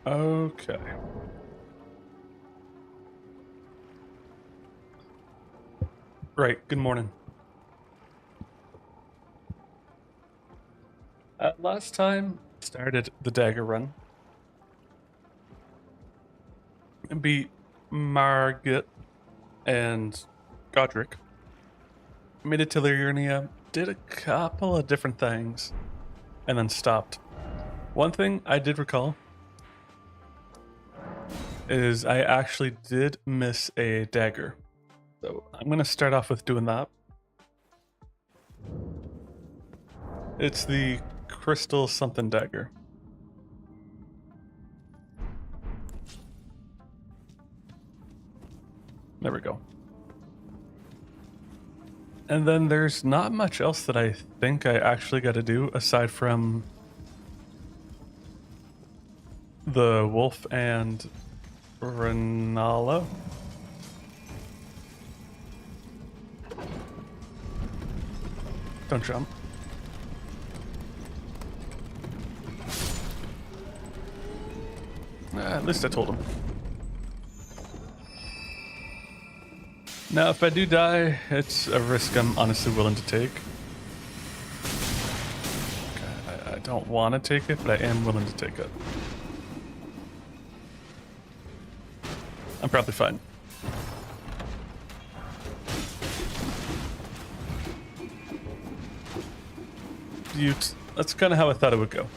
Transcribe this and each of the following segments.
Okay. Right, good morning. Last time, started the Dagger run. And beat Margit and Godric. Made it to Liurnia, did a couple of different things, and then stopped. One thing I did recall is I actually did miss a dagger. So I'm going to start off with doing that. It's the crystal something dagger. There we go. And then there's not much else that I think I actually got to do aside from the wolf and Renala. Don't jump. At least I told him. Now, if I do die, it's a risk I'm honestly willing to take. Okay, I don't want to take it, but I am willing to take it. I'm probably fine. That's kind of how I thought it would go.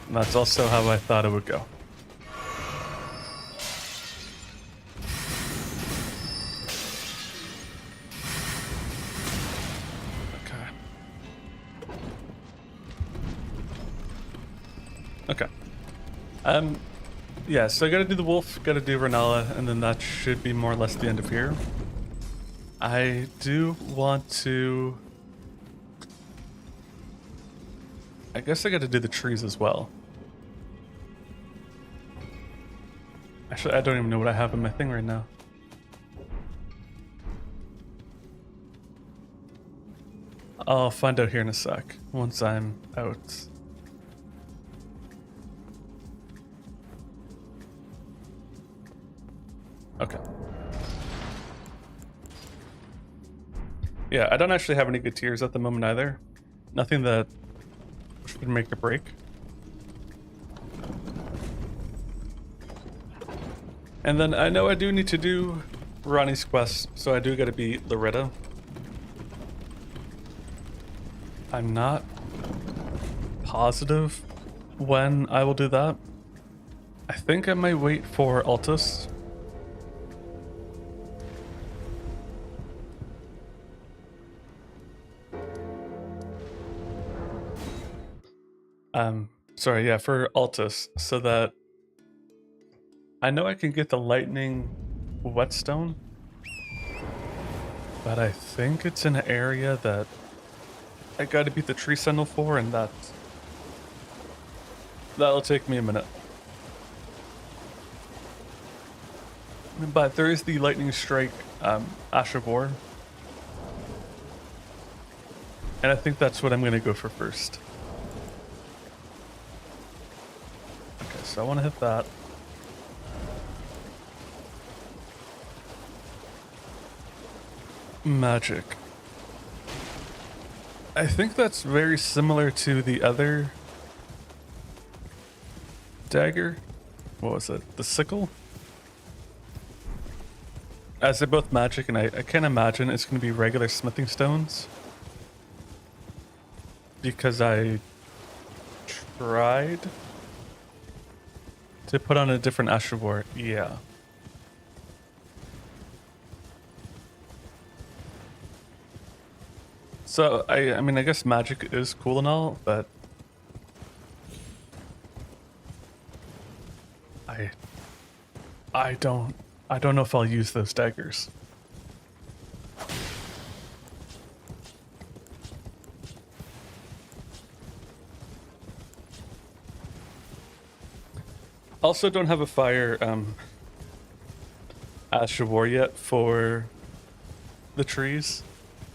And that's also how I thought it would go. Okay. Yeah, so I gotta do the wolf, gotta do Renala, and then that should be more or less the end of here. I do want to... I guess I gotta do the trees as well. Actually, I don't even know what I have in my thing right now. I'll find out here in a sec, once I'm out. Okay. Yeah, I don't actually have any good tiers at the moment either. Nothing that should make or break. And then I know I do need to do Ronnie's quest, so I do gotta beat Loretta. I'm not positive when I will do that. I think I might wait for Altus. Sorry, yeah, for Altus, so that I know I can get the lightning whetstone, but I think it's in an area that I gotta beat the tree sentinel for, and that'll take me a minute. But there is the lightning strike Ash of War, and I think that's what I'm gonna go for first. Okay, so I want to hit that. Magic. I think that's very similar to the other dagger. What was it? The sickle? As they're both magic, and I can't imagine it's going to be regular smithing stones. Because I tried to put on a different Ash of War. Yeah. So, I mean, I guess magic is cool and all, but I don't know if I'll use those daggers. Also don't have a fire Ash of War yet for the trees.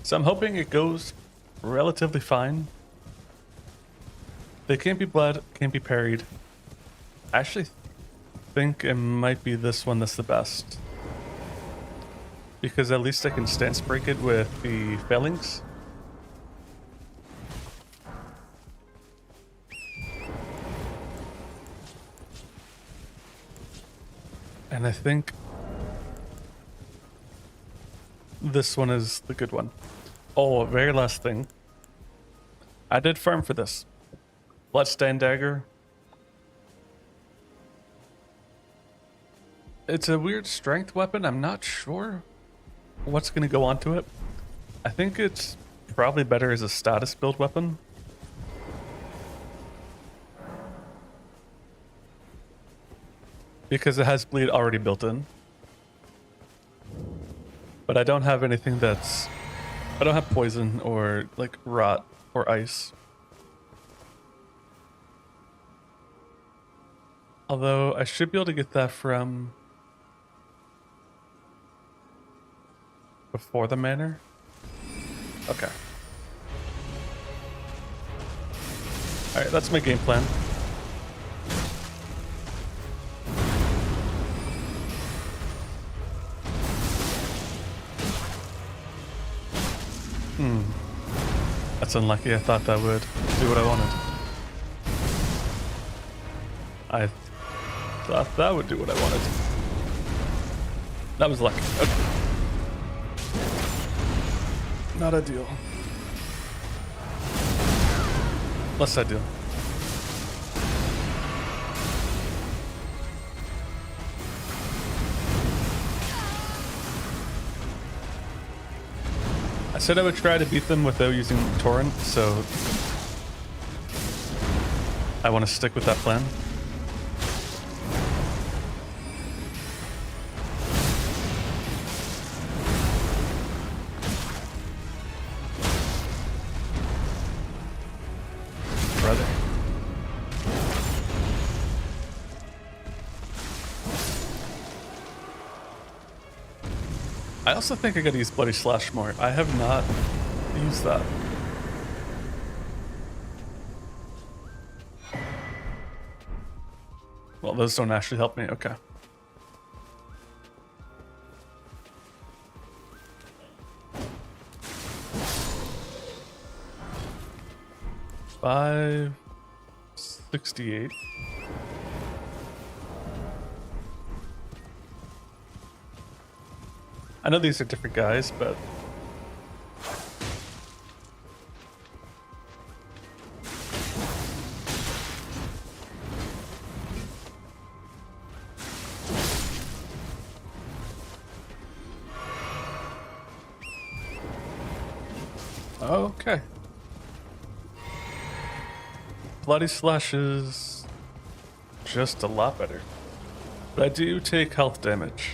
So I'm hoping it goes relatively fine. They can't be bled, can't be parried. I actually think it might be this one that's the best. Because at least I can stance break it with the failings. And I think this one is the good one. Oh, very last thing. I did farm for this. Bloodstained Dagger. It's a weird strength weapon. I'm not sure what's going to go onto it. I think it's probably better as a status build weapon. Because it has bleed already built in. But I don't have anything that's... I don't have poison or like rot or ice. Although I should be able to get that from before the manor. Okay. Alright, that's my game plan. That's unlucky. I thought that would do what I wanted. I thought that would do what I wanted. That was lucky. Okay. Not ideal. Less ideal. I said I would try to beat them without using Torrent, so I want to stick with that plan. Brother. I also think I gotta use Bloody Slash more. I have not used that. Well, those don't actually help me. Okay. $568. I know these are different guys, but okay. Bloody Slash is just a lot better, but I do take health damage.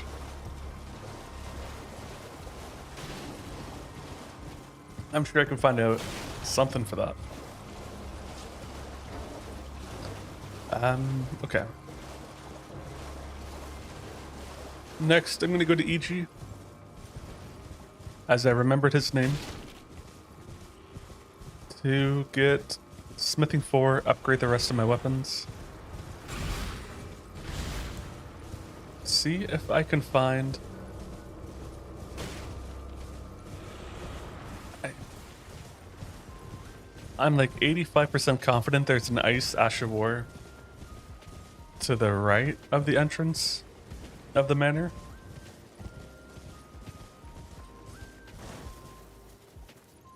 I'm sure I can find out something for that. Okay. Next, I'm gonna go to EG, as I remembered his name, to get Smithing 4, upgrade the rest of my weapons. See if I can find... I'm like 85% confident there's an Ice Ash of War to the right of the entrance of the manor.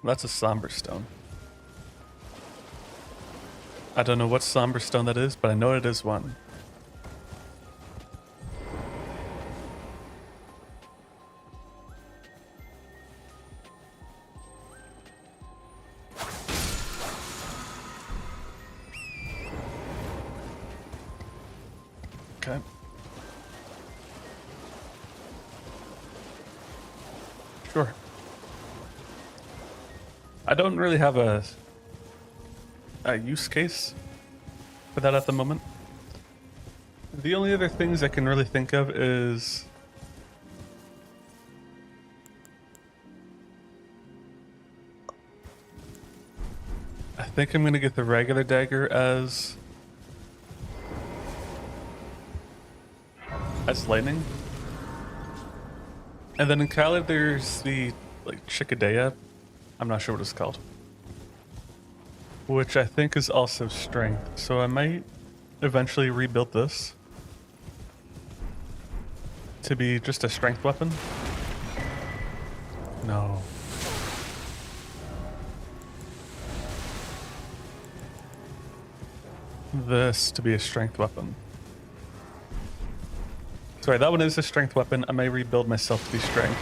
That's a Somber Stone. I don't know what Somber Stone that is, but I know it is one. Okay. Sure. I don't really have a use case for that at the moment. The only other things I can really think of is I think I'm gonna get the regular dagger as as lightning. And then in Kali there's the like Chickadea. I'm not sure what it's called. Which I think is also strength. So I might eventually rebuild this to be just a strength weapon. No. This to be a strength weapon. Sorry, that one is a strength weapon. I may rebuild myself to be strength.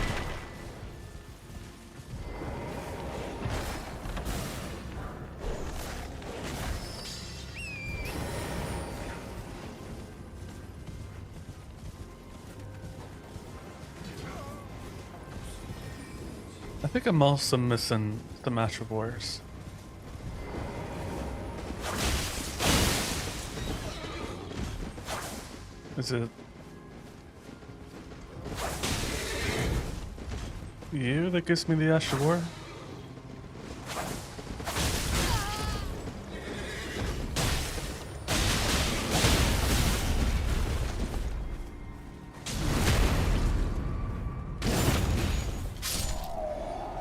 I think I'm also missing the Match of Wars. Is it you that gives me the Ash of War?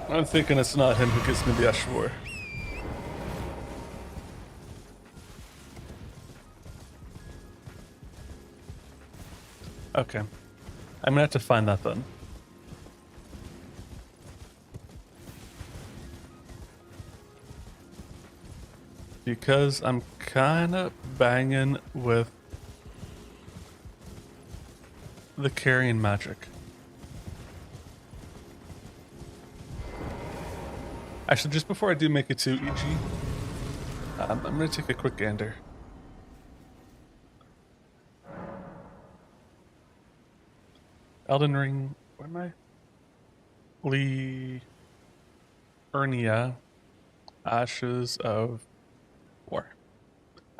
I'm thinking it's not him who gives me the Ash of War. Okay. I'm gonna have to find that then. Because I'm kinda banging with the carrying magic. Actually, just before I do make it to EG, I'm gonna take a quick gander. Elden Ring, where am I? Ernia, Ashes of War.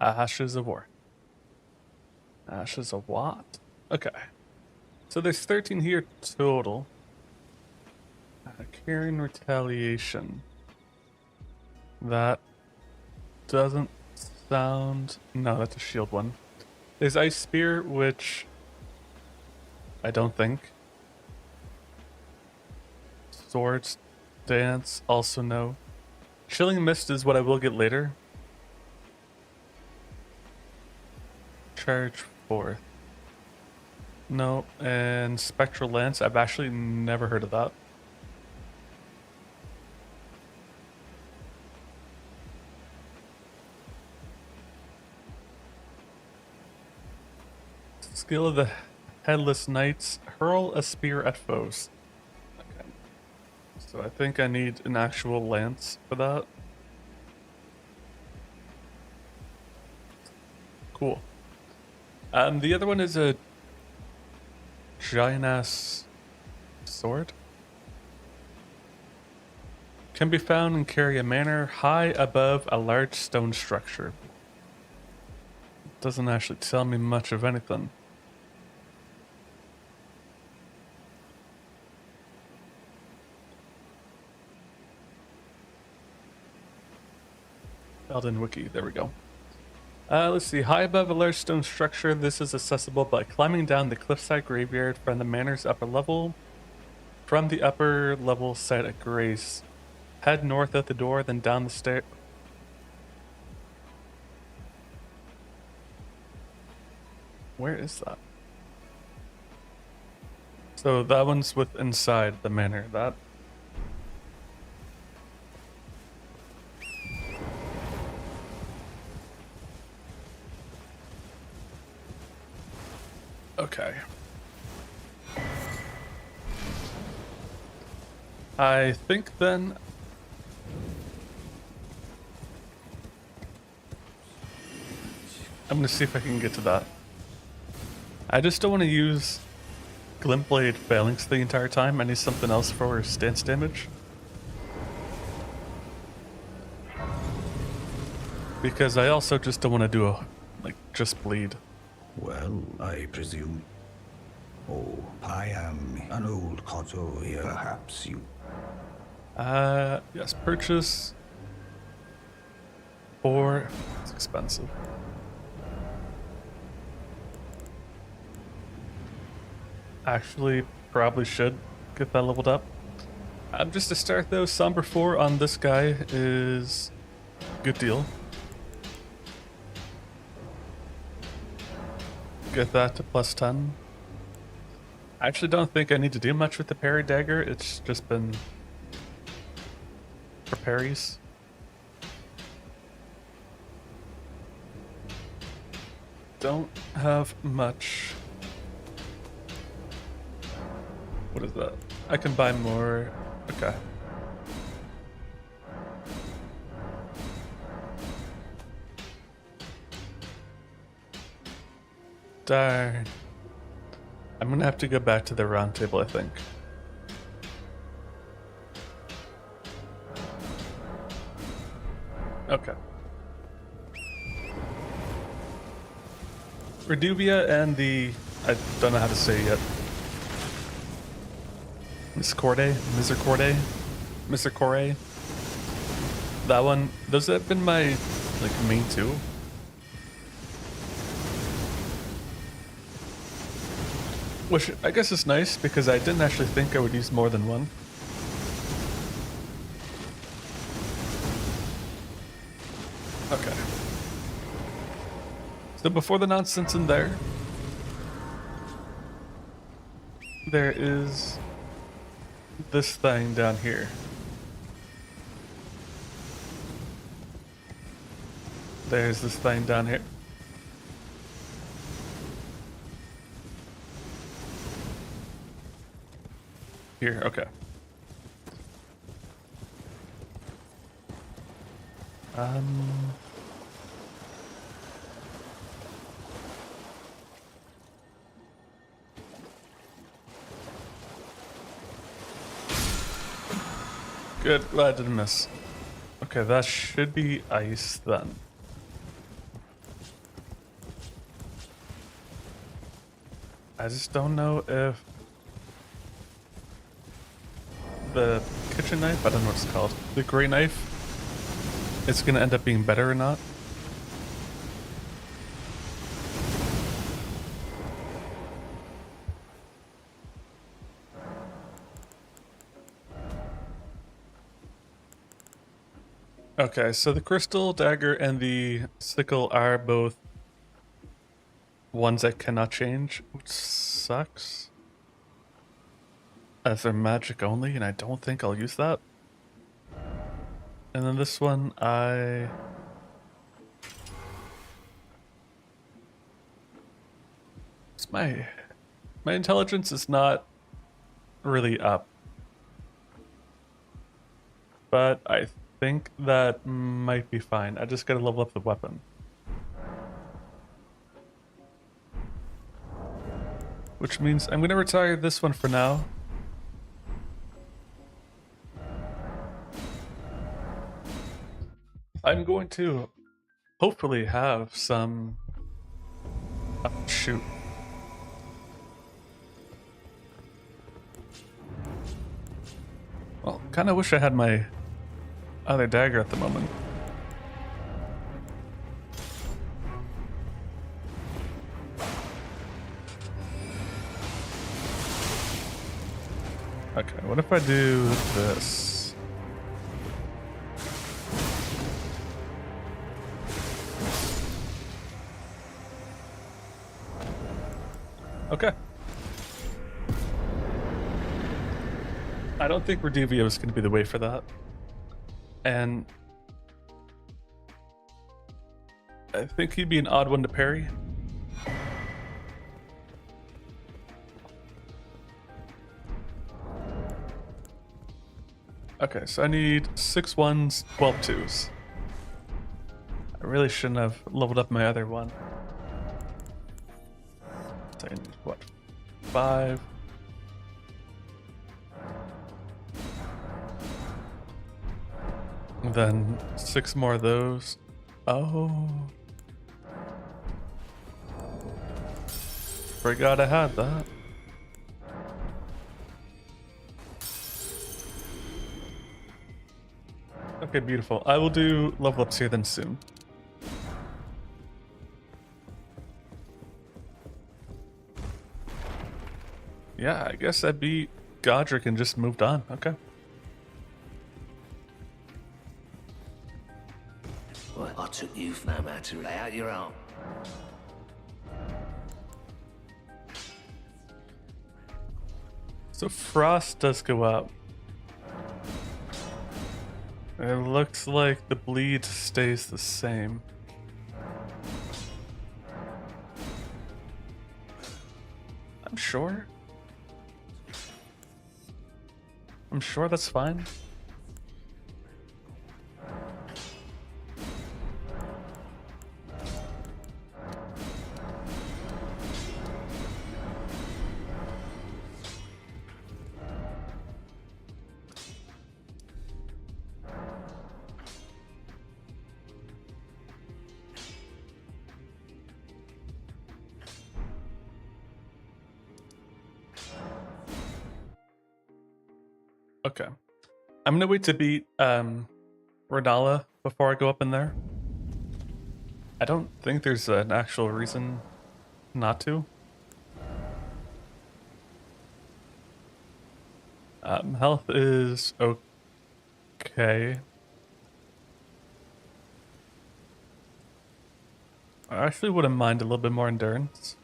Ashes of War. Ashes of what? Okay. So there's 13 here total. Carrying Retaliation. That doesn't sound... No, that's a shield one. There's Ice Spear, which I don't think. Swords Dance, also no. Chilling Mist is what I will get later. Charge Forth. No, and Spectral Lance, I've actually never heard of that. Skill of the Headless Knights, hurl a spear at foes. Okay. So I think I need an actual lance for that. Cool. The other one is a giant ass sword. Can be found and carry a manor high above a large stone structure. Doesn't actually tell me much of anything. Elden Wiki, there we go. Let's see, high above a large stone structure, this is accessible by climbing down the cliffside graveyard from the manor's upper level. From the upper level site at Grace. Head north at the door, then down the stair. Where is that? So that one's with inside the manor. That... Okay. I think then... I'm gonna see if I can get to that. I just don't want to use Glintblade Phalanx the entire time. I need something else for stance damage. Because I also just don't want to do a, just bleed. Well, I presume. Oh, I am an old Koto here. Perhaps you... Yes, purchase. Or it's expensive. Actually, probably should get that leveled up. Just to start though, Somber 4 on this guy is a good deal. Get that to plus 10. I actually don't think I need to do much with the parry dagger. It's just been for parries. Don't have much. What is that? I can buy more. Okay. Darn. I'm gonna have to go back to the round table, I think. Okay. Reduvia and the... I don't know how to say it yet. Misericordia? That one, those have been my, like, main two. Which I guess is nice because I didn't actually think I would use more than one. Okay. So before the nonsense in there is this thing down here. There's this thing down here. Here, okay. Good, glad I didn't miss. Okay, that should be ice then. I just don't know if the kitchen knife, I don't know what it's called, the gray knife, it's gonna end up being better or not. Okay, so the crystal dagger and the sickle are both ones that cannot change, which sucks. As they're magic only, and I don't think I'll use that. And then this one, it's my intelligence is not really up. But I think that might be fine. I just gotta level up the weapon. Which means I'm gonna retire this one for now. I'm going to hopefully have some... Oh, shoot. Well, kinda wish I had my other dagger at the moment. Okay, what if I do this? Okay. I don't think Reduvia is going to be the way for that. And I think he'd be an odd one to parry. Okay, so I need 6 1s, 12 2s. I really shouldn't have leveled up my other one. So I need, what, 5? And then 6 more of those. Oh. Forgot I had that. Okay, beautiful. I will do level ups here then soon. Yeah, I guess I beat Godric and just moved on. Okay. Well, I took you no matter lay out your own. So frost does go up. It looks like the bleed stays the same. I'm sure. I'm sure that's fine. Okay. I'm gonna wait to beat Renala before I go up in there. I don't think there's an actual reason not to. Health is okay. I actually wouldn't mind a little bit more endurance.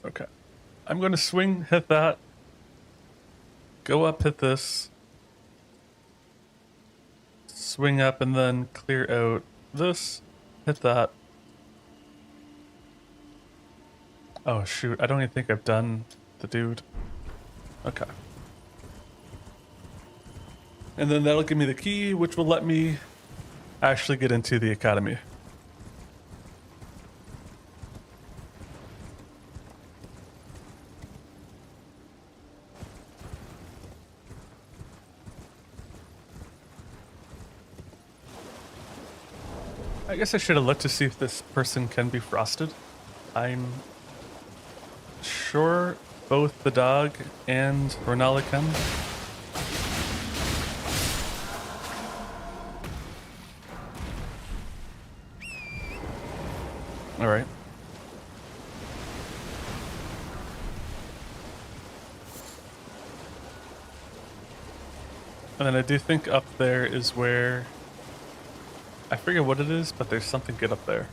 Okay. I'm going to swing, hit that. Go up, hit this. Swing up and then clear out this. Hit that. Oh shoot, I don't even think I've done the dude. Okay. And then that'll give me the key, which will let me actually get into the academy. I guess I should have looked to see if this person can be frosted. I'm sure both the dog and Renala can. Alright. And then I do think up there is where... I forget what it is, but there's something good up there.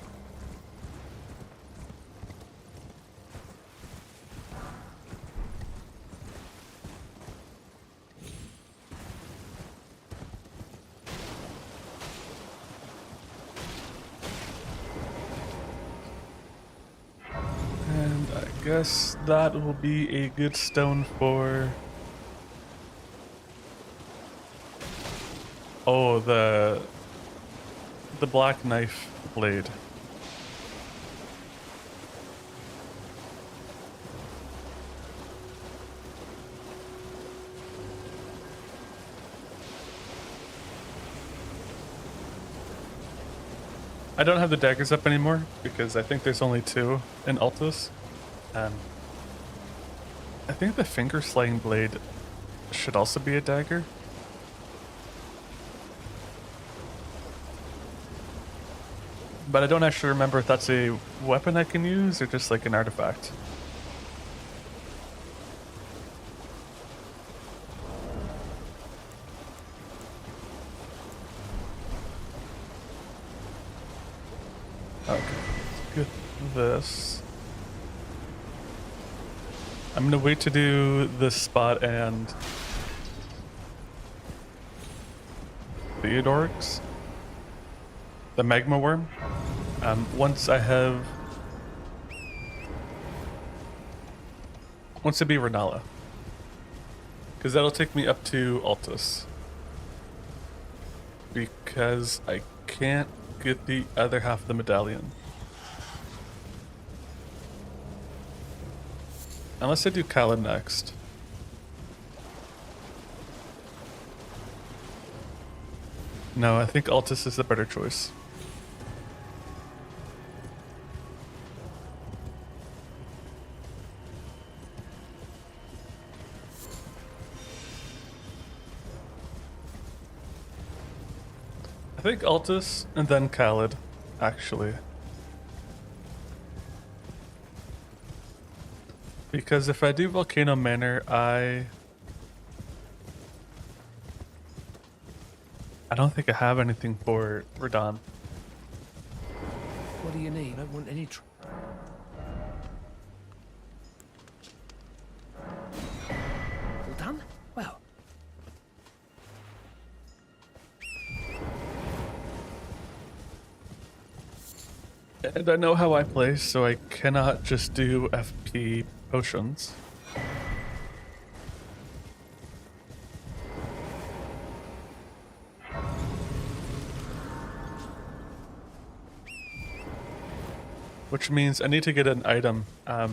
And I guess that will be a good stone for... Oh, the black knife blade. I don't have the daggers up anymore because I think there's only 2 in Altus. I think the finger slaying blade should also be a dagger. But I don't actually remember if that's a weapon I can use or just like an artifact. Okay, let's get this. I'm gonna wait to do this spot and Theodorix, the magma worm. Once I be Renala, because that'll take me up to Altus. Because I can't get the other half of the medallion. Unless I do Kala next. No, I think Altus is the better choice. I think Altus and then Khalid, actually. Because if I do Volcano Manor, I don't think I have anything for Radon. What do you need? I don't want any all done? Well. And I know how I play, so I cannot just do FP potions. Which means I need to get an item. I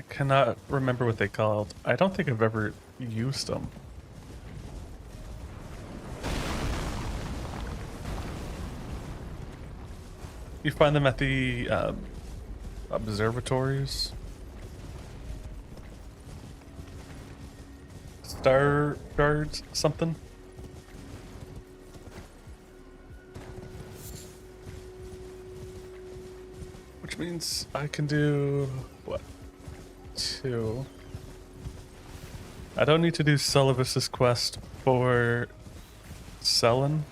cannot remember what they called. I don't think I've ever used them. You find them at the observatories. Star guards, something. Which means I can do what? 2. I don't need to do Sullivan's quest for Selen.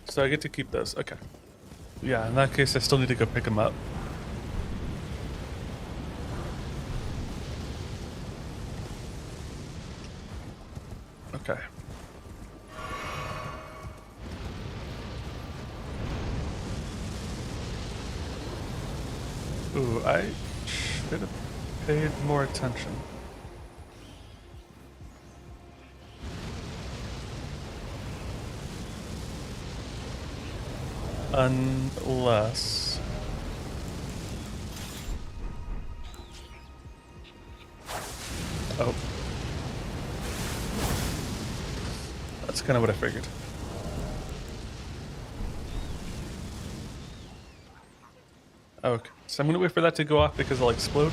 So I get to keep those. Okay. Yeah, in that case, I still need to go pick them up. Okay. Ooh, I should have paid more attention. Unless... Oh. That's kind of what I figured. Okay, so I'm gonna wait for that to go off because I'll explode.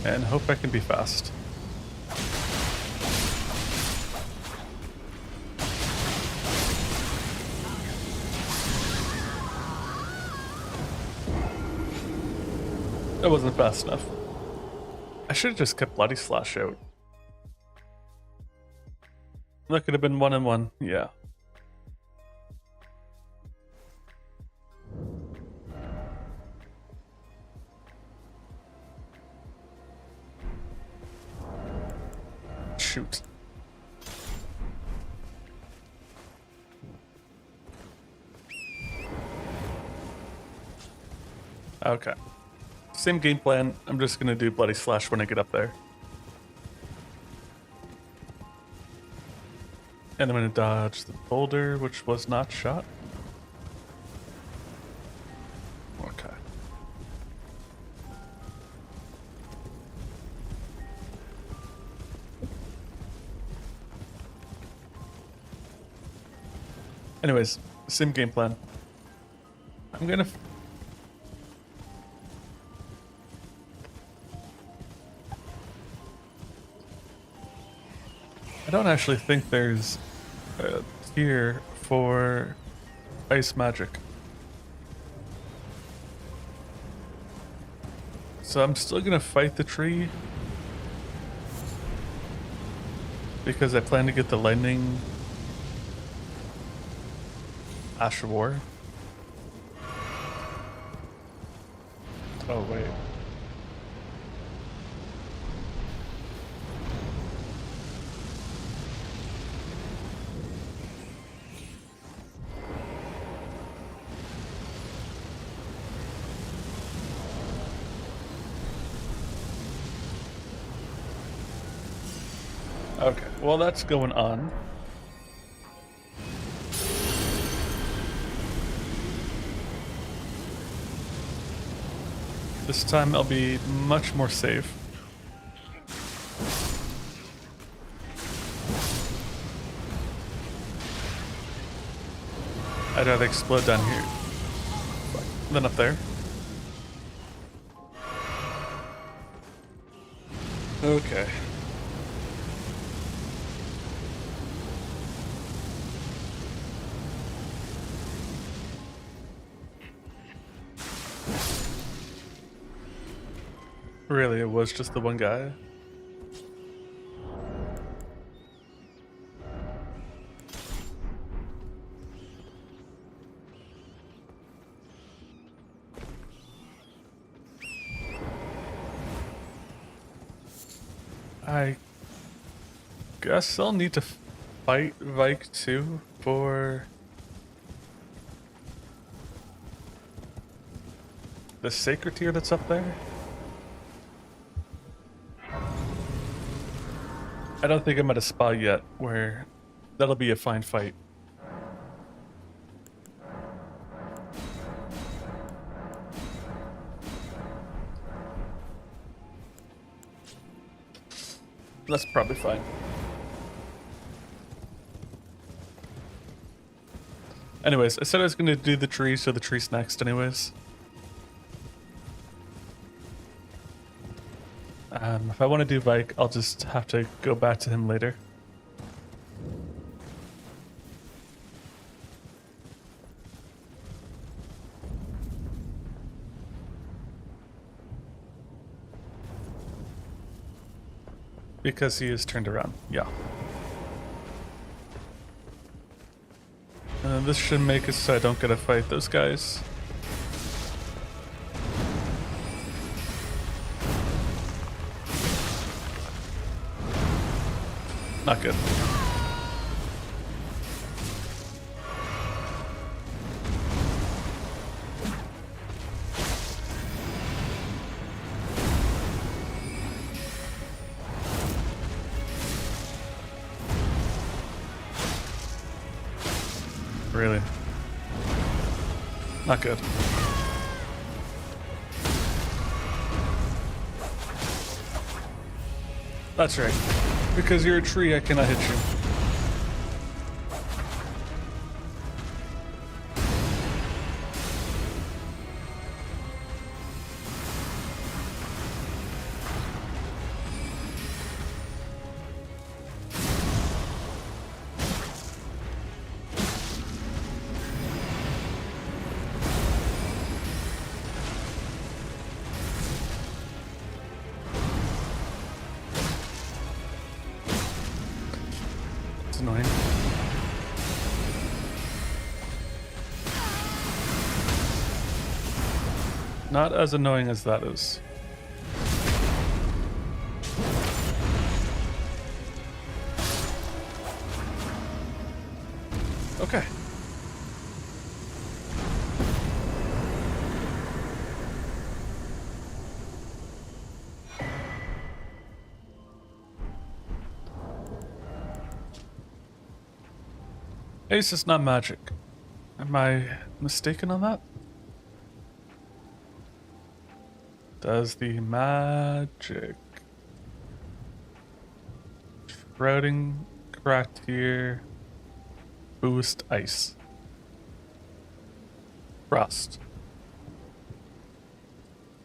And hope I can be fast. That wasn't fast enough. I should have just kept Bloody Slash out. That could have been 1 and 1, yeah. Shoot. Okay. Same game plan. I'm just gonna do Bloody Slash when I get up there. And I'm gonna dodge the boulder, which was not shot. Okay. Anyways, same game plan. I'm gonna... I don't actually think there's a tier for ice magic. So I'm still gonna fight the tree. Because I plan to get the lightning Ash of War. Oh wait. Okay, well that's going on. This time I'll be much more safe. I'd rather explode down here. Then up there. Okay. Really, it was just the one guy? I guess I'll need to fight Vike too for the sacred tier that's up there. I don't think I'm at a spot yet where that'll be a fine fight. That's probably fine. Anyways, I said I was going to do the tree, so the tree's next anyways. If I want to do Vike, I'll just have to go back to him later. Because he is turned around, yeah. This should make it so I don't get to fight those guys. Not good. Really? Not good. That's right. Because you're a tree, I cannot hit you. It's annoying. Not as annoying as that is. Okay. Ace is not magic. Am I mistaken on that? Does the magic shrouding cracked here boost ice? Frost.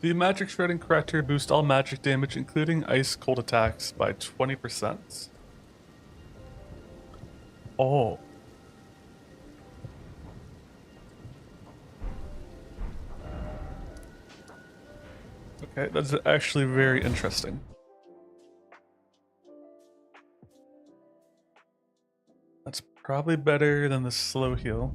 The magic shredding cracked here boost all magic damage, including ice cold attacks, by 20%. Oh. Okay, that's actually very interesting. That's probably better than the slow heal.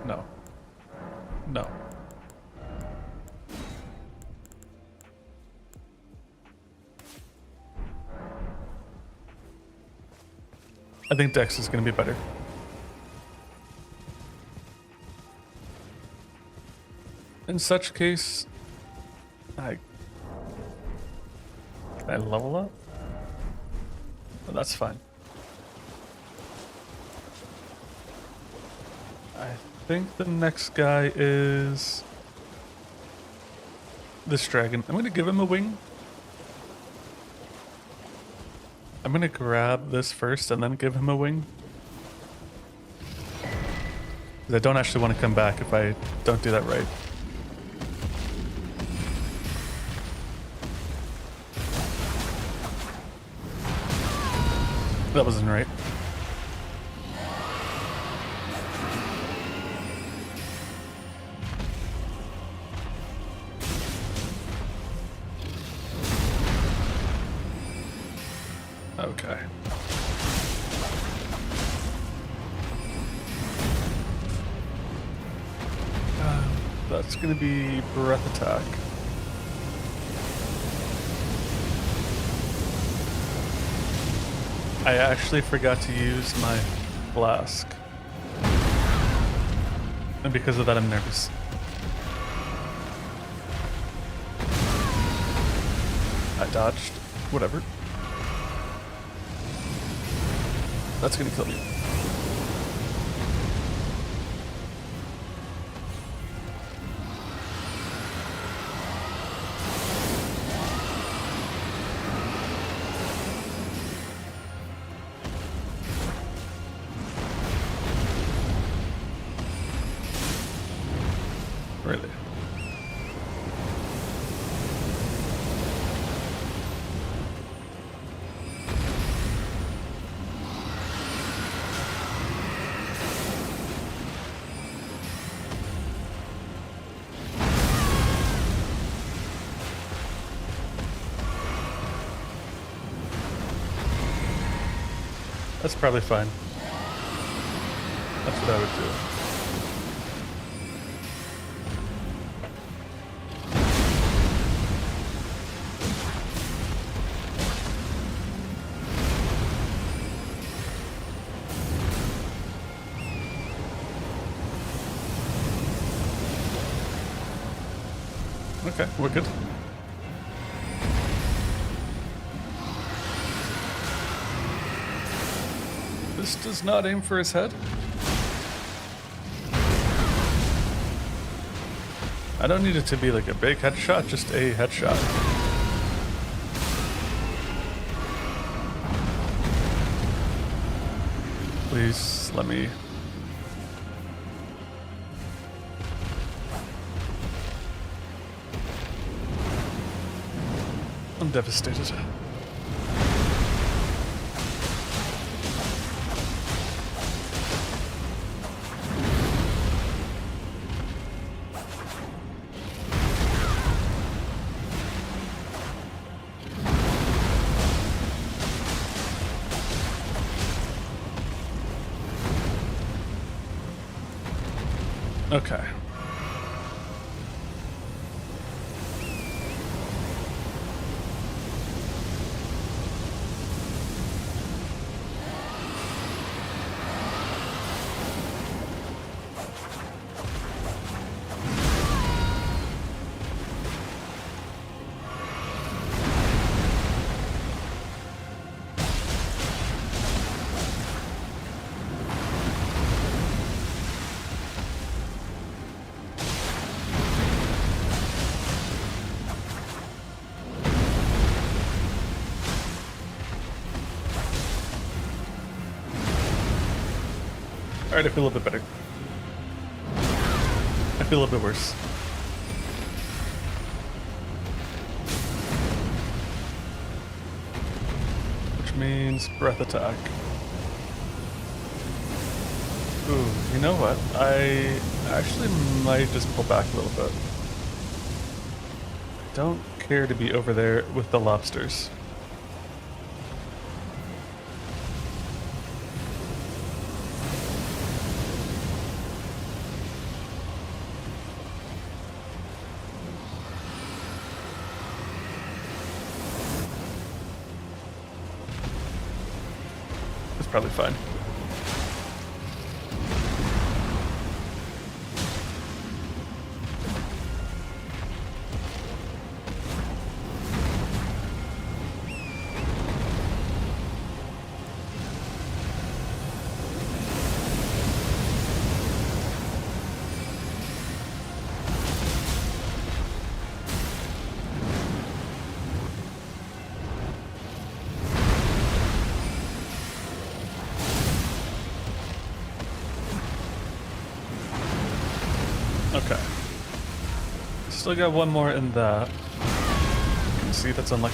No. No. I think Dex is going to be better. In such case, can I level up? Oh, that's fine. I think the next guy is this dragon. I'm going to give him a wing. I'm going to grab this first and then give him a wing. 'Cause I don't actually want to come back if I don't do that right. That wasn't right. Okay. That's gonna be breath attack. I actually forgot to use my flask. And because of that, I'm nervous. I dodged. Whatever. That's gonna kill me. Really? That's probably fine. That's what I would do. Okay, we're good. This does not aim for his head. I don't need it to be like a big headshot, just a headshot. Please let me. I'm devastated. Okay. Alright, I feel a little bit better. I feel a little bit worse. Which means breath attack. Ooh, you know what? I actually might just pull back a little bit. I don't care to be over there with the lobsters. It's probably fine. Still got one more in that. You can see that's unlucky.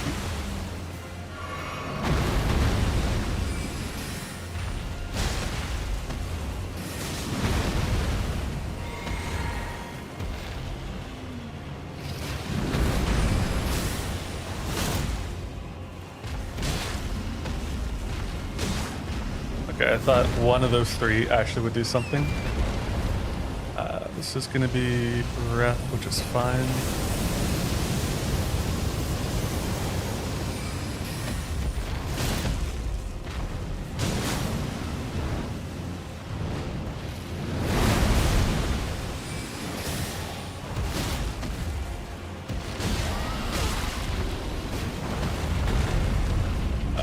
Okay, I thought one of those three actually would do something. This is gonna be breath, which is fine.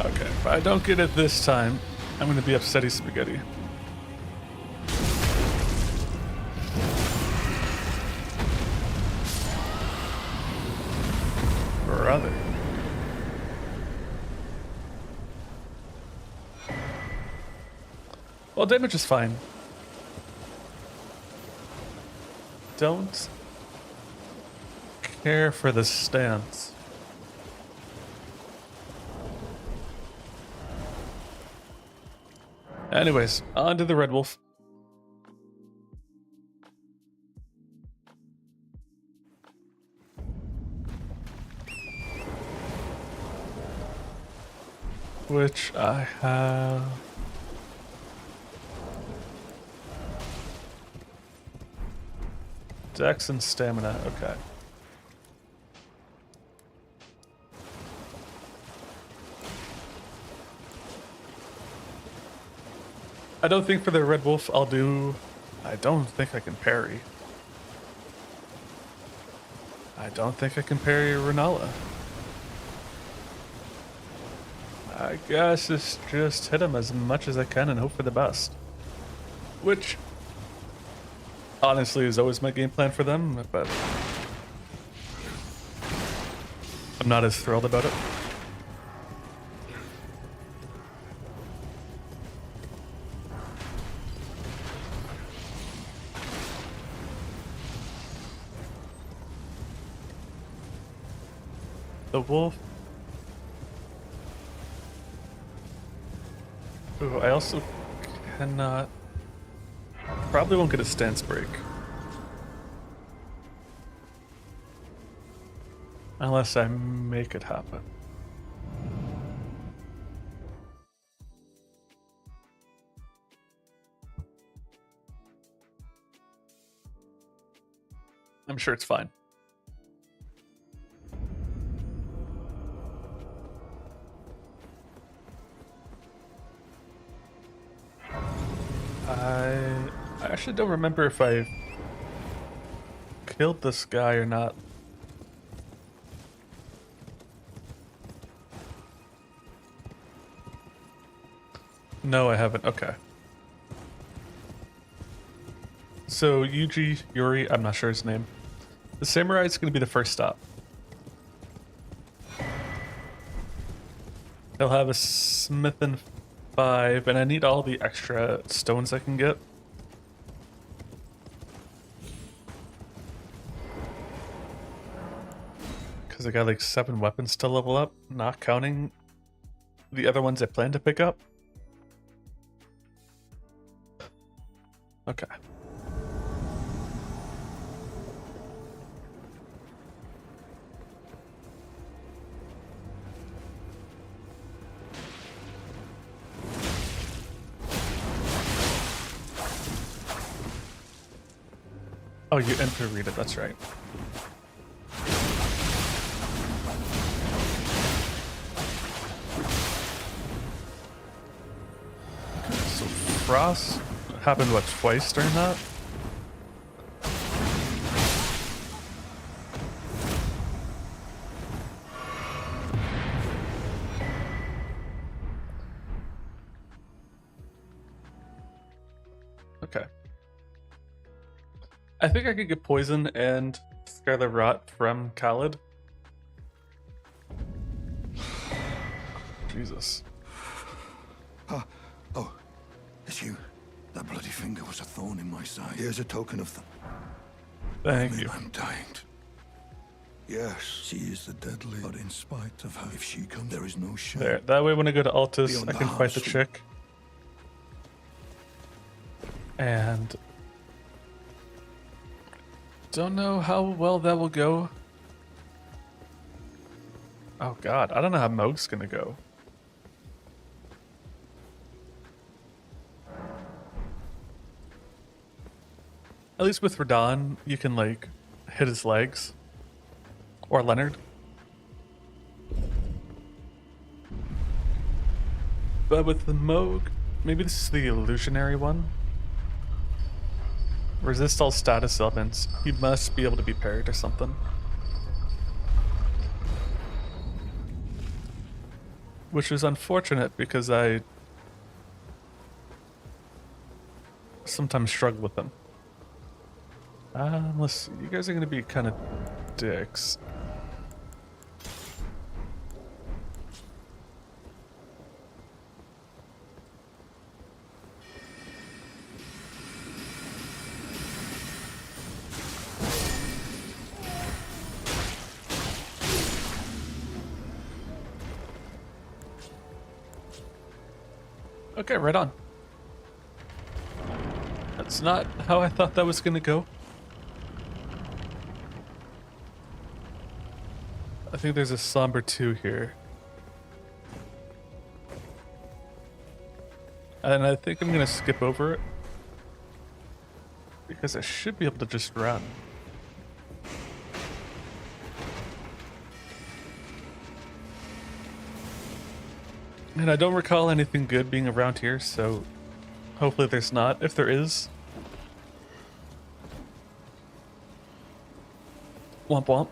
Okay, if I don't get it this time, I'm gonna be upsetty spaghetti. Brother. Well, damage is fine. Don't care for the stance. Anyways, on to the Red Wolf. Which I have. Dex and stamina, okay. I don't think for the Red Wolf I'll do. I don't think I can parry. I don't think I can parry Renala. I guess it's just hit him as much as I can and hope for the best. Which, honestly, is always my game plan for them, but I'm not as thrilled about it. The wolf. Ooh, I also cannot. Probably won't get a stance break. Unless I make it happen. I'm sure it's fine. I actually don't remember if I killed this guy or not. No, I haven't. Okay. So Yuri, I'm not sure his name. The samurai is going to be the first stop. He'll have a smith and 5, and I need all the extra stones I can get. Because I got like 7 weapons to level up, not counting the other ones I plan to pick up. Okay. Oh, you enter read it, that's right. Okay, so frost happened what, twice during that? Okay. I think I could get poison and Scarlet Rot from Khalid. Jesus. Oh, it's you. That bloody finger was a thorn in my side. Here's a token of Thank you. I'm dying. Yes, she is the deadly, but in spite of her, if she comes, there is no shame. There. That way when I go to Altus, Beyond I the can fight the house. chick. And don't know how well that will go. Oh god, I don't know how Moog's gonna go. At least with Radon, you can like hit his legs. Or Leonard. But with the Moog, maybe this is the illusionary one. Resist all status elements. He must be able to be parried or something. Which is unfortunate because I sometimes struggle with them. Unless you guys are going to be kind of dicks. Okay, right on. That's not how I thought that was gonna go. I think there's a somber 2 here. And I think I'm gonna skip over it. Because I should be able to just run. And I don't recall anything good being around here, so hopefully there's not. If there is, womp womp.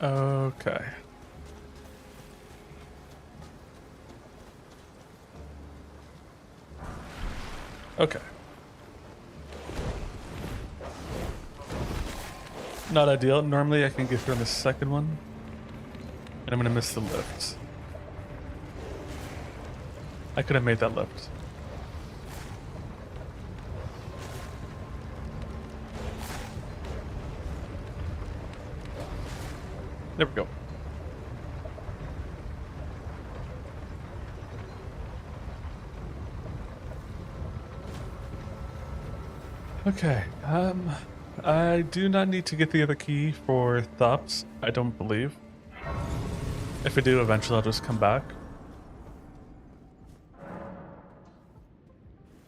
Okay. Okay. Not ideal. Normally I can get through on the second one. And I'm gonna miss the lift. I could have made that lift. There we go. Okay, I do not need to get the other key for Thops, I don't believe. If I do, eventually I'll just come back.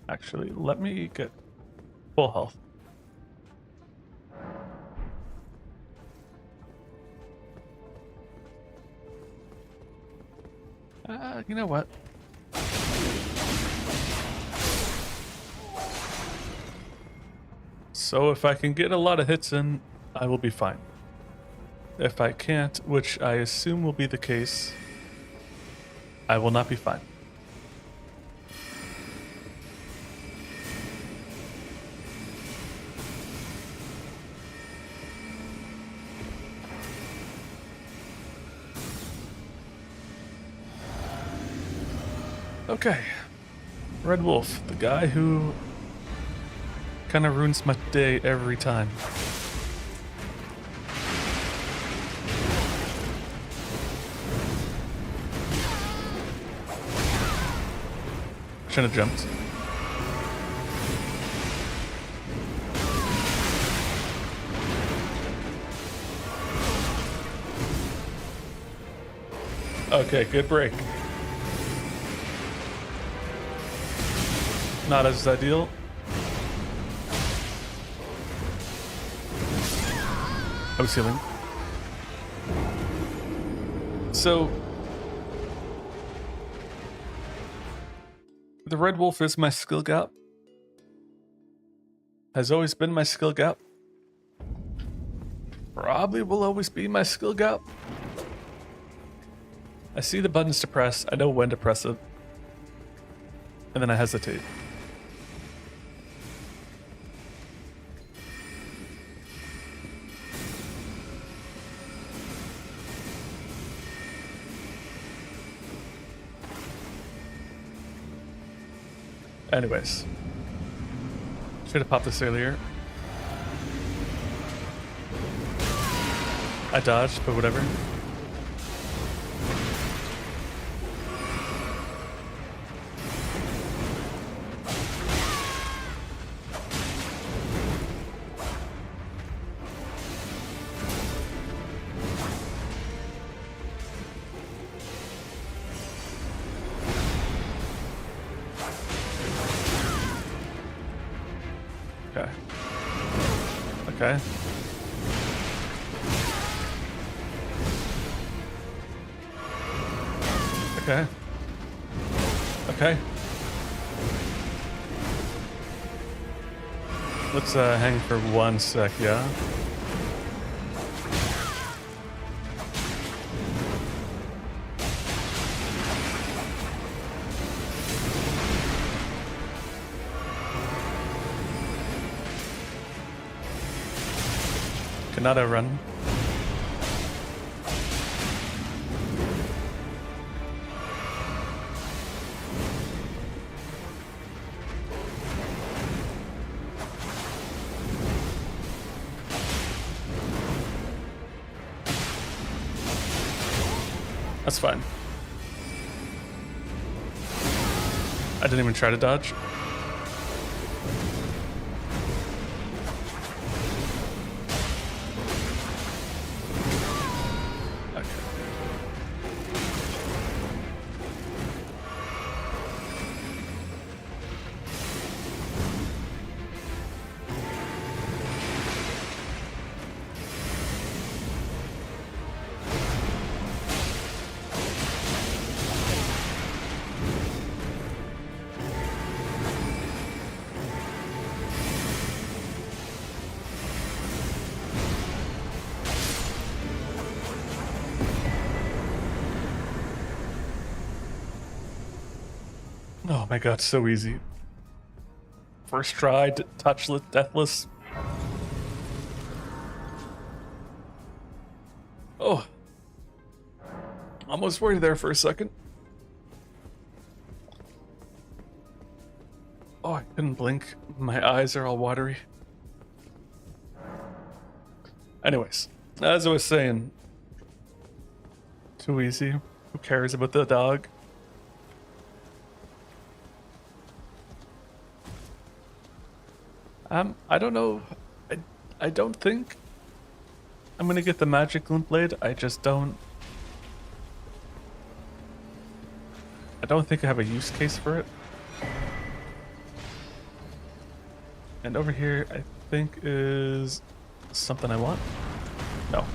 Actually, let me get full health. You know what? So if I can get a lot of hits in, I will be fine. If I can't, which I assume will be the case, I will not be fine. Okay. Red Wolf, the guy who kind of ruins my day every time. Shouldn't have jumped. Okay, good break. Not as ideal. I was healing. So the Red Wolf is my skill gap. Has always been my skill gap. Probably will always be my skill gap. I see the buttons to press, I know when to press it. And then I hesitate. Anyways. Should have popped this earlier. I dodged, but whatever. Okay. Okay. Okay. Okay. Let's hang for 1 sec, yeah? Cannot outrun. That's fine. I didn't even try to dodge. Okay. Oh my god, so easy. First try, touchless, deathless. Oh. Almost worried there for a second. Oh, I couldn't blink. My eyes are all watery. Anyways, as I was saying, too easy. Who cares about the dog? I don't know. I don't think I'm gonna get the magic glint blade. I just don't. I don't think I have a use case for it. And over here, I think is something I want. No.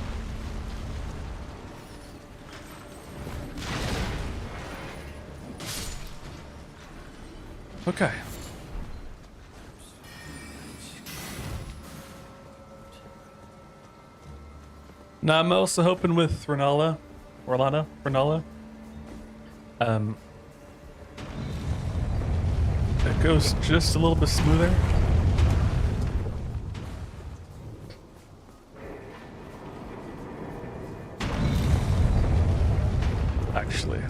Okay. Now I'm also hoping with Renala, it goes just a little bit smoother. Actually.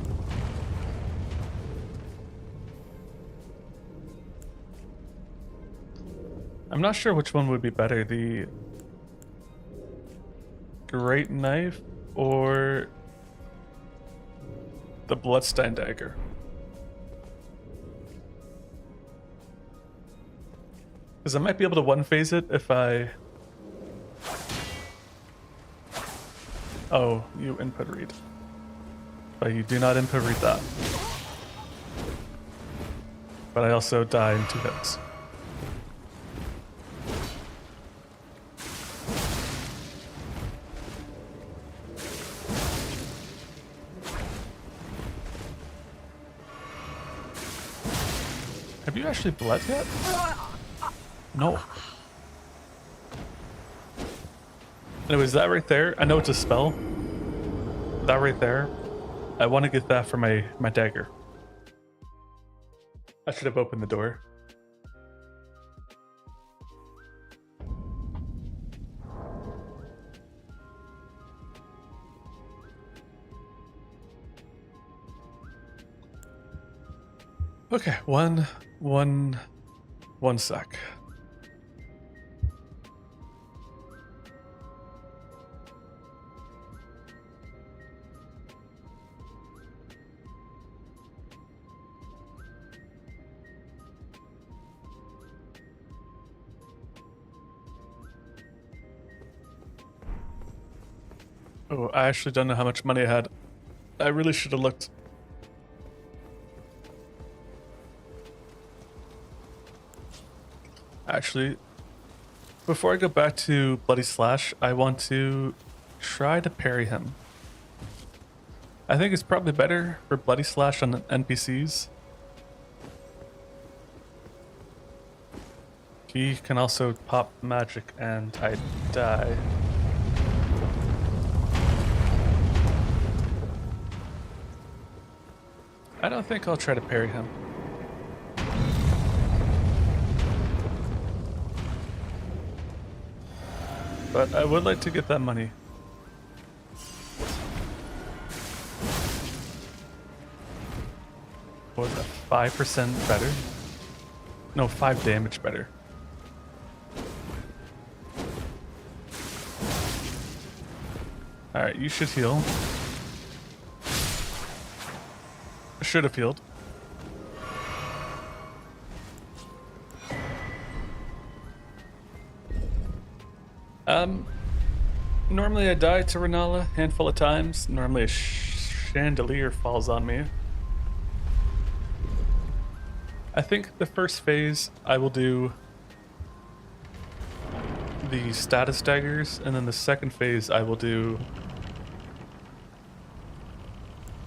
I'm not sure which one would be better, the Great Knife or the Bloodstained Dagger. Because I might be able to one-phase it if I... Oh, you input read. But you do not input read that. But I also die in 2 hits. Have you actually bled yet? No. Anyways, that right there, I know it's a spell. That right there, I want to get that for my dagger. I should have opened the door. Okay, one One sec. Oh, I actually don't know how much money I had. I really should have looked. Actually, before I go back to Bloody Slash, I want to try to parry him. I think it's probably better for Bloody Slash on NPCs. He can also pop magic and I die. I don't think I'll try to parry him. But I would like to get that money. What was that? 5% better? No, 5 damage better. Alright, you should heal. Should have healed. Normally I die to Renala a handful of times. Normally a chandelier falls on me. I think the first phase I will do the status daggers, and then the second phase I will do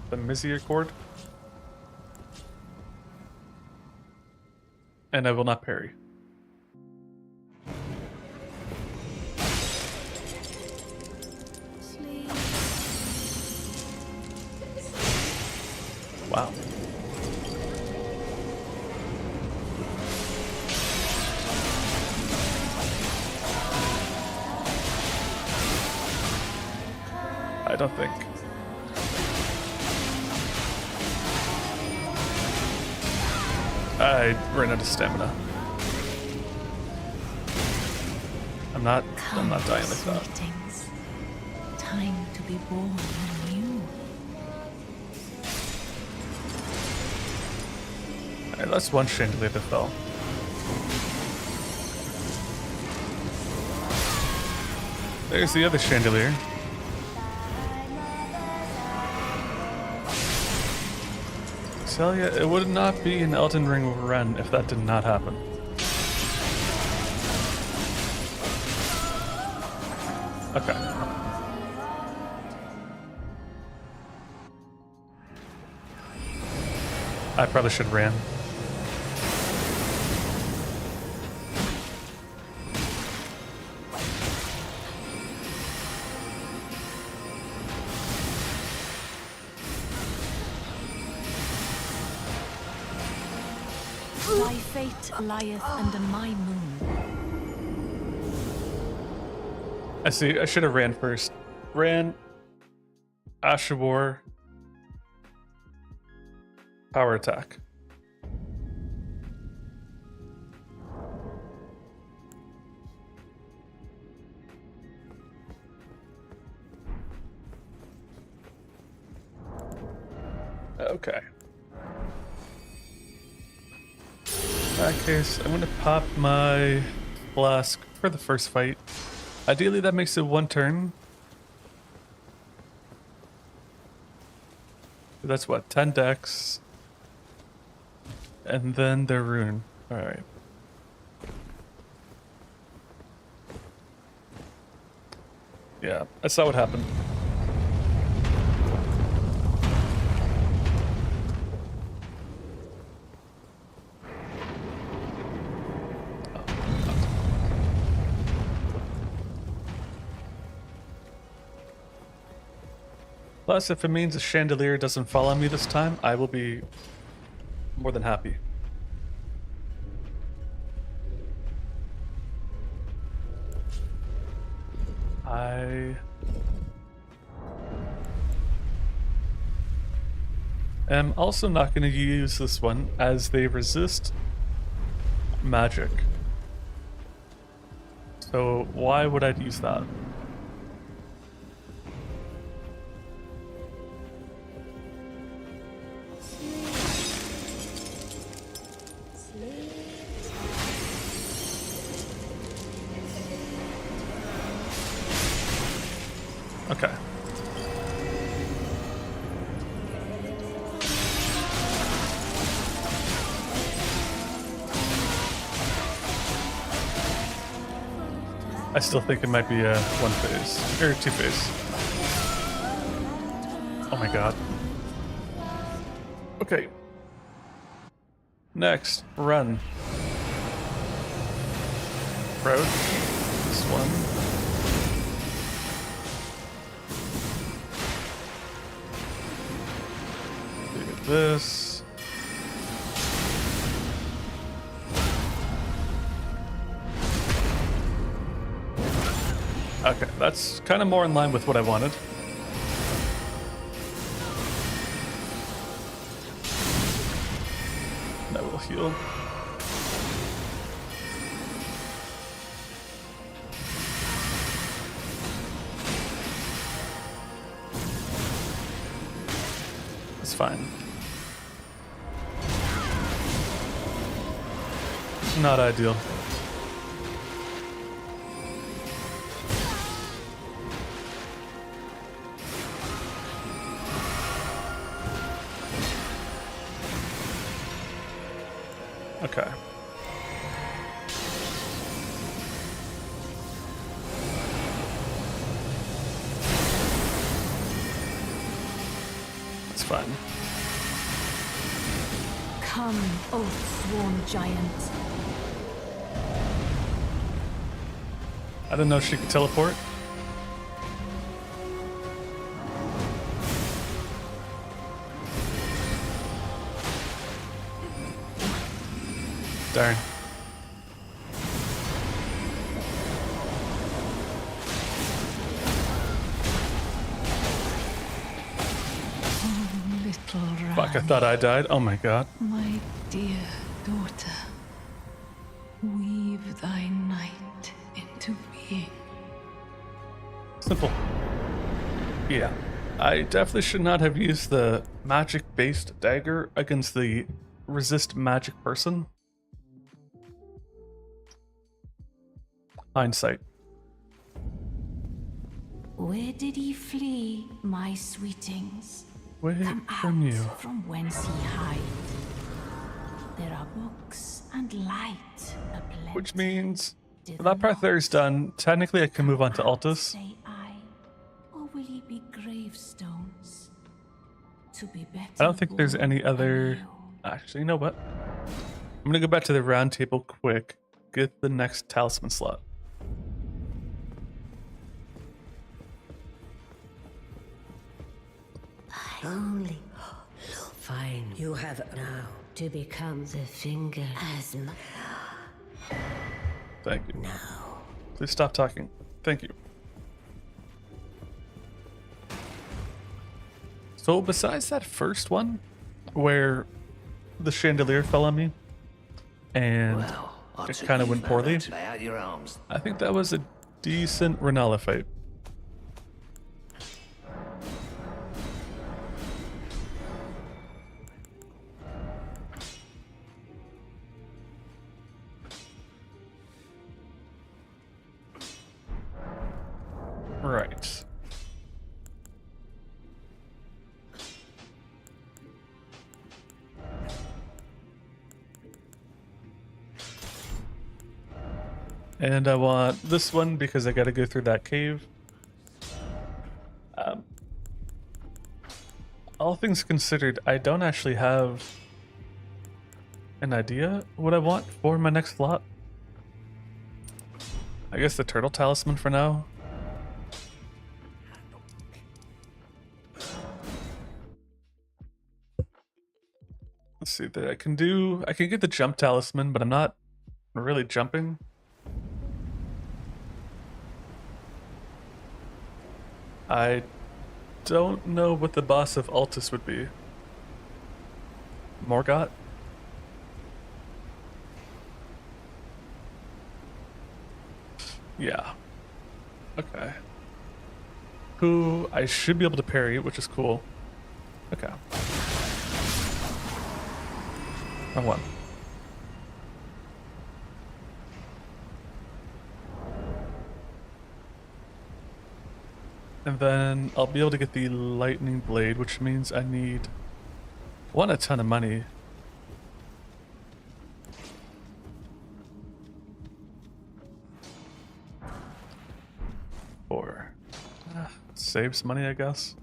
the Mizzier cord. And I will not parry. Wow. I don't think. I ran out of stamina. I'm not dying like that. Sweetings. Time to be born anew. Alright, that's one chandelier that fell. There's the other chandelier. Tell ya, it would not be an Elden Ring run if that did not happen. Okay. I probably should have ran. Thy fate lieth under my moon. I see, I should have ran first. Ran, Ashawar, power attack. Okay. In that case, I'm gonna pop my flask for the first fight. Ideally, that makes it one turn. That's what, 10 decks. And then the rune. Alright. Yeah, I saw what happened. Plus, if it means a chandelier doesn't fall on me this time, I will be more than happy. I am also not going to use this one as they resist magic. So why would I use that? Okay. I still think it might be a one phase or two phase. Oh my god. Okay. Next, run. Road. This one. Look at this. Okay, that's kind of more in line with what I wanted. That will heal. It's fine. Not ideal. Okay. That's fine. Come, oath-sworn giant. I didn't know she could teleport. Darn. Little Fuck, I thought I died. Oh my god. my dear daughter, weave thy night into being. Simple. Yeah. I definitely should not have used the magic-based dagger against the resist magic person. Hindsight. Where did he flee, my sweetings? Wait Come from out you. from whence he hide. There are books and light aplenty. Which means Did that part not there is done. Technically, I can move on to Altus. say I, or will he be gravestones? To be better I don't think there's born any other. anew. Actually, you know what? I'm gonna go back to the round table quick. Get the next talisman slot. Only fine. You have now to become the finger as Thank you. now. Please stop talking. Thank you. So besides that first one, where the chandelier fell on me, and Well, I it took kind of you went for poorly, to lay out your arms. I think that was a decent Renala fight. Right. And I want this one because I gotta go through that cave. All things considered, I don't actually have an idea what I want for my next slot. I guess the turtle talisman for now. Let's see that I can get the jump talisman, but I'm not really jumping. I don't know what the boss of Altus would be. Morgott? Yeah. Okay. Who I should be able to parry, which is cool. Okay. Wrong one. And then I'll be able to get the lightning blade, which means I need a ton of money. Or save some money, I guess.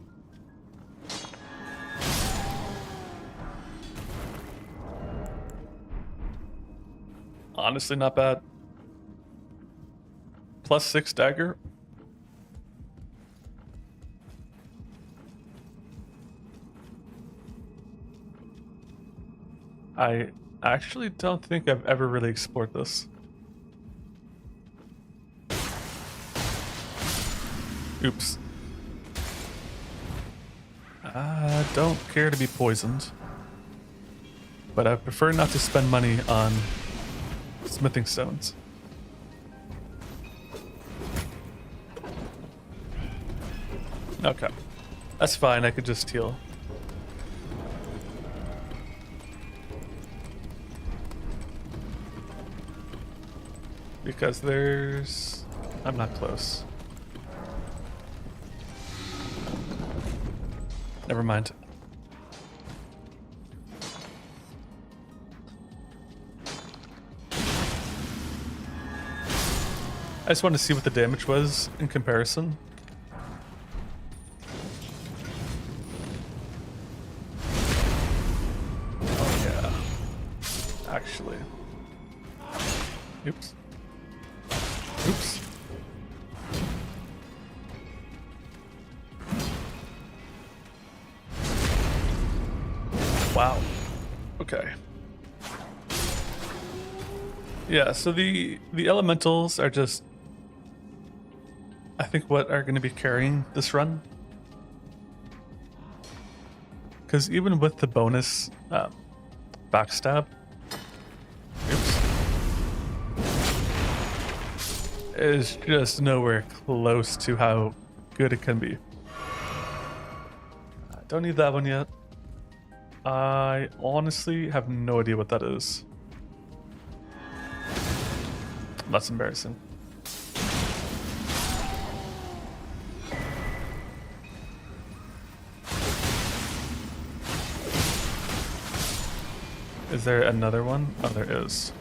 Honestly, not bad. +6 dagger. I actually don't think I've ever really explored this. Oops. I don't care to be poisoned, but I prefer not to spend money on smithing stones. Okay. That's fine, I could just heal. Because there's... I'm not close. Never mind. I just wanted to see what the damage was in comparison. Oh yeah. Actually. Oops. Oops. Wow. Okay. Yeah, so the elementals are just, I think, what are going to be carrying this run. Because even with the bonus backstab, oops, is just nowhere close to how good it can be. I don't need that one yet. I honestly have no idea what that is. That's embarrassing. Is there another one? Oh, there is.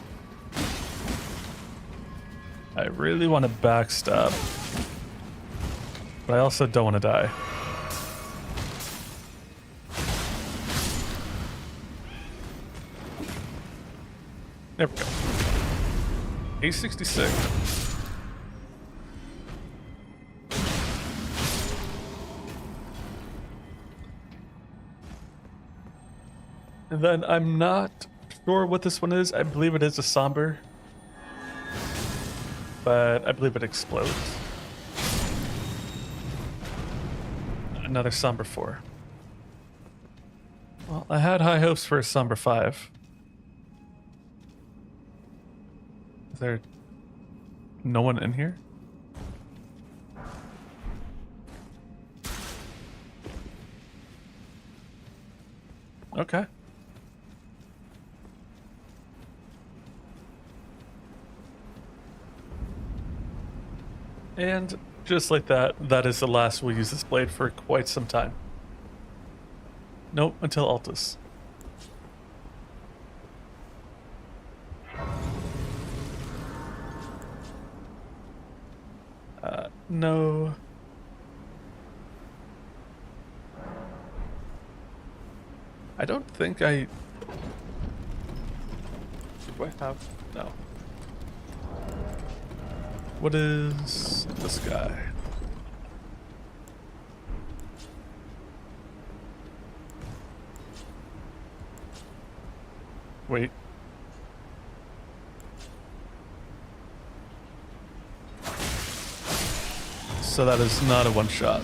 I really want to backstab, but I also don't want to die. There we go. A66. And then I'm not sure what this one is. I believe it is a somber, but I believe it explodes. Another somber 4. Well, I had high hopes for a somber 5. Is there no one in here? Okay. And just like that, that is the last we'll use this blade for quite some time. Nope, until Altus. No. I don't think I... Do I have... No. What is this guy? Wait. So that is not a one-shot.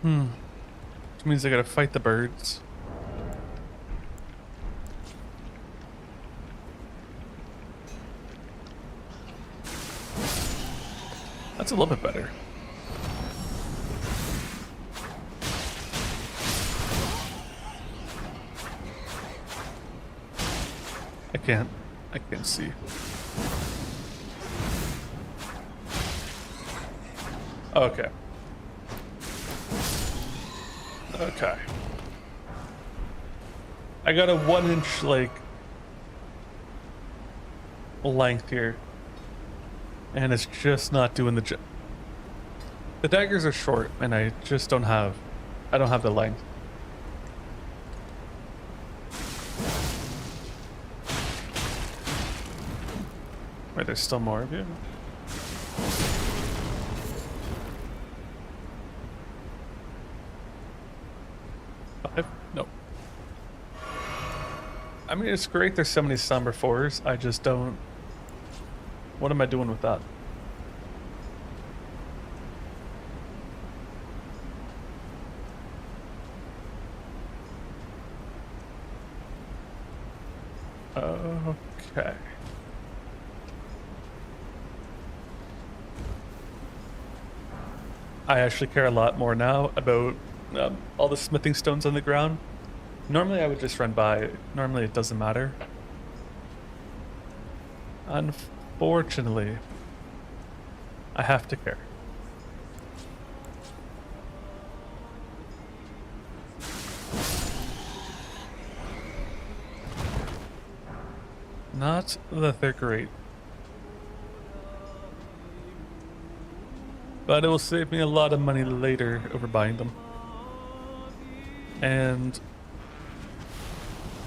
Which means I gotta fight the birds. That's a little bit better. I can't see. Okay. Okay. I got a 1-inch, like, length here. And it's just not doing the job. The daggers are short, and I just don't have... I don't have the length. Wait, there's still more of you? Five? Nope. I mean, it's great there's so many Somber 4s. I just don't... What am I doing with that? Okay. I actually care a lot more now about all the smithing stones on the ground. Normally I would just run by. Normally it doesn't matter. Unfortunately, I have to care. Not that they're great. But it will save me a lot of money later over buying them. And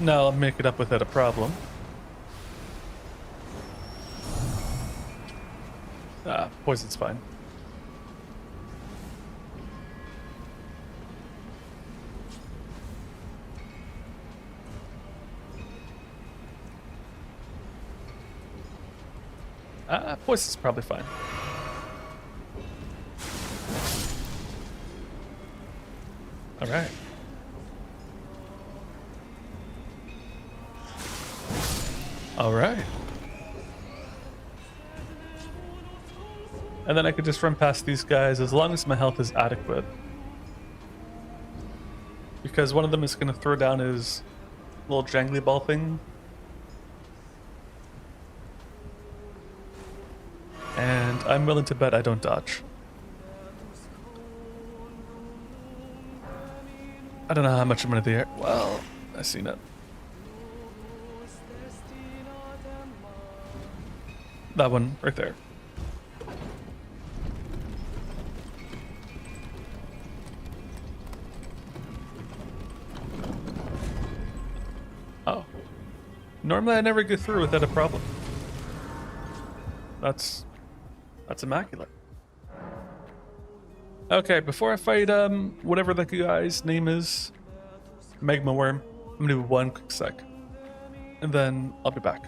now I'll make it up without a problem. Ah, poison's fine. Poison's probably fine. All right. All right. And then I could just run past these guys as long as my health is adequate. Because one of them is going to throw down his little jangly ball thing. And I'm willing to bet I don't dodge. I don't know how much I'm in the air. Well, I seen it. That one right there. Oh. Normally I never get through without a problem. That's immaculate. Okay, before I fight whatever the guy's name is, Magma Worm, I'm gonna do one quick sec. And then I'll be back.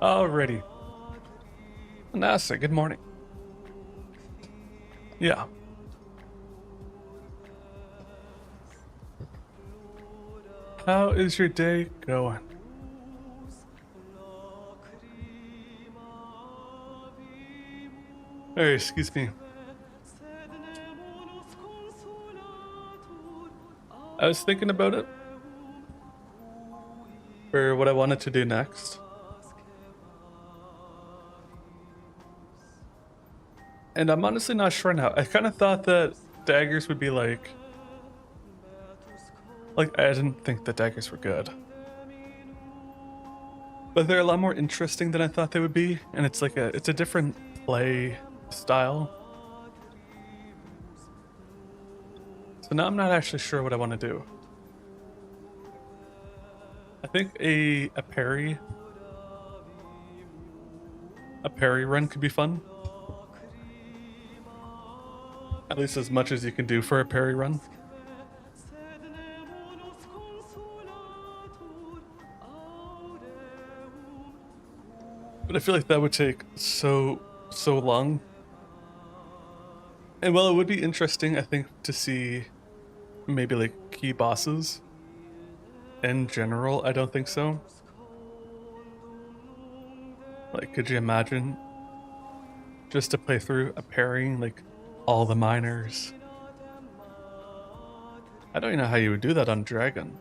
Alrighty. NASA, good morning. Yeah. How is your day going? Hey, excuse me. I was thinking about it for what I wanted to do next. And I'm honestly not sure now. I kind of thought that daggers would be like I didn't think the daggers were good. But they're a lot more interesting than I thought they would be, and it's a different play style. So now I'm not actually sure what I want to do. I think a parry run could be fun. At least as much as you can do for a parry run. But I feel like that would take so long. And while it would be interesting, I think, to see maybe like key bosses, in general, I don't think so. Like, could you imagine just to play through a parrying like all the miners? I don't even know how you would do that on Dragon.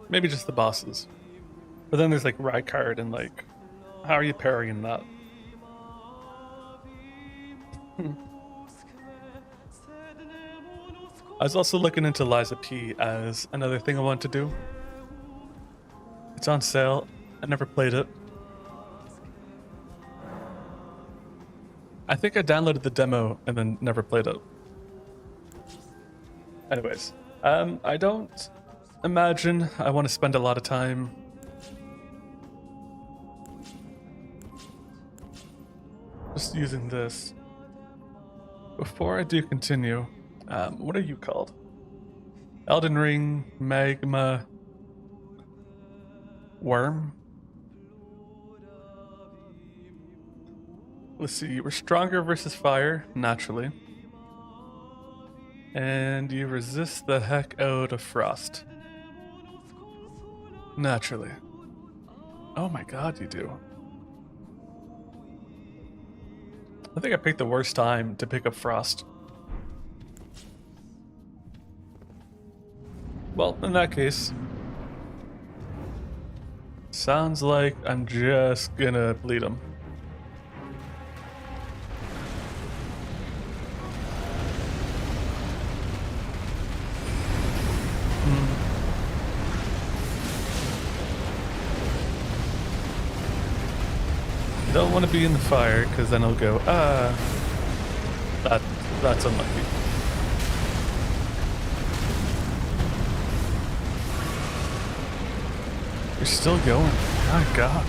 Maybe just the bosses. But then there's like Rykard and like, how are you parrying that? I was also looking into Liza P as another thing I want to do. It's on sale. I never played it. I think I downloaded the demo and then never played it. Anyways, I don't imagine I want to spend a lot of time just using this. Before I do continue, what are you called? Elden Ring, Magma, Worm? Let's see, you were stronger versus fire, naturally. And you resist the heck out of frost. Naturally. Oh my god, you do. I think I picked the worst time to pick up frost. Well, in that case, sounds like I'm just gonna bleed him. Don't want to be in the fire because then I'll go, that's unlucky. You're still going. My god.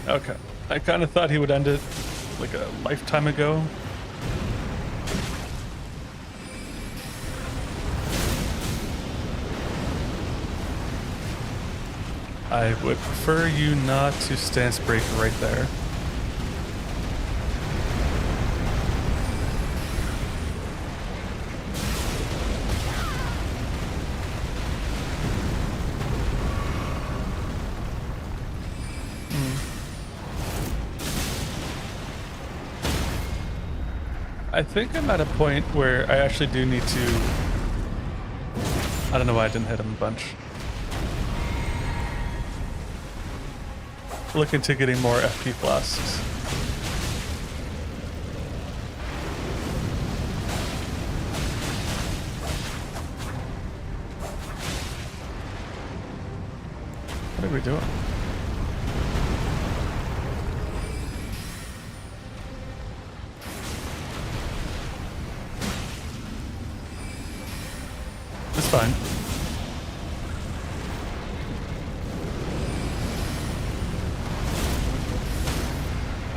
Okay. I kind of thought he would end it like a lifetime ago. I would prefer you not to stance break right there. I think I'm at a point where I actually do need to... I don't know why I didn't hit him a bunch. Look into getting more FP flasks. What are we doing? It's fine.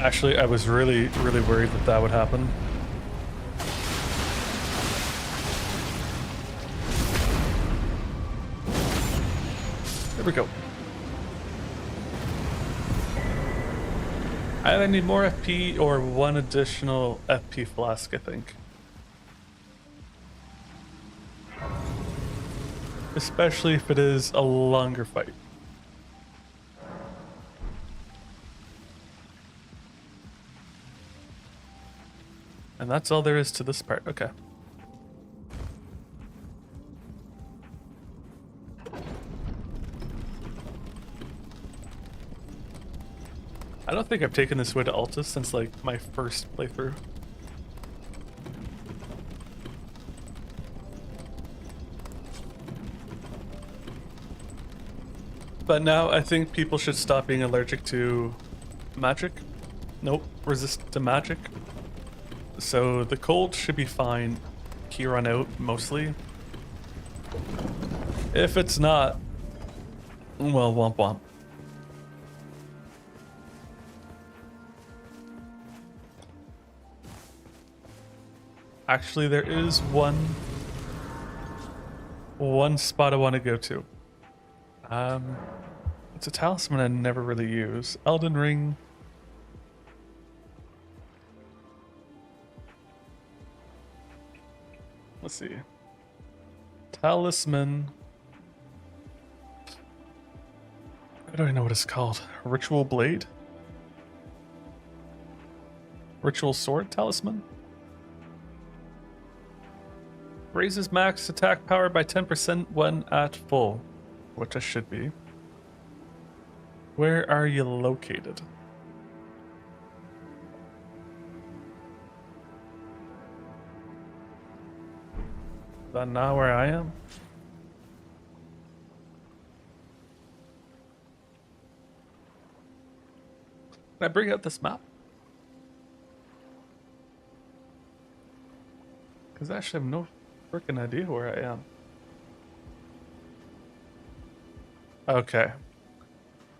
Actually, I was really, really worried that that would happen. There we go. I either need more FP or one additional FP flask, I think. Especially if it is a longer fight. And that's all there is to this part. Okay. I don't think I've taken this way to Altus since like my first playthrough. But now I think people should stop being allergic to magic. Nope, resistant to magic. So the cold should be fine here on out, mostly. If it's not, well, womp womp. Actually, there is one spot I want to go to. It's a talisman I never really use. Elden Ring. Let's see. Talisman. I don't even know what it's called. Ritual Blade? Ritual Sword Talisman? Raises max attack power by 10% when at full, which I should be. Where are you located? Is that not where I am? Can I bring out this map? Because I actually have no freaking idea where I am. Okay.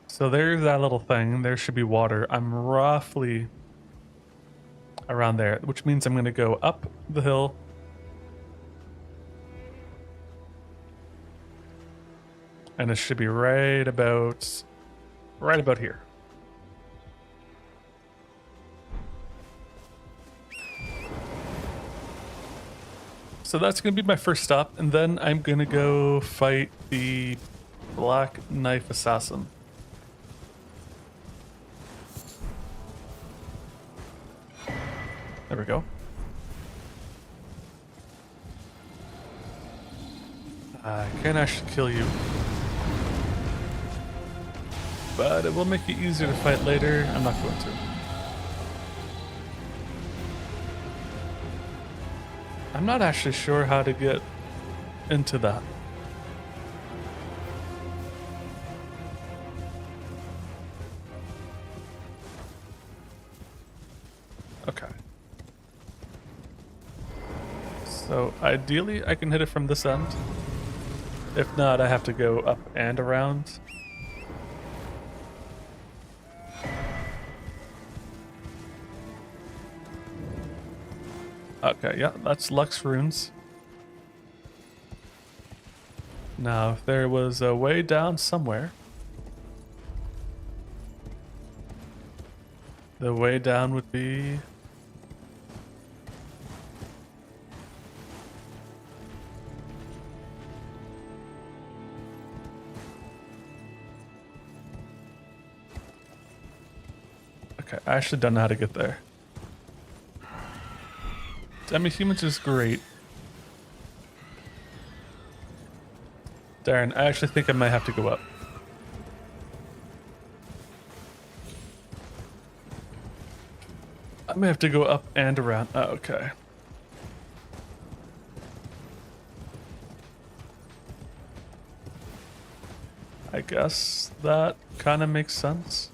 So there's that little thing. There should be water. I'm roughly around there, which means I'm going to go up the hill. And it should be right about here. So that's going to be my first stop, and then I'm going to go fight the Black Knife Assassin. There we go. I can't actually kill you, but it will make it easier to fight later. I'm not going to. I'm not actually sure how to get into that. Okay. So ideally I can hit it from this end. If not, I have to go up and around. Okay, yeah, that's Lux runes. Now, if there was a way down somewhere, the way down would be... Okay, I actually don't know how to get there. Demi-humans is great. Darren, I actually think I might have to go up. I may have to go up and around. Oh, okay. I guess that kind of makes sense.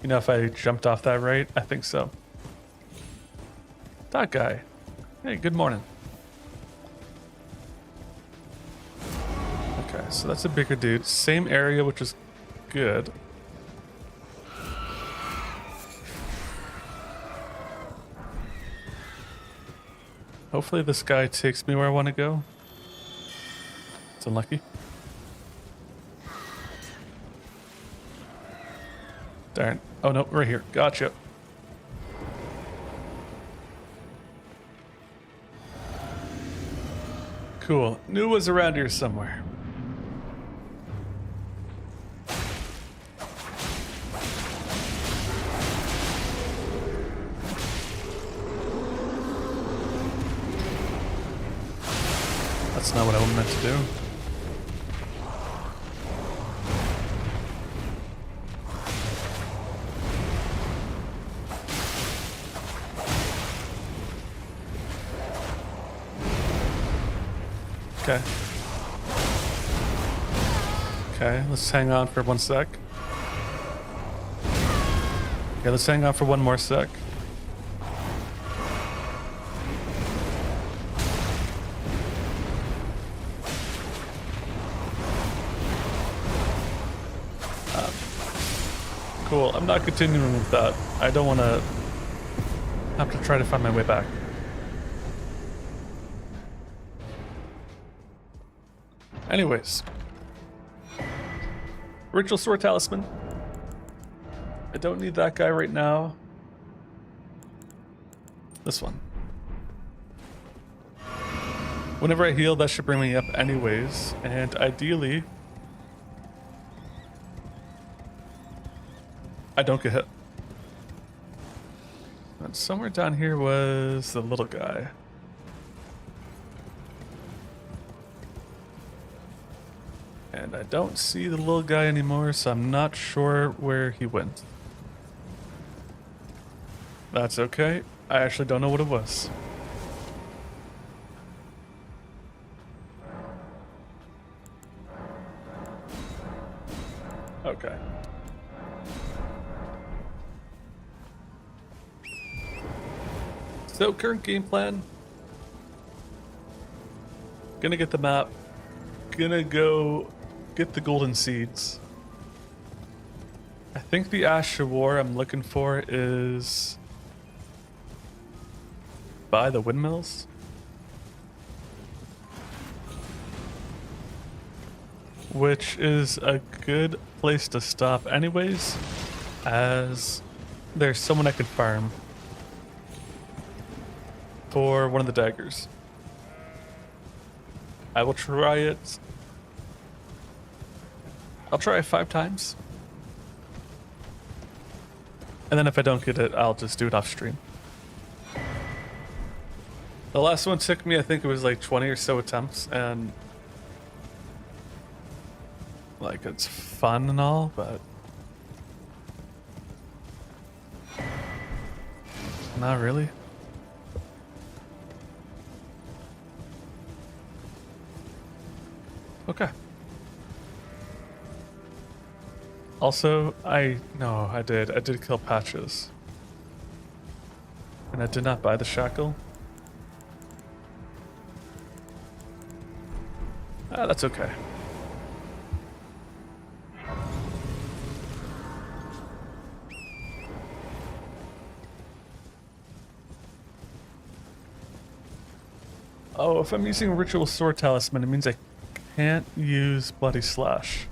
You know, if I jumped off that right, I think so. That guy. Hey, good morning. Okay. so that's a bigger dude. Same area, which is good. Hopefully this guy takes me where I want to go. It's unlucky. Darn. Oh no, right here. Gotcha. Cool. Knew it was around here somewhere. That's not what I meant to do. Okay. Okay, let's hang on for 1 sec. Okay, let's hang on for one more sec. Cool, I'm not continuing with that. I don't want to have to try to find my way back. Anyways. Ritual Sword Talisman. I don't need that guy right now. This one. Whenever I heal, that should bring me up anyways. And ideally, I don't get hit. And somewhere down here was the little guy. And I don't see the little guy anymore, so I'm not sure where he went. That's okay. I actually don't know what it was. Okay. So, current game plan. Gonna get the map. Gonna go get the golden seeds. I think the Ash of War I'm looking for is by the windmills. Which is a good place to stop anyways, as there's someone I could farm for one of the daggers. I will try it. I'll try it 5 times. And then if I don't get it, I'll just do it off stream. The last one took me, I think it was like 20 or so attempts, and like it's fun and all, but not really. Okay. Also, I did kill Patches. And I did not buy the shackle. Ah, that's okay. Oh, if I'm using Ritual Sword Talisman, it means I can't use Bloody Slash.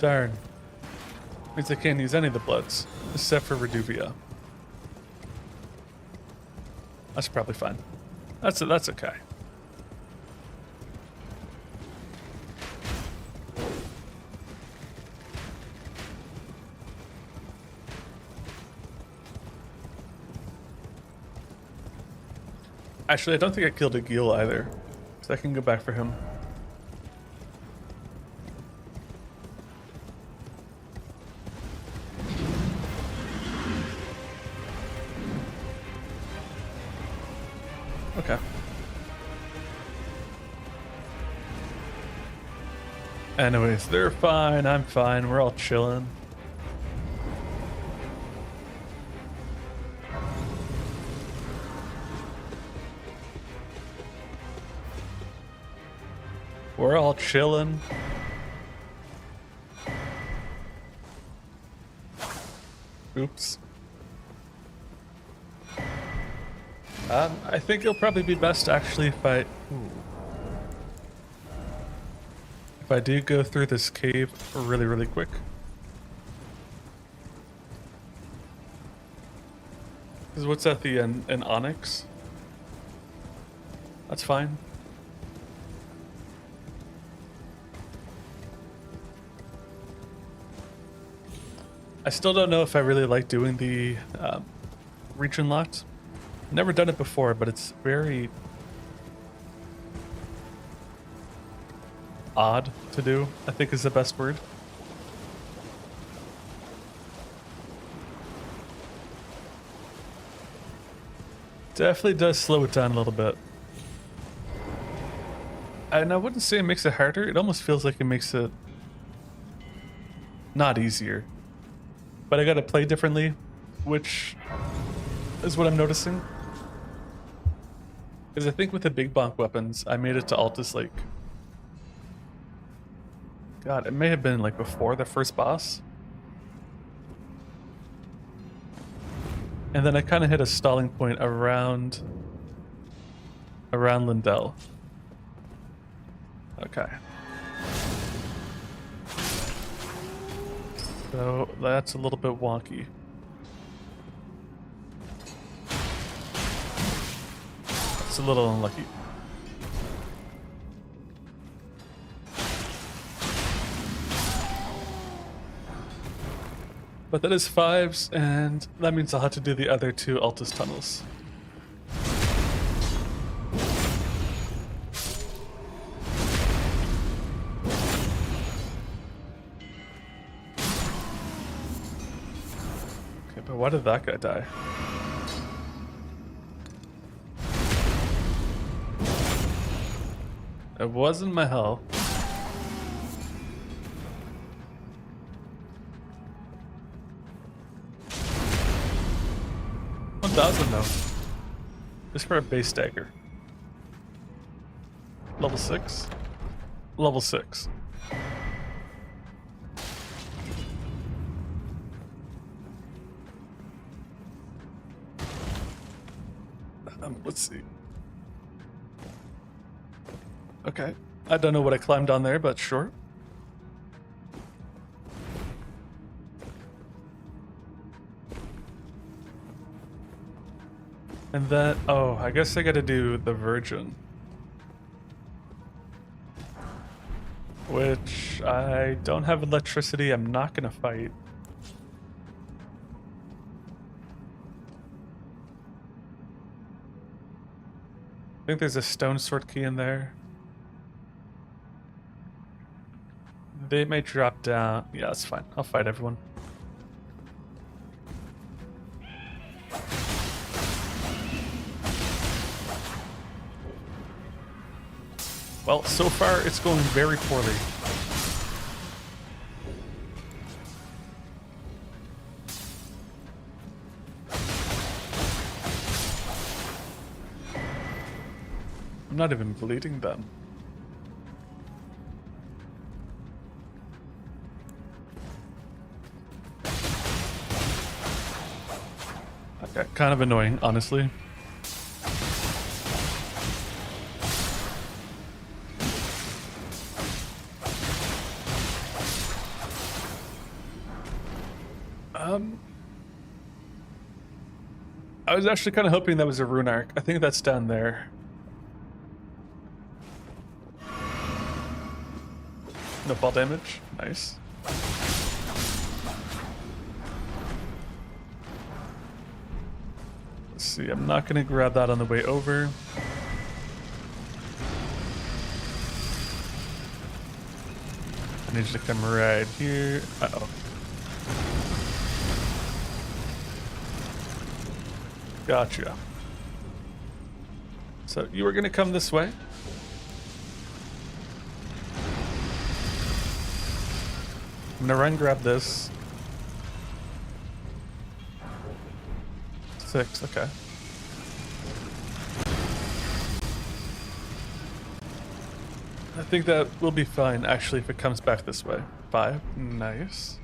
Darn. Means I can't use any of the bloods, except for Reduvia. That's probably fine. That's okay. Actually, I don't think I killed a Gil either, so I can go back for him. Okay. Anyways, they're fine, I'm fine, we're all chilling. We're all chilling. Oops. I think it'll probably be best actually if I do go through this cave really, really quick. Because what's at the end? An onyx? That's fine. I still don't know if I really like doing the region locked. Never done it before, but it's very odd to do, I think is the best word. Definitely does slow it down a little bit. And I wouldn't say it makes it harder, it almost feels like it makes it not easier. But I gotta play differently, which is what I'm noticing. Because I think with the big bonk weapons, I made it to Altus like... God, it may have been like before the first boss. And then I kind of hit a stalling point around Lindell. Okay. So that's a little bit wonky. It's a little unlucky. But that is 5s, and that means I'll have to do the other 2 Altus tunnels. Okay, but why did that guy die? It wasn't my health. $1,000 though. Just for a base dagger. Level 6? Level 6. Let's see. Okay. I don't know what I climbed on there, but sure. And then, oh, I guess I gotta do the Virgin. Which, I don't have electricity, I'm not gonna fight. I think there's a stone sword key in there. They may drop down. Yeah, that's fine. I'll fight everyone. Well, so far it's going very poorly. I'm not even bleeding them. Okay, kind of annoying, honestly. I was actually kind of hoping that was a rune arc. I think that's down there. No fall damage. Nice. Let's see. I'm not going to grab that on the way over. I need you to come right here. Uh-oh. Gotcha. So you were going to come this way? I'm gonna run grab this. 6, okay. I think that will be fine, actually, if it comes back this way. 5. Nice.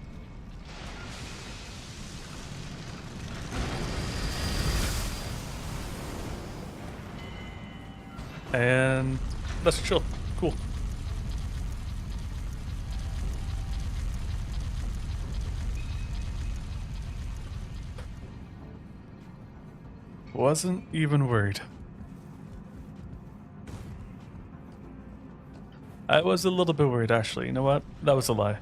And let's chill. Cool. Wasn't even worried. I was a little bit worried, actually. You know what? That was a lie.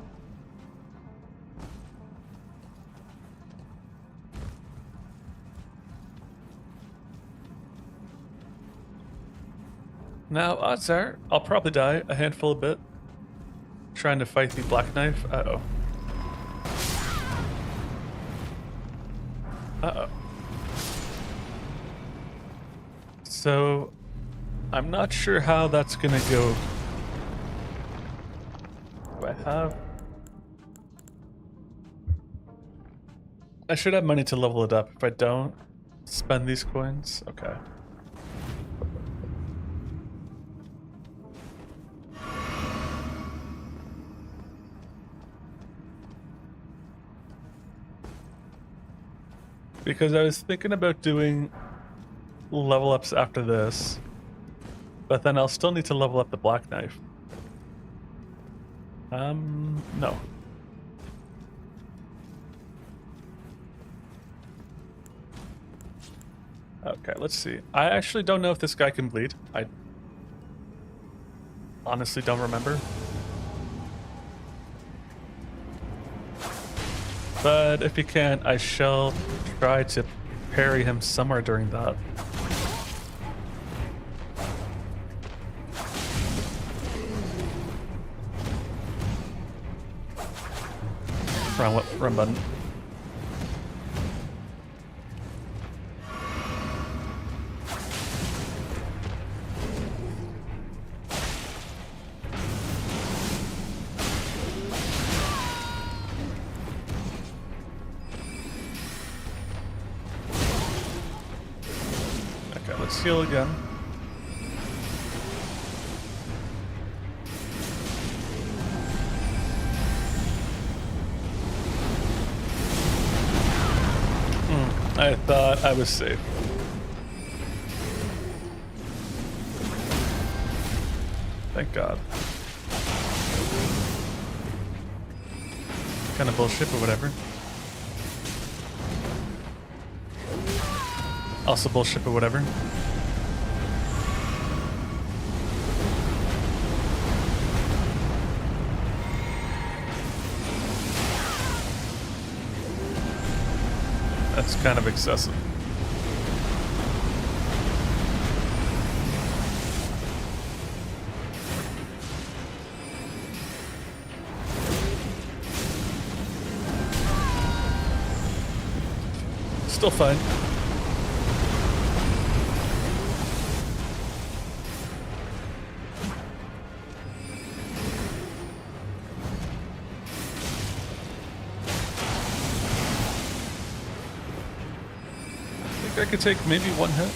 Now, odds are, I'll probably die a handful of bit trying to fight the black knife. Uh-oh. Uh-oh. So, I'm not sure how that's gonna go. Do I have... I should have money to level it up. If I don't spend these coins, okay. Because I was thinking about doing level ups after this, but then I'll still need to level up the black knife. No. Okay, let's see. I actually don't know if this guy can bleed. I honestly don't remember. But if he can't, I shall try to parry him somewhere during that. Wrong button. Okay, let's heal again. I thought I was safe. Thank God. Kind of bullshit, but whatever. Also bullshit, but whatever. That's kind of excessive. Still fine. I could take maybe one hit.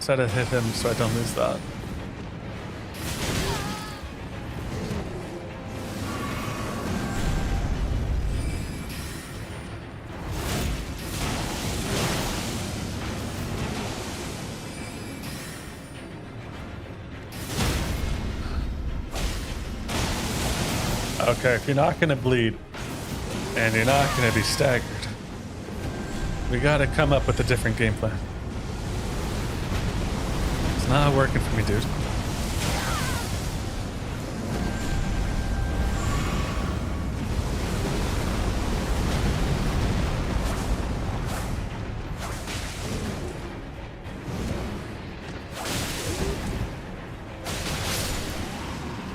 Try to hit him so I don't lose that. Okay, if you're not gonna bleed and you're not gonna be staggered, we gotta come up with a different game plan. It's not working for me, dude.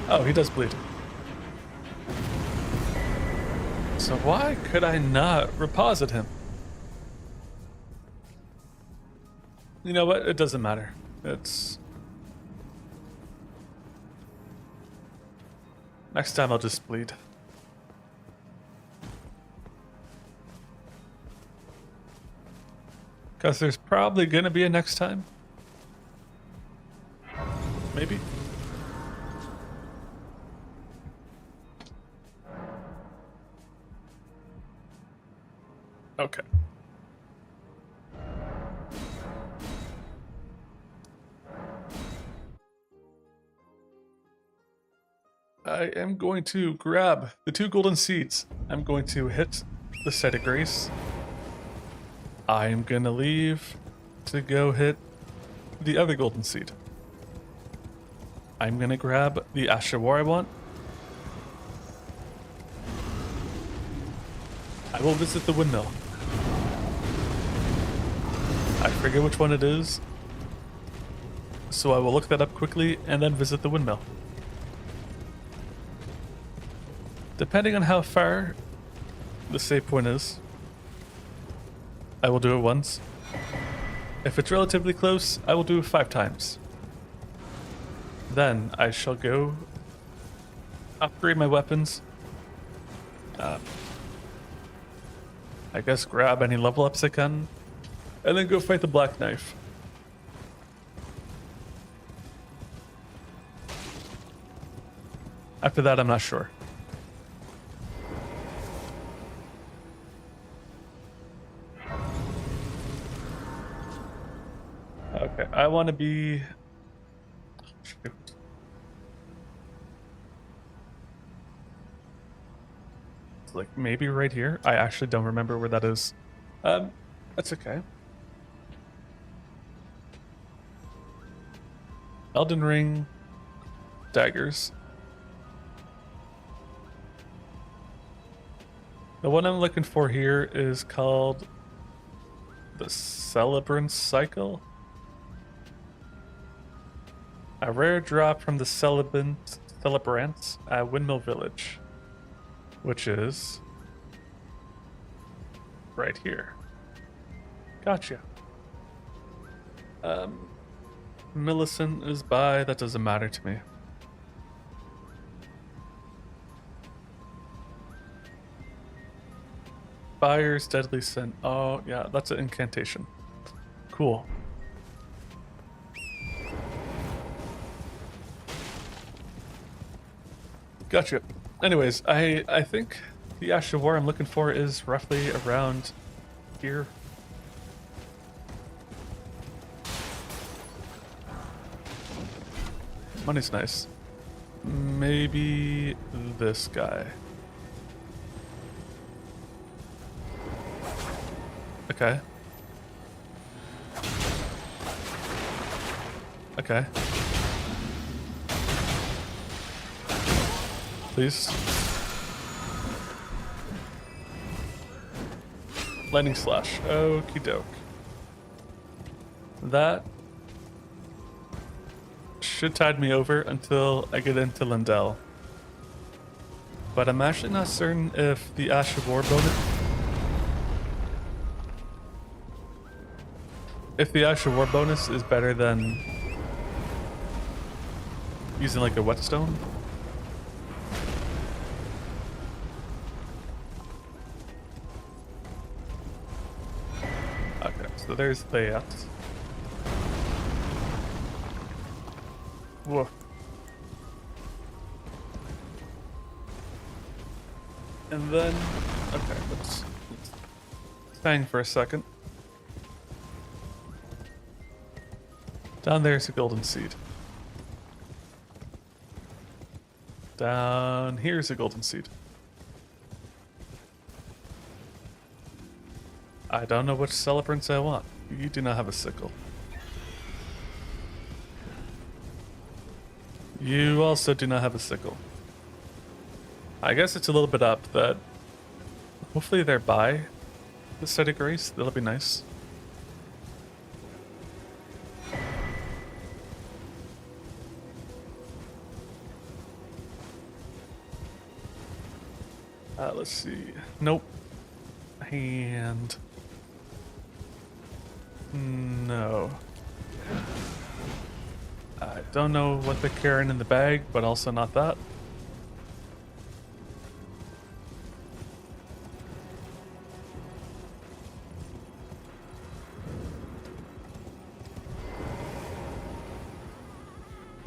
Oh, he does bleed. So why could I not reposit him? You know what? It doesn't matter. It's... Next time I'll just bleed. Because there's probably gonna be a next time. maybe? Okay. I am going to grab the 2 golden seeds. I'm going to hit the site of grace. I am going to leave to go hit the other golden seed. I'm going to grab the Ashawar I want. I will visit the windmill. I forget which one it is, so I will look that up quickly and then visit the windmill. Depending on how far the save point is, I will do it once. If it's relatively close, I will do it 5 times. Then I shall go upgrade my weapons. I guess grab any level ups I can, and then go fight the Black Knife. After that, I'm not sure. Okay, I want to be... Shoot. Like maybe right here. I actually don't remember where that is. That's okay. Elden Ring, Daggers. The one I'm looking for here is called the Celebrant Cycle. A rare drop from the Celebrants at Windmill Village, which is right here. Gotcha. Millicent is by, that doesn't matter to me. Fire's Deadly Sin. Oh, yeah, that's an incantation. Cool. Gotcha. Anyways, I think the Ash of War I'm looking for is roughly around here. Money's nice. Maybe this guy. Okay. Okay. Please. Lightning Slash. Okie doke. That should tide me over until I get into Lindell. But I'm actually not certain if the Ash of War bonus... If the Ash of War bonus is better than using like a whetstone. Okay, so there's that. Whoa. And then, okay, let's hang for a second. Down there's a golden seed. Down here's a golden seed. I don't know which celebrants I want. You do not have a sickle. You also do not have a sickle. I guess it's a little bit up that hopefully they're by the site of grace. That'll be nice. Let's see. Nope. And no. I don't know what they're carrying in the bag, but also not that.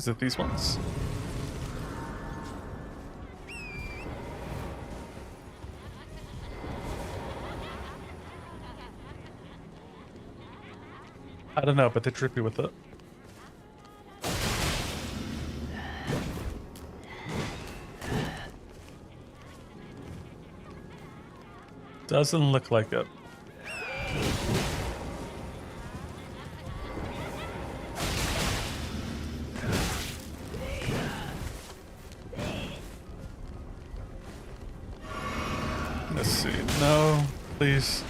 Is it these ones? I don't know, but they're trippy with it. Doesn't look like it. Let's see. No, please.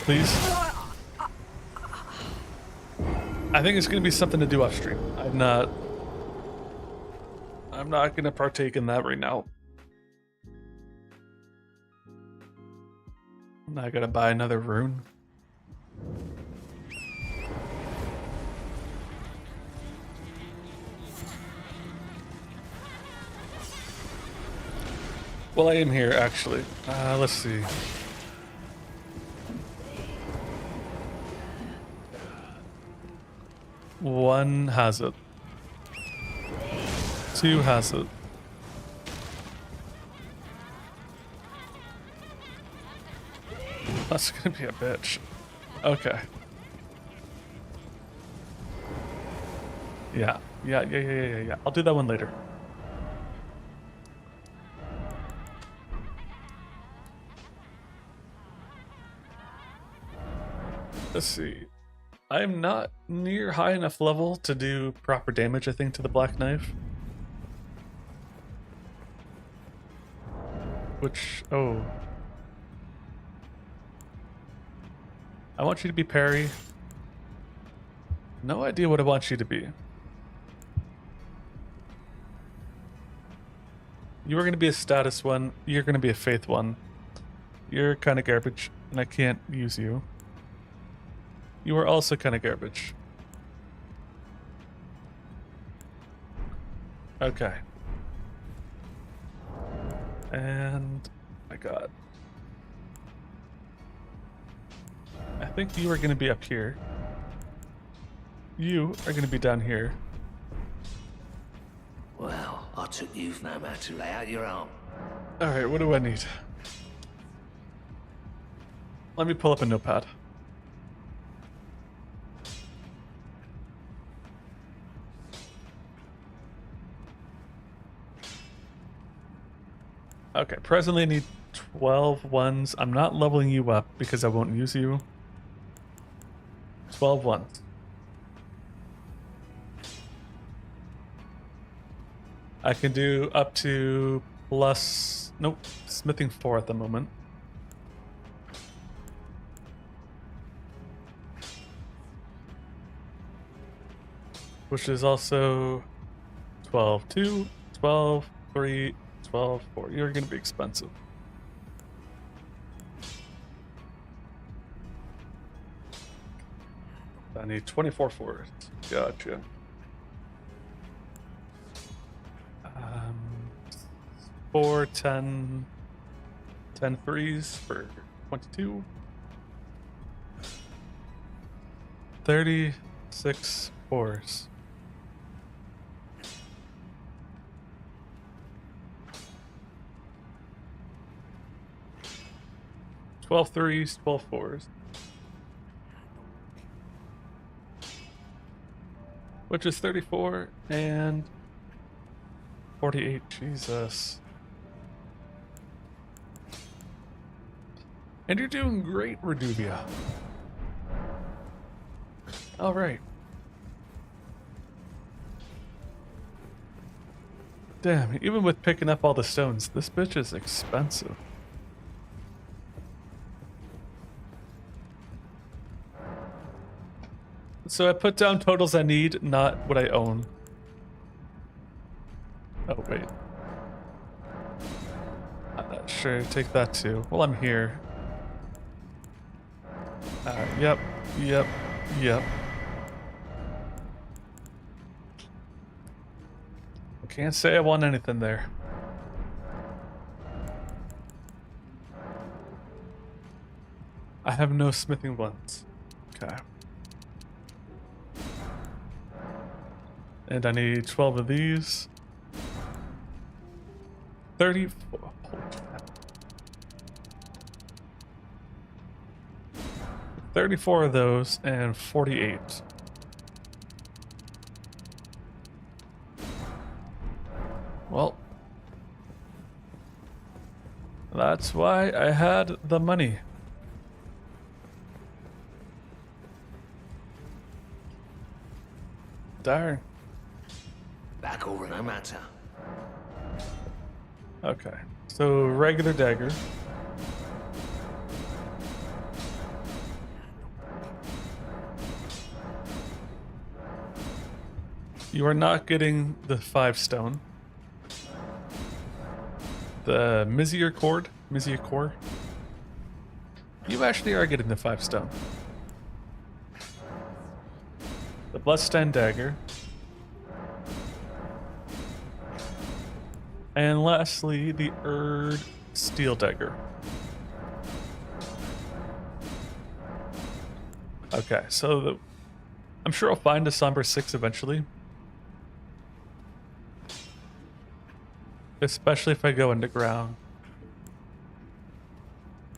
Please. I think it's gonna be something to do off stream. I'm not gonna partake in that right now. I'm not gonna buy another rune. Well, I am here actually. Let's see. One has it. Two has it. That's gonna be a bitch. Okay. Yeah. I'll do that one later. Let's see. I am not near high enough level to do proper damage, I think, to the Black Knife. Which, oh. I want you to be parry. No idea what I want you to be. You are going to be a status one. You're going to be a faith one. You're kind of garbage, and I can't use you. You are also kind of garbage. Okay. And my god. I think you are going to be up here. You are going to be down here. Well, I took you no matter to lay out your arm. Alright, what do I need? Let me pull up a notepad. Okay, presently I need 12 ones. I'm not leveling you up because I won't use you. 12 ones. I can do up to plus... Nope, smithing 4 at the moment. Which is also 12, 2, 12, 3, 12, 4. You're going to be expensive. I need 24 fours. Gotcha. 4, 10, 10 threes for 22. 36 fours. Twelve threes, 12 fours. Which is 34 and 48. Jesus. And you're doing great, Reduvia. All right. Damn, even with picking up all the stones, this bitch is expensive. So I put down totals I need, not what I own. Oh, wait. I'm not sure. Take that too. Well, I'm here. Yep. Can't say I want anything there. I have no smithing ones. Okay. And I need 12 of these. 34. Holy crap. 34 of those and 48. Well, that's why I had the money. Darn. Back over no matter. Okay, so regular dagger. You are not getting the 5 stone. The Mizier core. You actually are getting the 5 stone. The Bloodstained dagger. And lastly, the Erd steel dagger. Okay, so I'm sure I'll find a Somber 6 eventually. Especially if I go underground.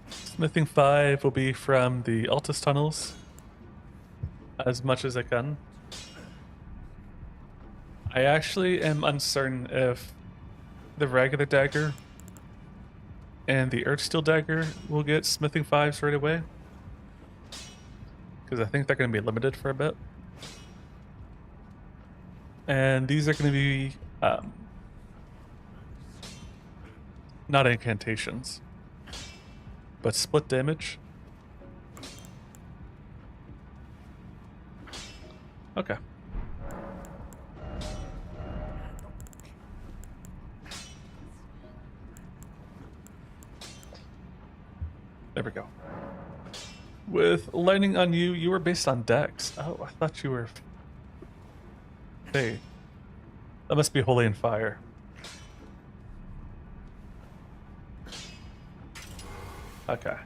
Smithing 5 will be from the Altus tunnels. As much as I can. I actually am uncertain if the regular dagger and the Earth Steel dagger will get Smithing 5s right away. Because I think they're going to be limited for a bit. And these are going to be not incantations, but split damage. Okay. There we go. With lightning on you, you were based on Dex. Oh, I thought you were... Hey. That must be Holy and Fire. Okay.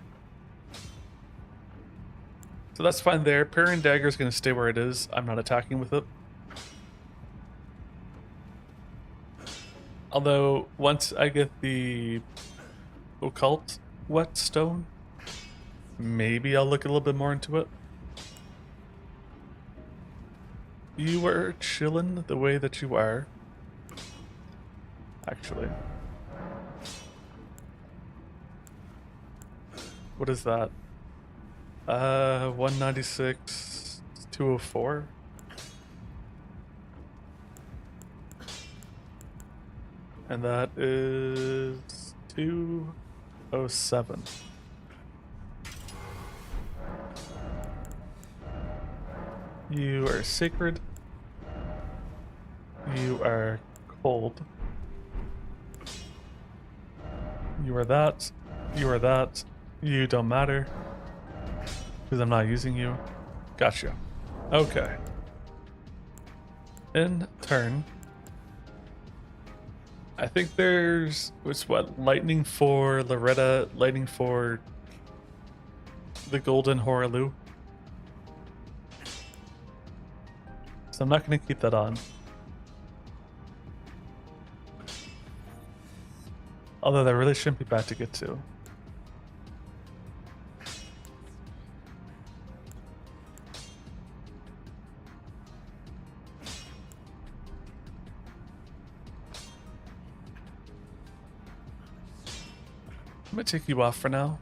So that's fine there. Parry and Dagger is going to stay where it is. I'm not attacking with it. Although, once I get the Occult Whetstone, maybe I'll look a little bit more into it. You are chillin' the way that you are. Actually. What is that? 196, 204. And that is 207. You are sacred. You are cold. You are that. You are that. You don't matter. Because I'm not using you. Gotcha. Okay. In turn. I think there's... What's what? Lightning for Loretta. Lightning for... the Golden Horalu. So I'm not going to keep that on. Although that really shouldn't be bad to get to. I'm going to take you off for now.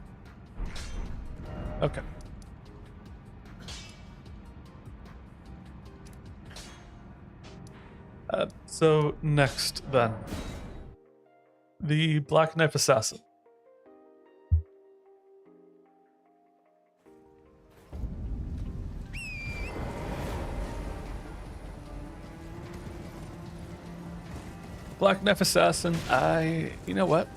Okay. So next then, the Black Knife Assassin. Black Knife Assassin, you know what?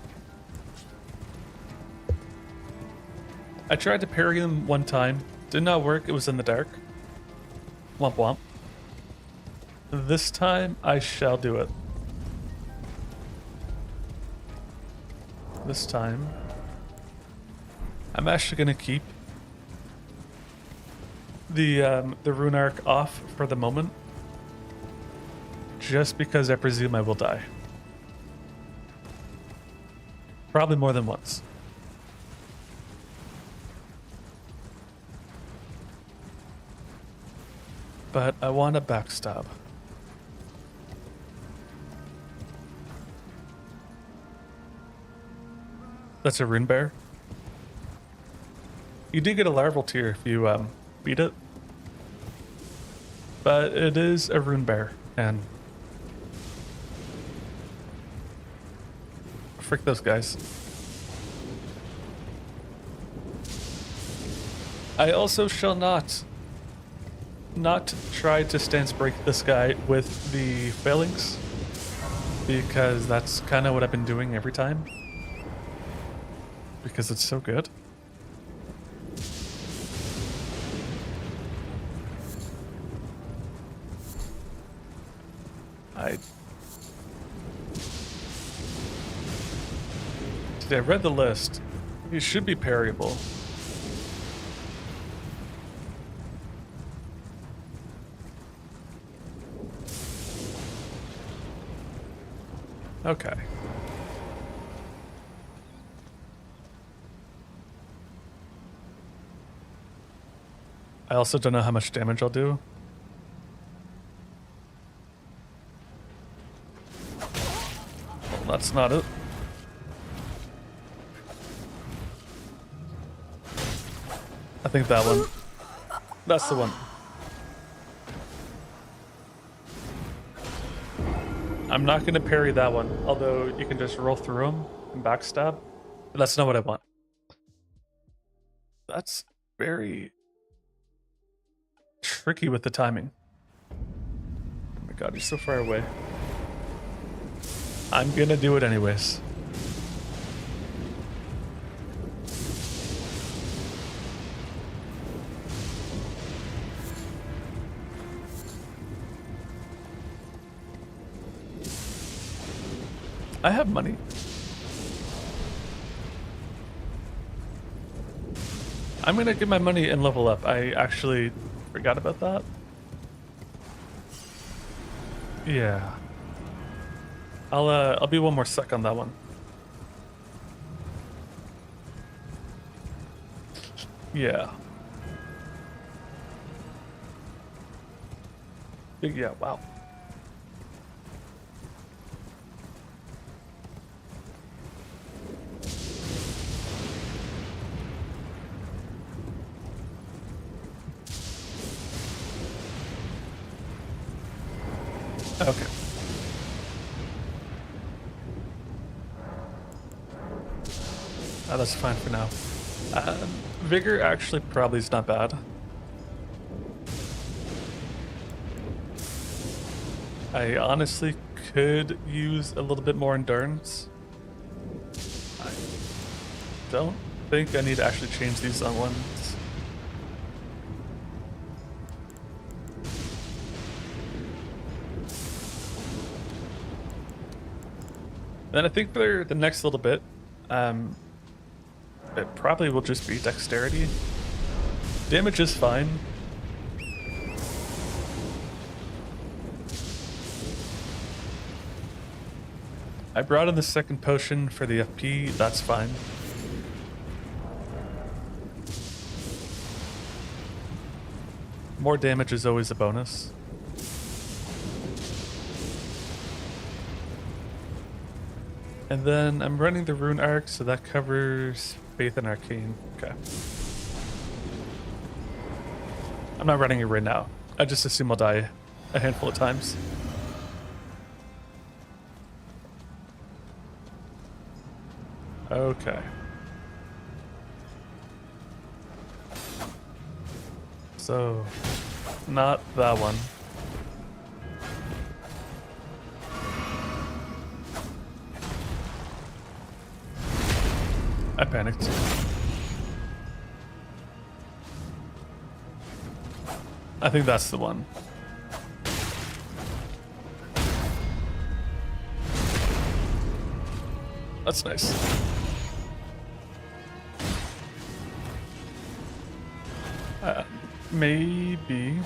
I tried to parry him one time, did not work, it was in the dark. Womp womp. This time, I shall do it. This time, I'm actually going to keep the Rune Arc off for the moment. just because I presume I will die. Probably more than once. But I want a backstab. That's a rune bear. You do get a larval tier if you beat it. But it is a rune bear, and frick those guys. I also shall not try to stance break this guy with the phalanx, because that's kind of what I've been doing every time. Because it's so good. I read the list. He should be parryable. Okay. I also don't know how much damage I'll do. Well, that's not it. I think that one. That's the one. I'm not going to parry that one, although you can just roll through them and backstab. But that's not what I want. That's very tricky with the timing. Oh my god, you're so far away. I'm going to do it anyways. I have money. I'm gonna get my money and level up. I actually forgot about that. Yeah. I'll be one more sec on that one. Yeah. Yeah, wow. Okay. Oh, that's fine for now. Vigor actually probably is not bad. I honestly could use a little bit more endurance. I don't think I need to actually change these on ones. Then I think for the next little bit, it probably will just be dexterity. Damage is fine. I brought in the second potion for the FP, that's fine. More damage is always a bonus. And then I'm running the Rune Arc, so that covers Faith and Arcane. Okay. I'm not running it right now. I just assume I'll die a handful of times. Okay. So, not that one. I panicked. I think that's the one. That's nice. Maybe.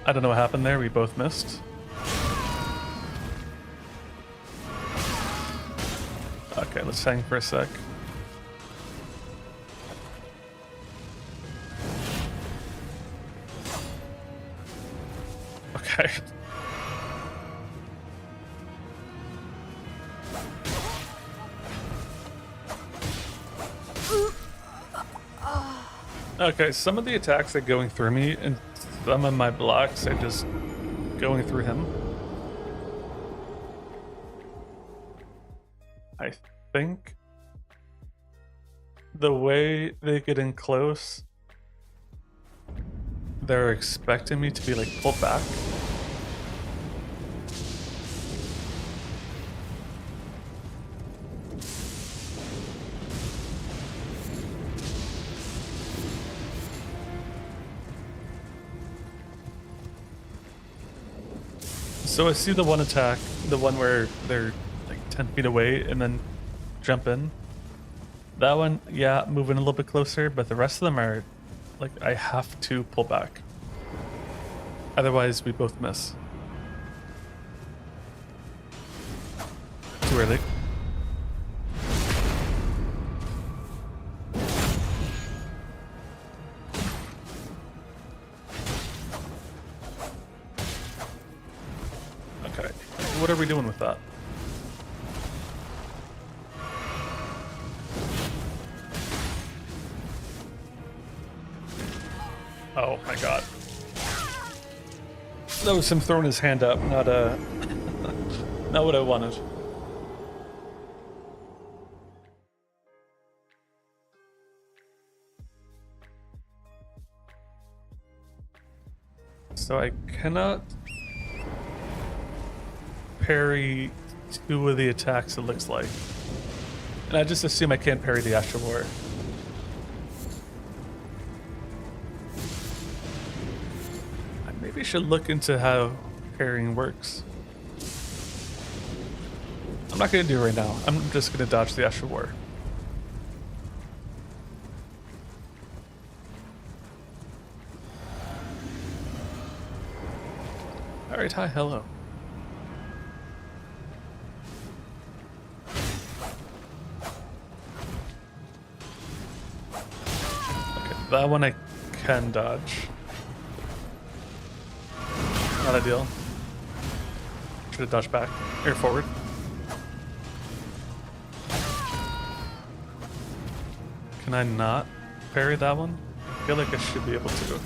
I don't know what happened there. We both missed. Okay, let's hang for a sec. Okay. Okay, some of the attacks are going through me, and some of my blocks are just going through him. I think the way they get in close, they're expecting me to be like pulled back. So I see the one attack, the one where they're like 10 feet away and then jump in. That one, yeah, moving a little bit closer, but the rest of them are like I have to pull back. Otherwise, we both miss. Too early. Okay, what are we doing with that? Oh my god. That was him throwing his hand up, not not what I wanted. So I cannot parry two of the attacks, it looks like. And I just assume I can't parry the Astral War. I maybe should look into how parrying works. I'm not gonna do it right now. I'm just gonna dodge the Astral War. Alright, hi, hello. Okay, that one I can dodge. Not ideal. Should have dodged back. Or forward. Can I not parry that one? I feel like I should be able to.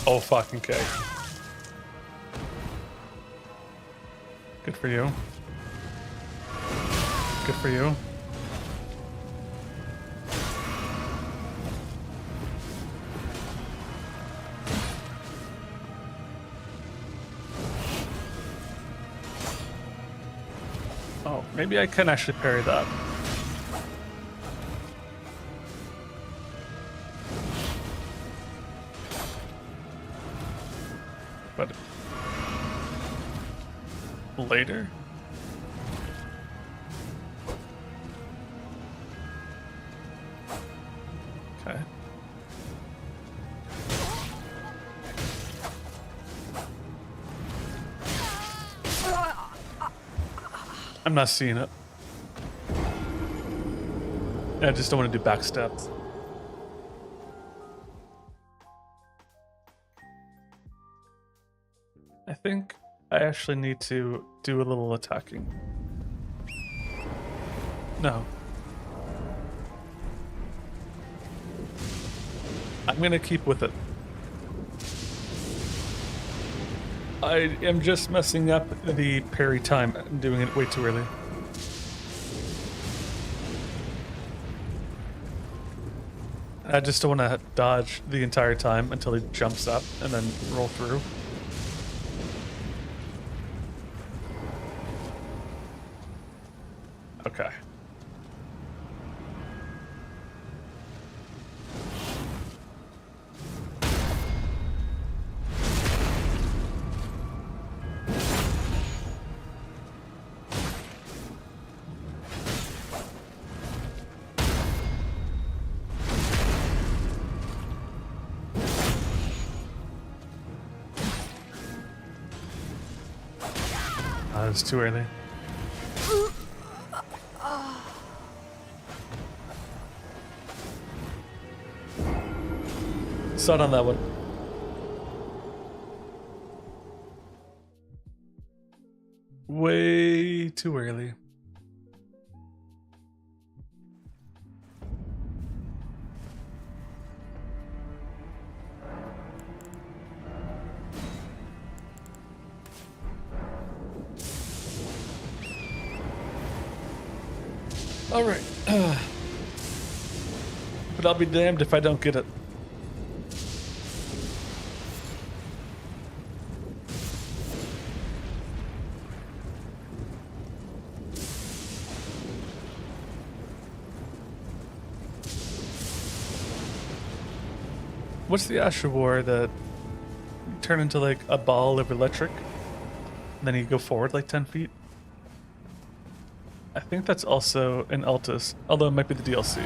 Oh, fucking okay. Good for you. Good for you. Oh, maybe I can actually parry that. But later? Okay. I'm not seeing it. I just don't want to do back steps. I think I actually need to do a little attacking. No. I'm gonna keep with it. I am just messing up the parry time. I'm doing it way too early. I just don't want to dodge the entire time until he jumps up and then roll through. Okay. It's too early. Start on that one. Way too early. All right. But I'll be damned if I don't get it. What's the Asher War that you turn into like a ball of electric? And then you go forward like 10 feet? I think that's also in Altus, although it might be the DLC.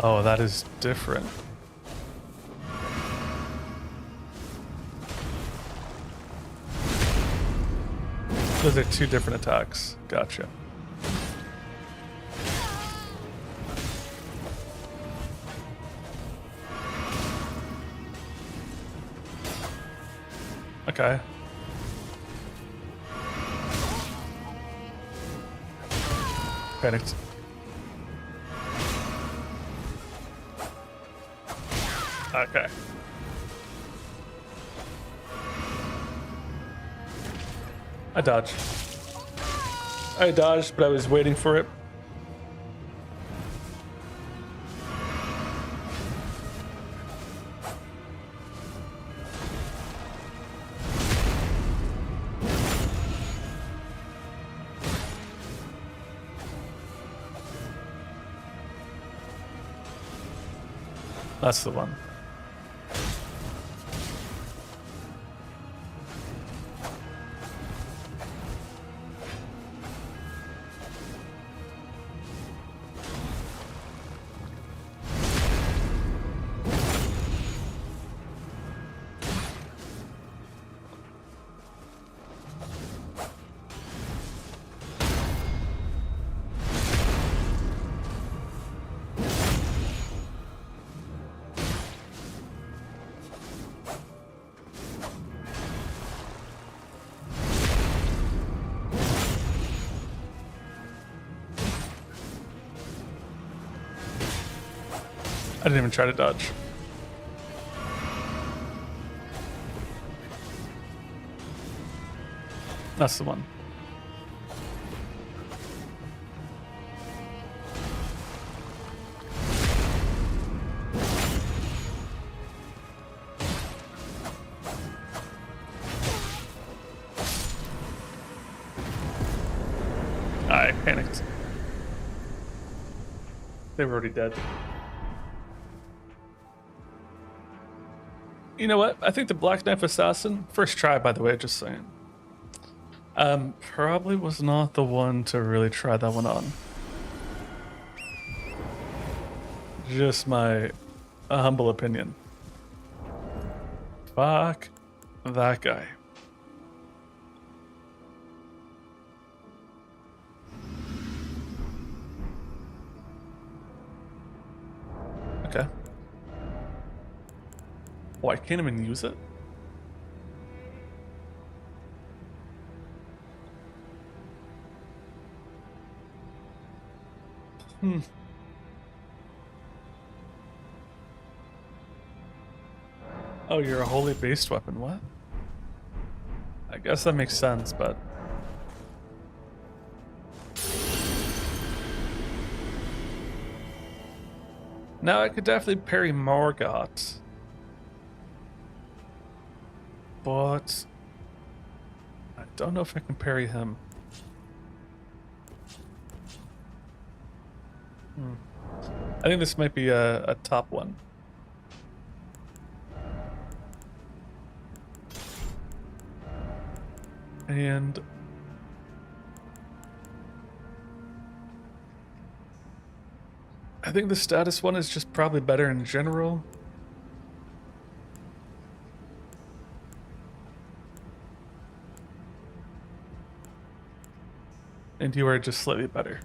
Oh, that is different. Those are two different attacks. Gotcha. Okay. Panicked. Okay. I dodged. I dodged, but I was waiting for it. That's the one. I didn't even try to dodge. That's the one. I panicked. They were already dead. You know what? I think the Black Knife Assassin, first try by the way, just saying. Probably was not the one to really try that one on. Just my humble opinion. Fuck that guy. Okay. Oh, I can't even use it? Oh, you're a holy based weapon, what? I guess that makes sense, but... Now I could definitely parry Morgoth. But... I don't know if I can parry him. I think this might be a top one. And I think the status one is just probably better in general. And you are just slightly better.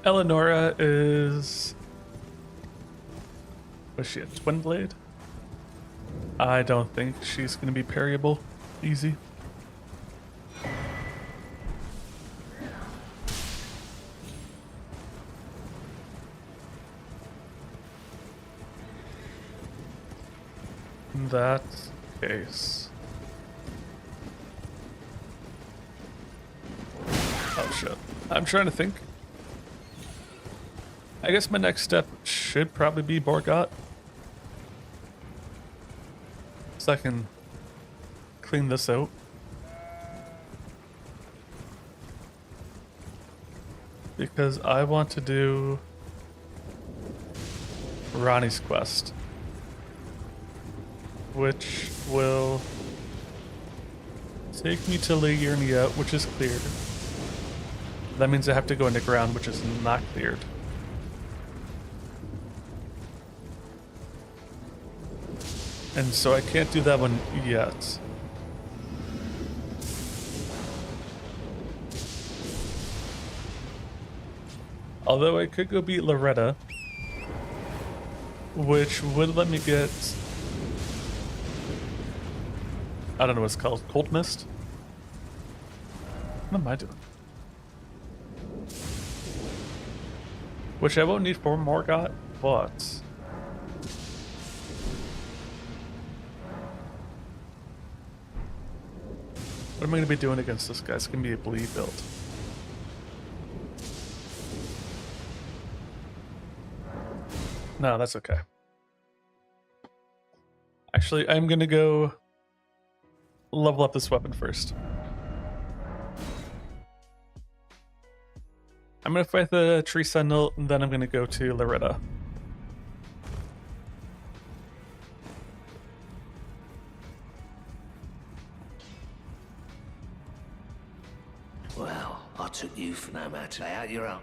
Eleonora is... Was she a twin blade? I don't think she's going to be parryable easy. In that case... Oh shit. I'm trying to think. I guess my next step should probably be Borgot. So I can clean this out. Because I want to do Ronnie's quest. Which will take me to Liurnia, which is cleared. That means I have to go into ground, which is not cleared. And so I can't do that one yet. Although I could go beat Loretta, which would let me get... I don't know what it's called. Cold Mist? What am I doing? Which I won't need for Morgott, but... What am I going to be doing against this guy? It's going to be a bleed build. No, that's okay. Actually, I'm going to go level up this weapon first. I'm going to fight the Tree Sentinel, and then I'm going to go to Loretta. Well, I took you for no matter. Lay out your own.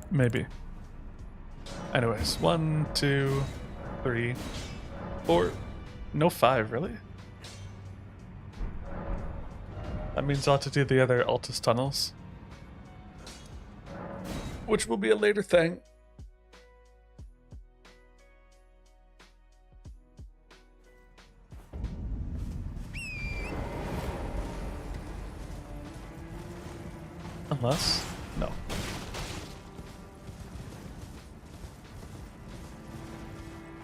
Maybe. Anyways, 1, 2, 3, 4. No, 5, really? That means I'll have to do the other Altus tunnels. Which will be a later thing. Unless... no.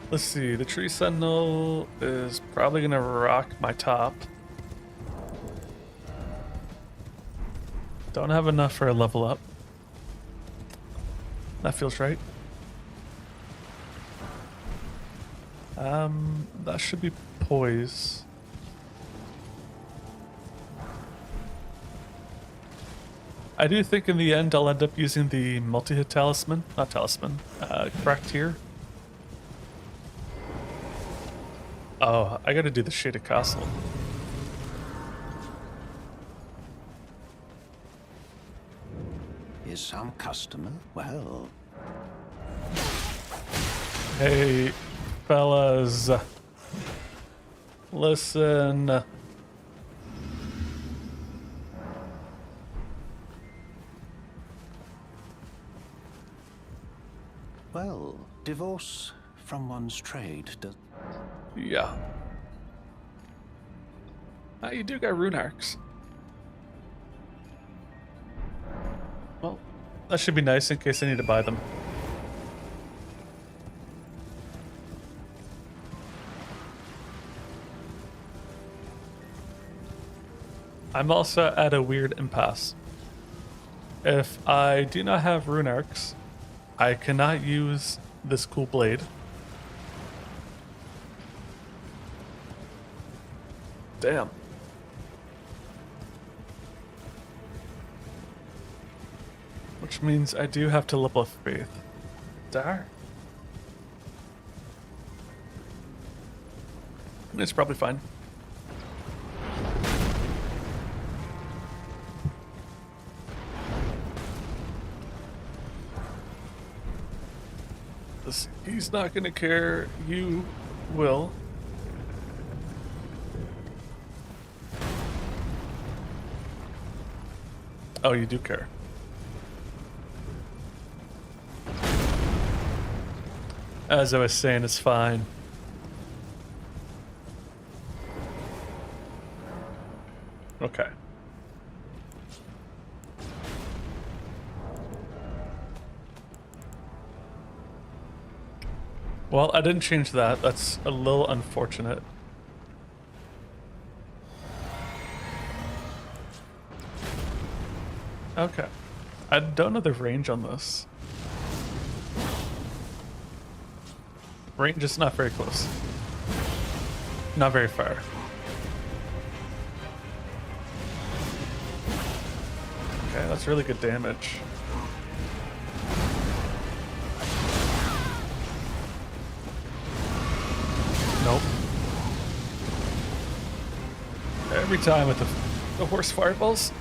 Let's see, the Tree Sentinel is probably gonna rock my top. Don't have enough for a level up. That feels right. That should be poise. I do think in the end I'll end up using the multi-hit talisman, not talisman, correct here. Oh, I gotta do the Shaded Castle. Is some customer? Well, Hey, fellas. Listen. well, divorce from one's trade does. Yeah. You do got rune arcs. Well, that should be nice in case I need to buy them. I'm also at a weird impasse. If I do not have rune arcs, I cannot use this cool blade. Damn. Which means I do have to level up faith. Dar? It's probably fine. He's not gonna care. You will. Oh, you do care. As I was saying, it's fine. Okay. Well, I didn't change that. That's a little unfortunate. Okay. I don't know the range on this. Range is not very close. Not very far. Okay, that's really good damage. Nope. Every time with the horse fireballs.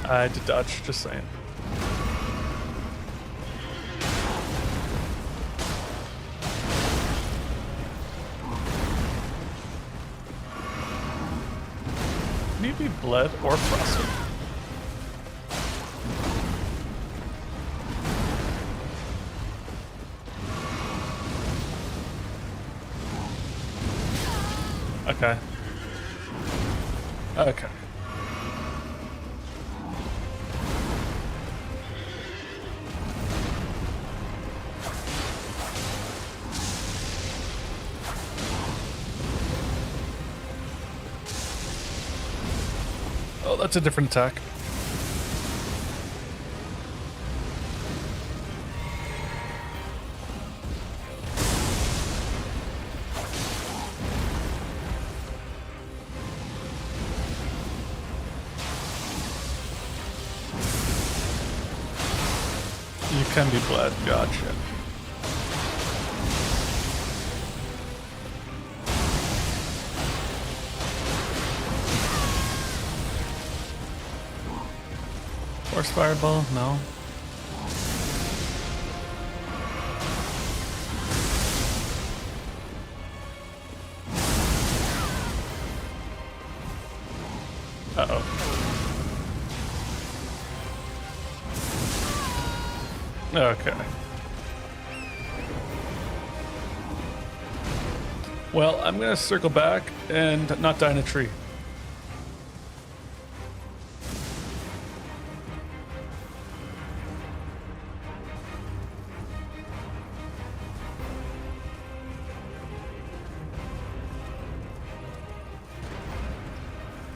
I did dodge, just saying. Need to be bled or frosted. Okay. Okay. Oh, that's a different attack. You can be bled, gotcha. Force fireball? No. Uh-oh. Okay. Well, I'm gonna circle back and not die in a tree.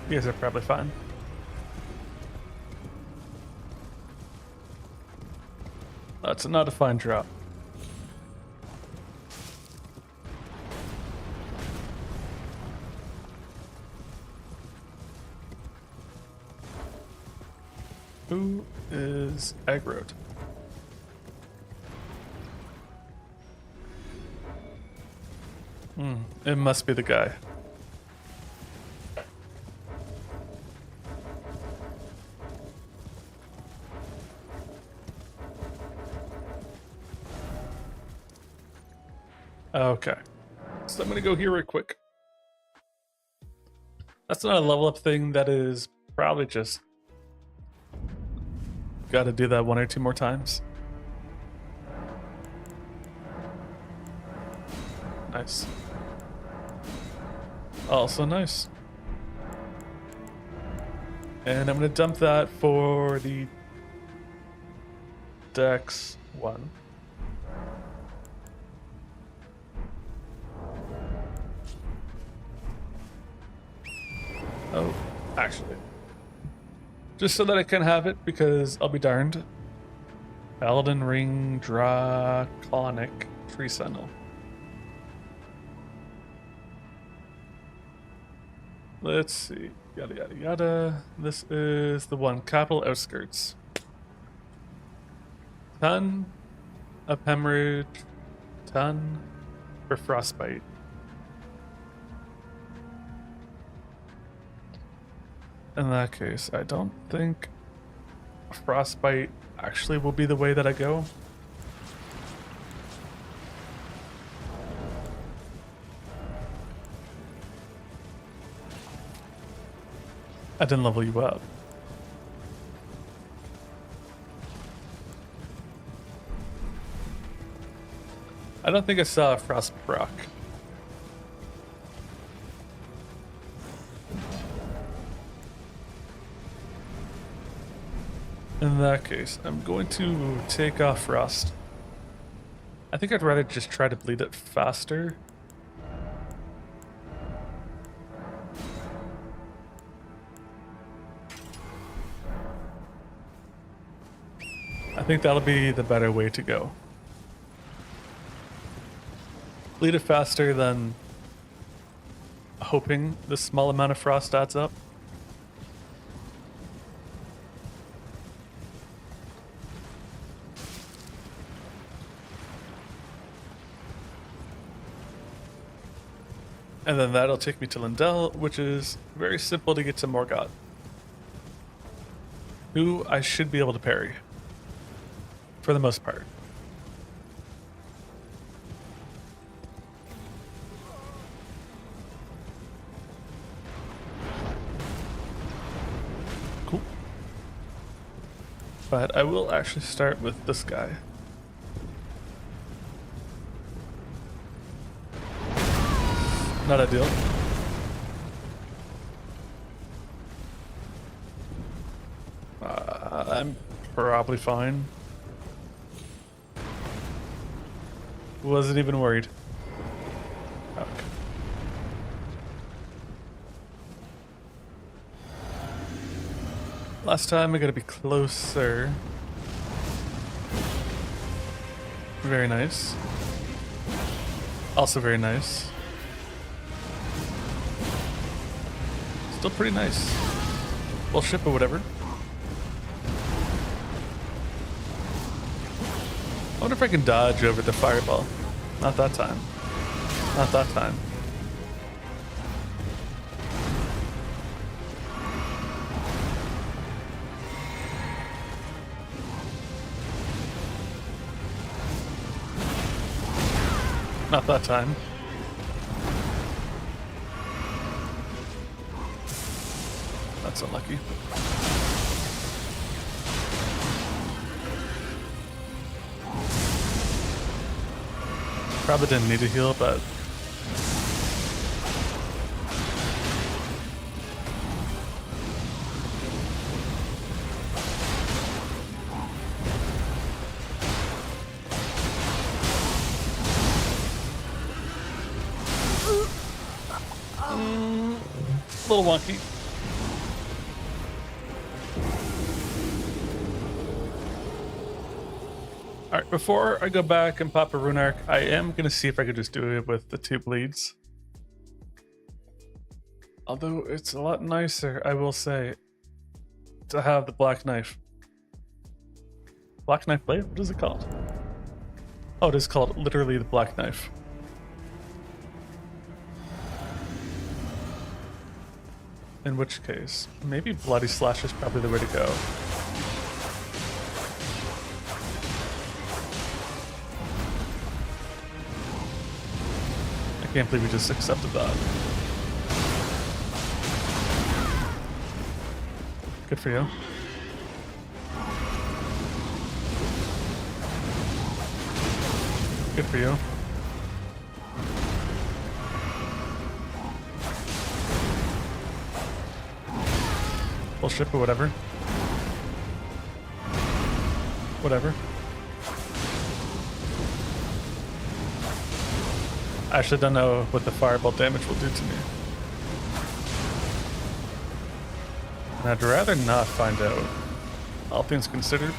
You guys are probably fine. That's not a fine drop. Who is aggroed? It must be the guy. Okay. So I'm gonna go here real quick. That's not a level up thing, that is probably just gotta do that one or two more times. Nice. Also nice. And I'm gonna dump that for the Dex one. Oh, actually. Just so that I can have it, because I'll be darned Elden Ring Draconic Tree Sentinel. Let's see. Yada yada yada. This is the one. Capital Outskirts. Ton of hemorrhage. Ton for frostbite. In that case, I don't think frostbite actually will be the way that I go. I didn't level you up. I don't think I saw a frost proc. In that case, I'm going to take off Frost. I think I'd rather just try to bleed it faster. I think that'll be the better way to go. Bleed it faster than hoping the small amount of frost adds up. And then that'll take me to Lindell, which is very simple to get to Morgoth, who I should be able to parry, for the most part. Cool. But I will actually start with this guy. Not ideal. I'm probably fine. Wasn't even worried. Okay. Last time I gotta be closer. Very nice. Also very nice. Still pretty nice. We'll ship or whatever. I wonder if I can dodge over the fireball. Not that time. Not that time. Not that time. That's unlucky. Probably didn't need to heal, but a little wonky. Alright, before I go back and pop a rune arc, I am going to see if I could just do it with the 2 bleeds. Although it's a lot nicer, I will say, to have the black knife. Black knife blade? What is it called? Oh, it is called literally the black knife. In which case, maybe Bloody Slash is probably the way to go. I can't believe we just accepted that. Good for you. Good for you. We'll ship or whatever. Whatever. I actually don't know what the fireball damage will do to me. And I'd rather not find out, all things considered.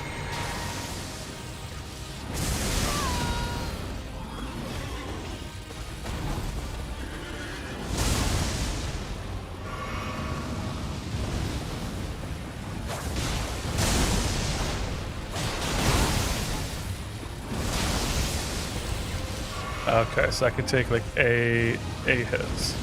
Okay, so I could take like a hits.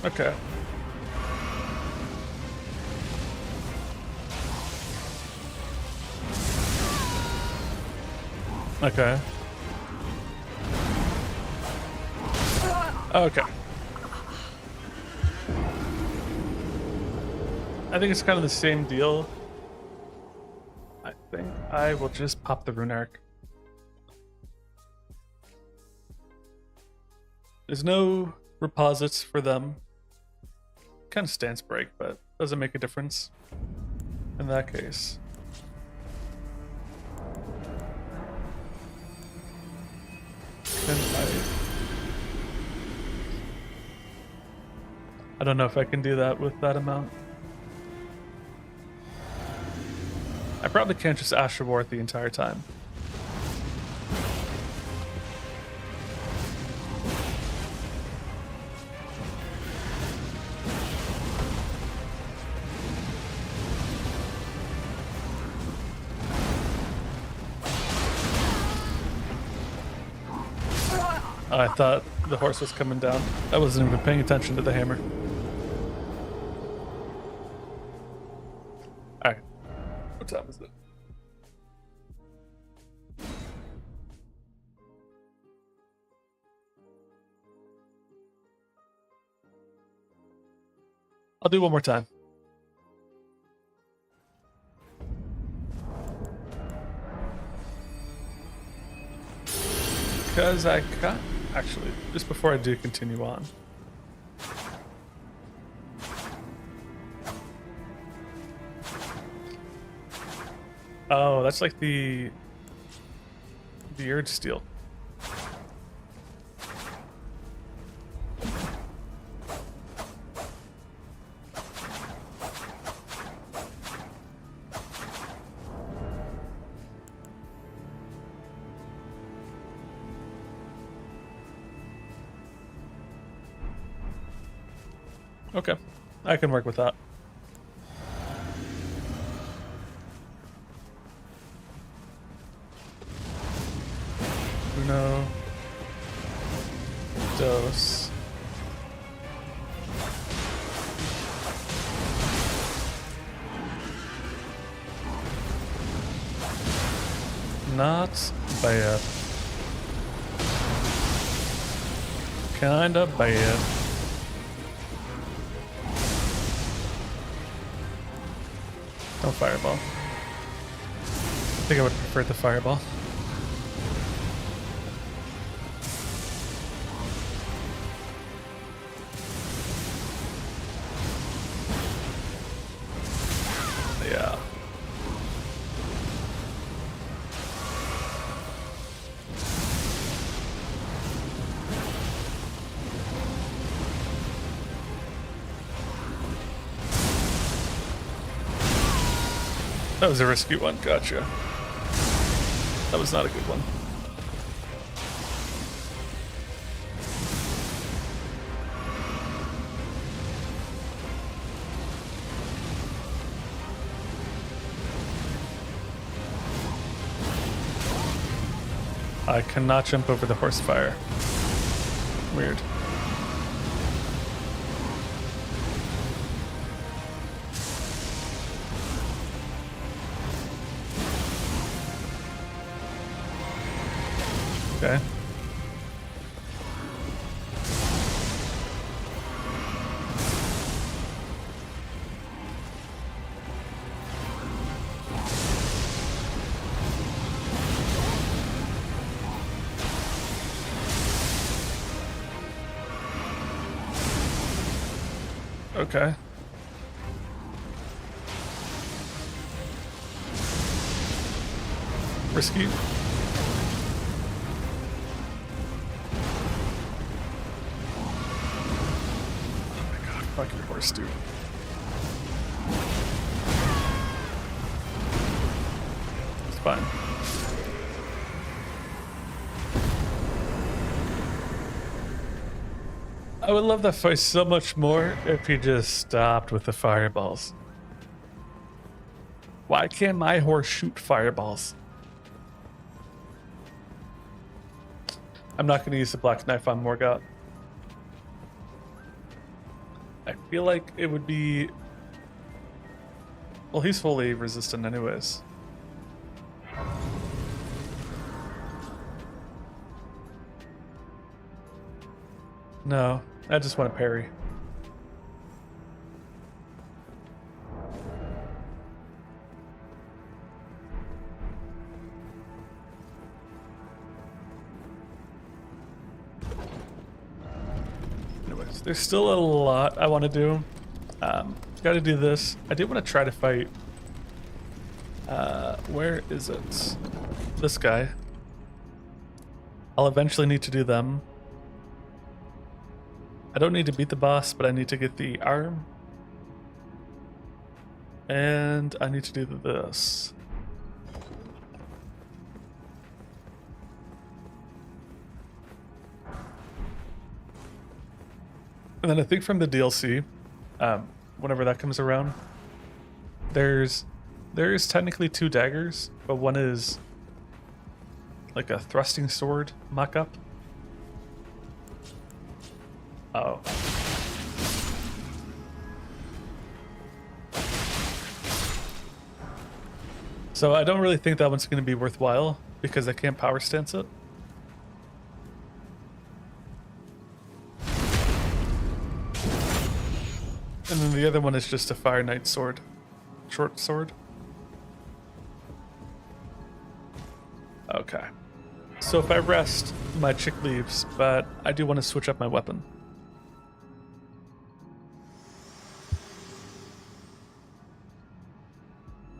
Okay. Okay. Okay. I think it's kind of the same deal. I think I will just pop the rune arc. There's no reposits for them. Kind of stance break, but doesn't make a difference in that case. I don't know if I can do that with that amount. I probably can't just Astral War the entire time. I thought the horse was coming down. I wasn't even paying attention to the hammer. Alright. What time is it? I'll do one more time. Because I got... Actually, just before I do continue on. Oh, that's like the urge steel. Okay, I can work with that. Uno, dos. Not bad. Kinda bad. No fireball. I think I would prefer the fireball. Yeah. That was a risky one, gotcha. That was not a good one. I cannot jump over the horse fire. Weird. Okay. Okay. Risky. Fuck your horse, dude. It's fine. I would love that fight so much more if he just stopped with the fireballs. Why can't my horse shoot fireballs? I'm not going to use the black knife on Morgoth. I feel like it would be... Well, he's fully resistant anyways. No, I just want to parry. Anyways, there's still a lot I want to do. Got to do this. I did want to try to fight. Where is it? This guy. I'll eventually need to do them. I don't need to beat the boss, but I need to get the arm. And I need to do this. And then I think from the DLC, whenever that comes around, there's technically 2 daggers, but one is like a thrusting sword mock-up. Oh. So I don't really think that one's going to be worthwhile because I can't power stance it. And then the other one is just a Fire Knight sword. Short sword. Okay. So if I rest, my chick leaves, but I do want to switch up my weapon.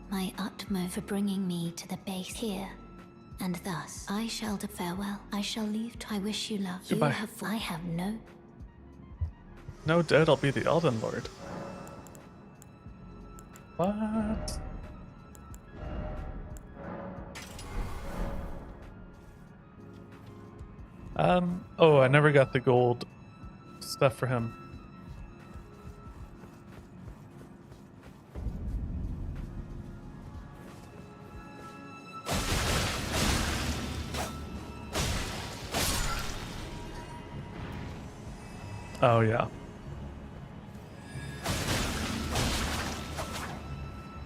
My utmost for bringing me to the base here. And thus, I shall to farewell. I shall leave. I wish you luck. Goodbye. You have, I have no. No dead, I'll be the Elden Lord. What? Oh, I never got the gold stuff for him. Oh, yeah.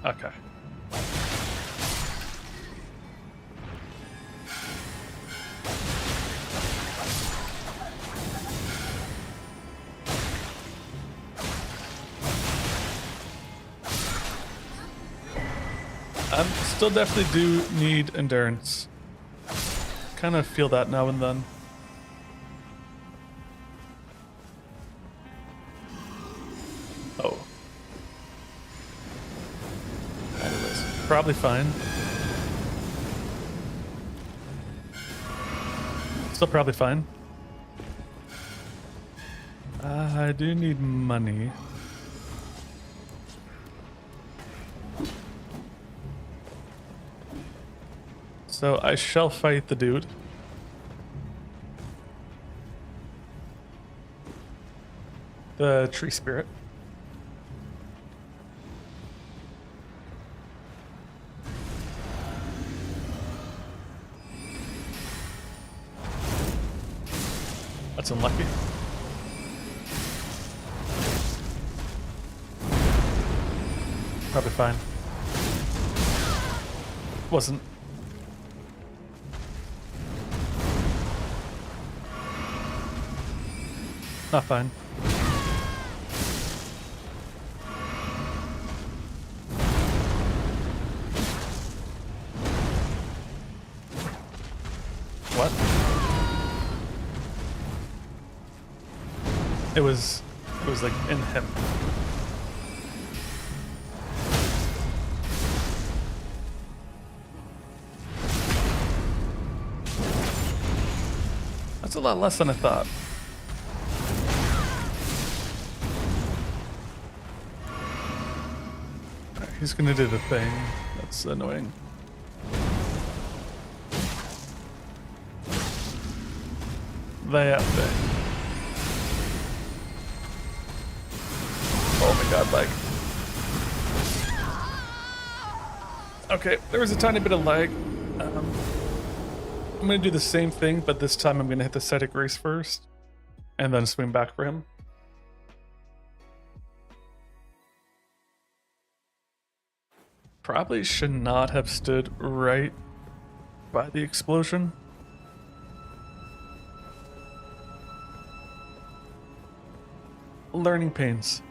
Okay. Still definitely do need endurance. Kind of feel that now and then. Oh. Anyways, probably fine. Still probably fine. I do need money. So I shall fight the dude. The tree spirit. That's unlucky. Probably fine. Wasn't. Not fine. What? It was like in him. That's a lot less than I thought. He's gonna do the thing. That's annoying. That thing. my god, lag. Okay, there was a tiny bit of lag. I'm gonna do the same thing, but this time I'm gonna hit the Site of Grace first, and then swing back for him. Probably should not have stood right by the explosion. Learning pains.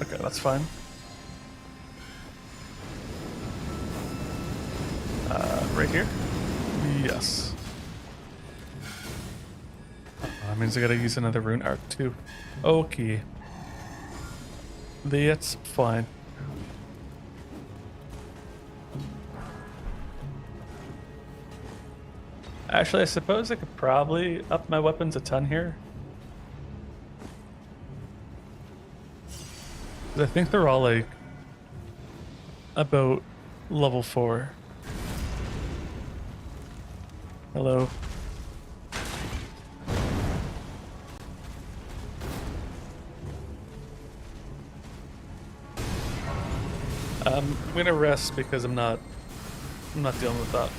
Okay, that's fine. Right here? Yes. That means I gotta use another rune arc too. Okay. That's fine. Actually, I suppose I could probably up my weapons a ton here. 'Cause I think they're all like about level 4. Hello. I'm gonna rest because I'm not dealing with that.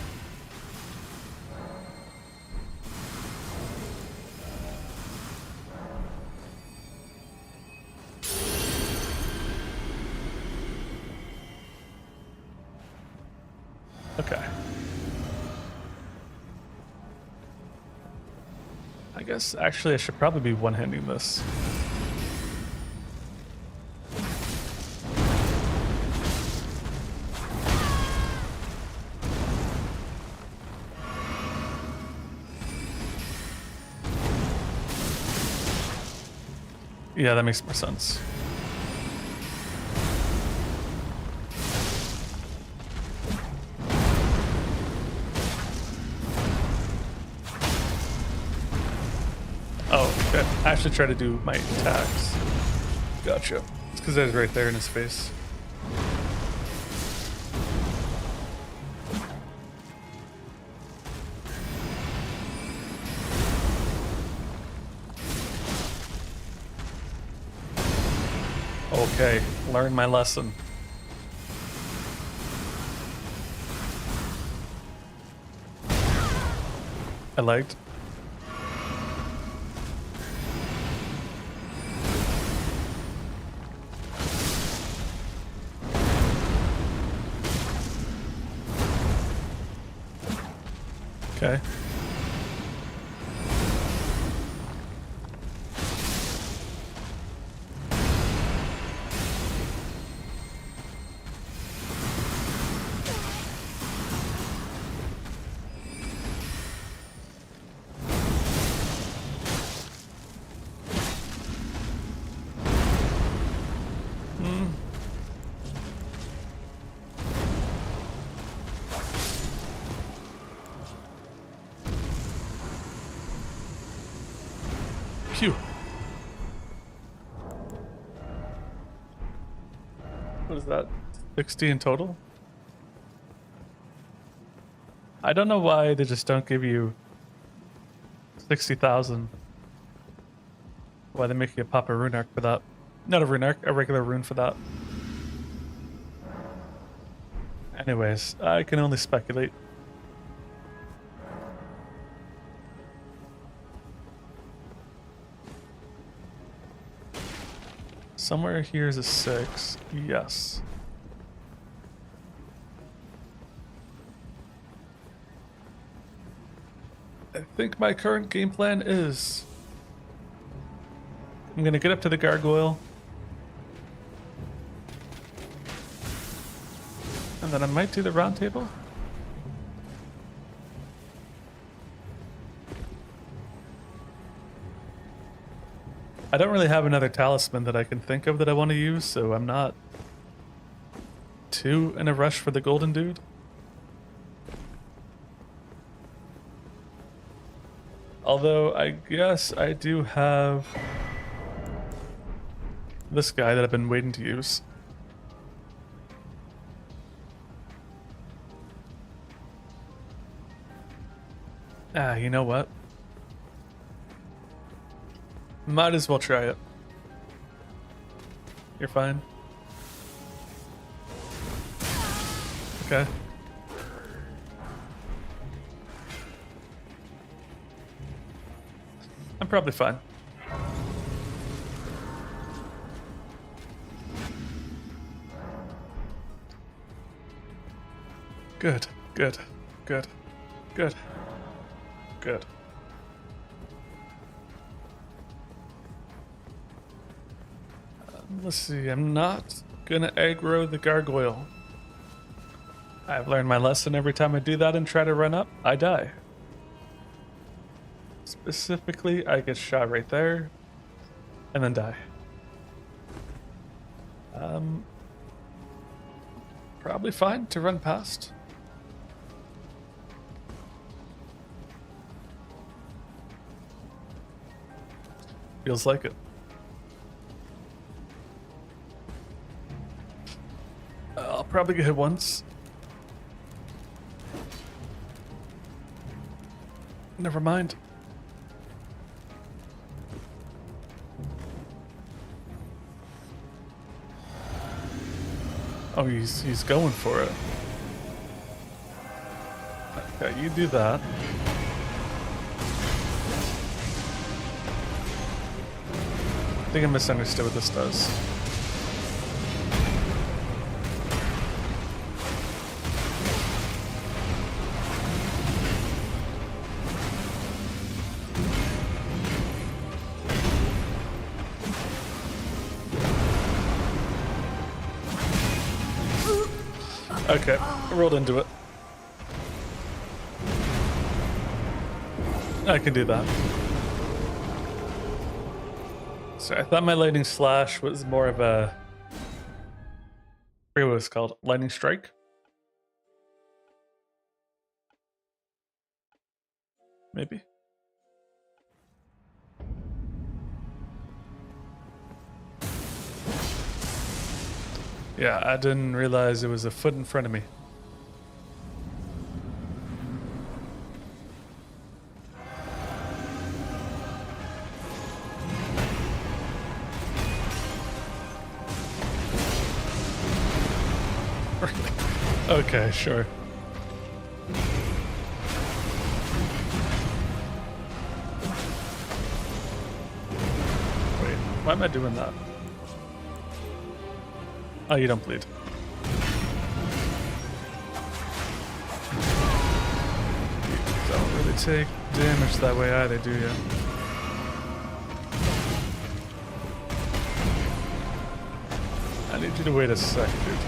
Okay. I guess actually I should probably be one-handing this. Yeah, that makes more sense. Oh, okay. I should try to do my attacks. Gotcha. It's because I was right there in his face. Okay, learn my lesson. I liked. Okay. Phew. What is that? 60 in total? I don't know why they just don't give you 60,000. Why they make you pop a rune arc for that. Not a rune arc, a regular rune for that. Anyways, I can only speculate. Somewhere here is a 6. Yes. I think my current game plan is I'm gonna get up to the gargoyle, and then I might do the round table. I don't really have another talisman that I can think of that I want to use, so I'm not too in a rush for the golden dude. Although I guess I do have this guy that I've been waiting to use. Ah, you know what? Might as well try it. You're fine. Okay. I'm probably fine. Good, good, good, good, good. Let's see, I'm not gonna aggro the gargoyle. I've learned my lesson. Every time I do that and try to run up, I die. Specifically, I get shot right there and then die. Probably fine to run past. Feels like it. I'll probably get hit once. Never mind. Oh, he's going for it. Okay, you do that. I think I misunderstood what this does. Okay, I rolled into it. I can do that. So I thought my lightning slash was more of a... I forget what it's called. Lightning strike? Maybe. Yeah, I didn't realize it was a foot in front of me. Okay, sure. Wait, why am I doing that? Oh, you don't bleed. You don't really take damage that way either, do you? I need you to wait a sec, dude.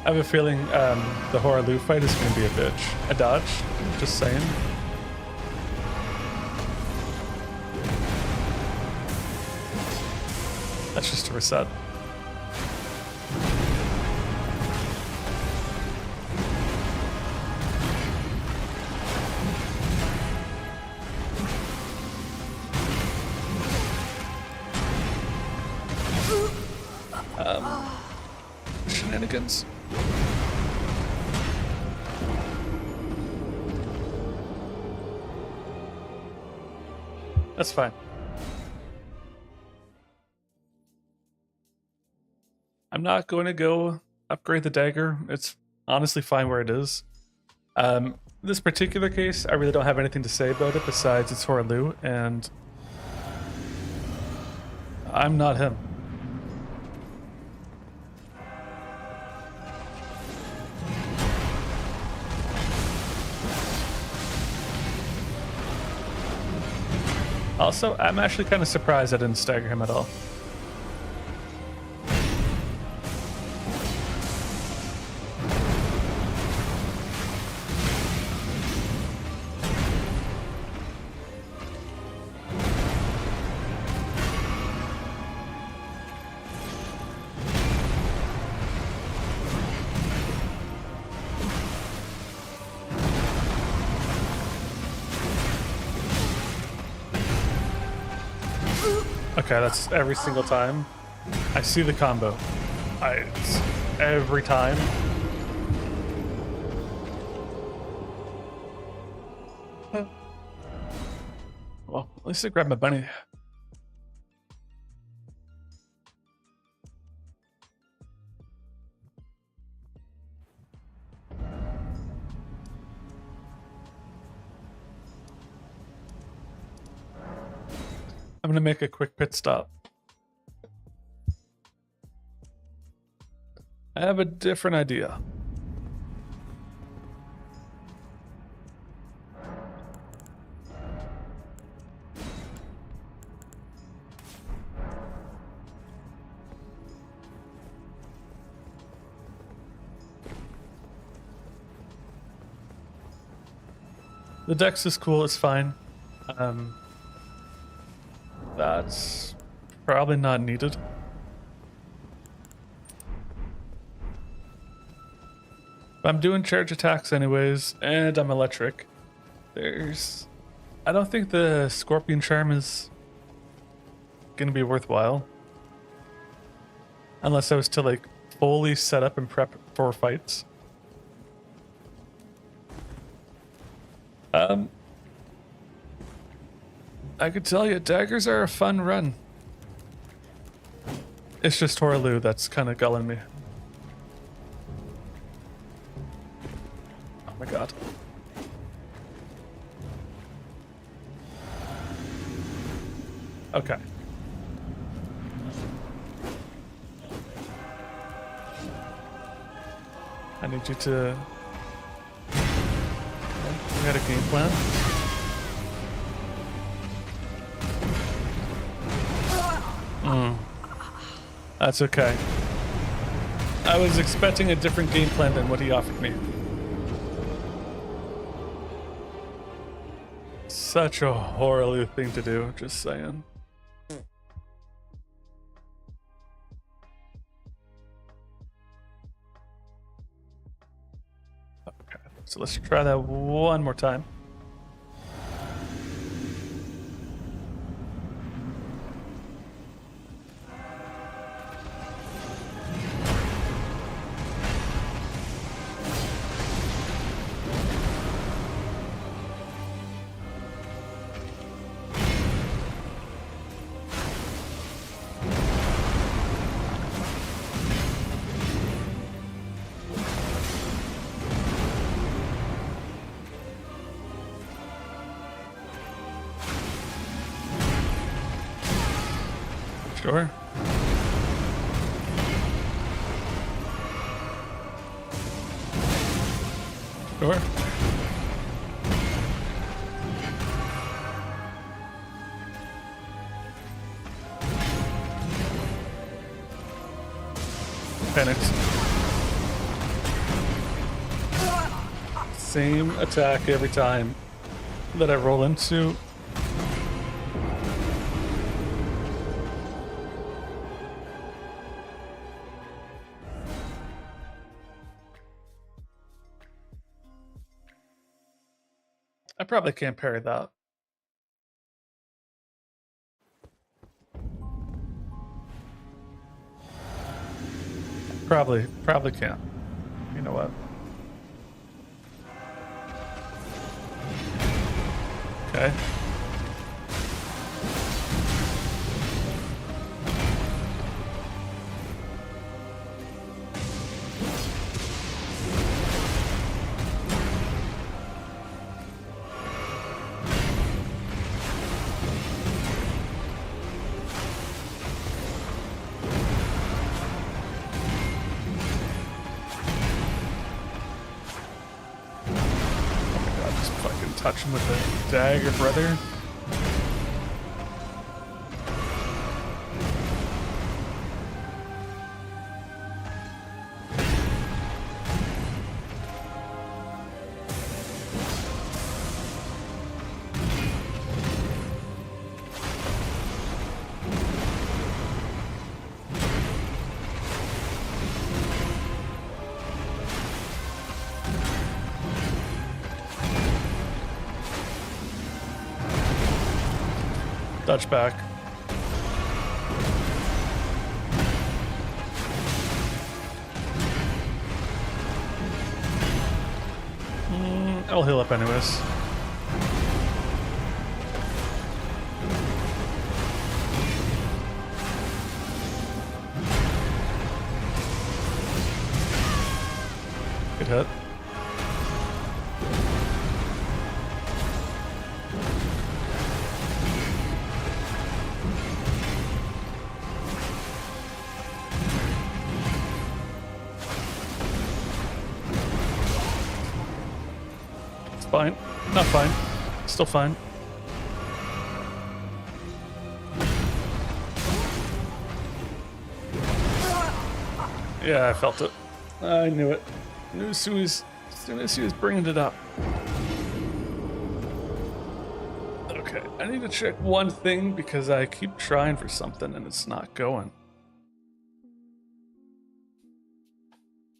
I have a feeling the Horaloo fight is going to be a bitch. A dodge, just saying. That's just a reset. Shenanigans. That's fine. I'm not going to go upgrade the dagger. It's honestly fine where it is. This particular case, I really don't have anything to say about it besides it's Horaloo, and I'm not him. Also, I'm actually kind of surprised I didn't stagger him at all. Okay, that's every single time. I see the combo. It's every time. Well, at least I grabbed my bunny. I'm gonna make a quick pit stop. I have a different idea. The dex is cool, it's fine. That's probably not needed. But I'm doing charge attacks anyways, and I'm electric. I don't think the Scorpion Charm is gonna be worthwhile. Unless I was to like fully set up and prep for fights. I could tell you, daggers are a fun run. It's just Horaloo that's kind of gulling me. Oh my god. Okay. I need you to... We had a game plan. That's okay. I was expecting a different game plan than what he offered me. Such a Horaloo thing to do, just saying. Okay, so let's try that one more time. Sure. Sure. Panicked. Same attack every time that I roll into. I probably can't parry that. Probably can't. You know what? Okay. Touch him with the dagger, brother. Dutch back. I'll heal up anyways. Good hit. It's fine. Not fine. Still fine. Yeah, I felt it. I knew it. Knew as soon as he was bringing it up. Okay, I need to check one thing because I keep trying for something and it's not going.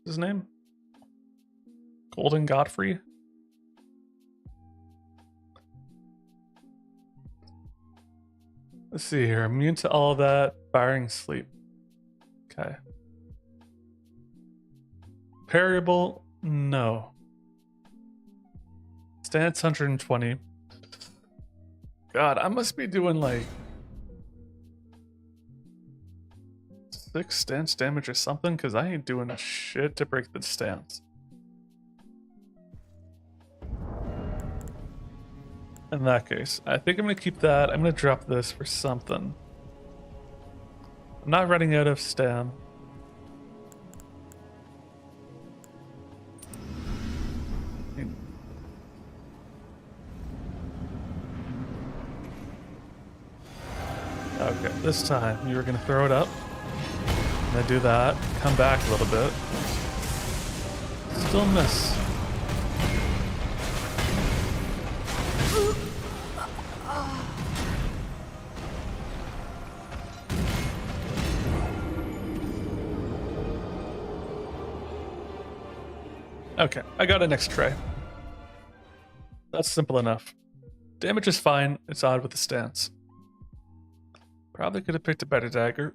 What's his name? Golden Godfrey? Let's see here. Immune to all that, barring sleep. Okay. Parable? No. Stance 120. God, I must be doing like 6 stance damage or something because I ain't doing shit to break the stance. In that case, I think I'm gonna keep that. I'm gonna drop this for something. I'm not running out of stam. Okay, this time you were gonna throw it up. I'm gonna do that. Come back a little bit. Still miss. Okay, I got an next try. That's simple enough. Damage is fine, it's odd with the stance. Probably could have picked a better dagger.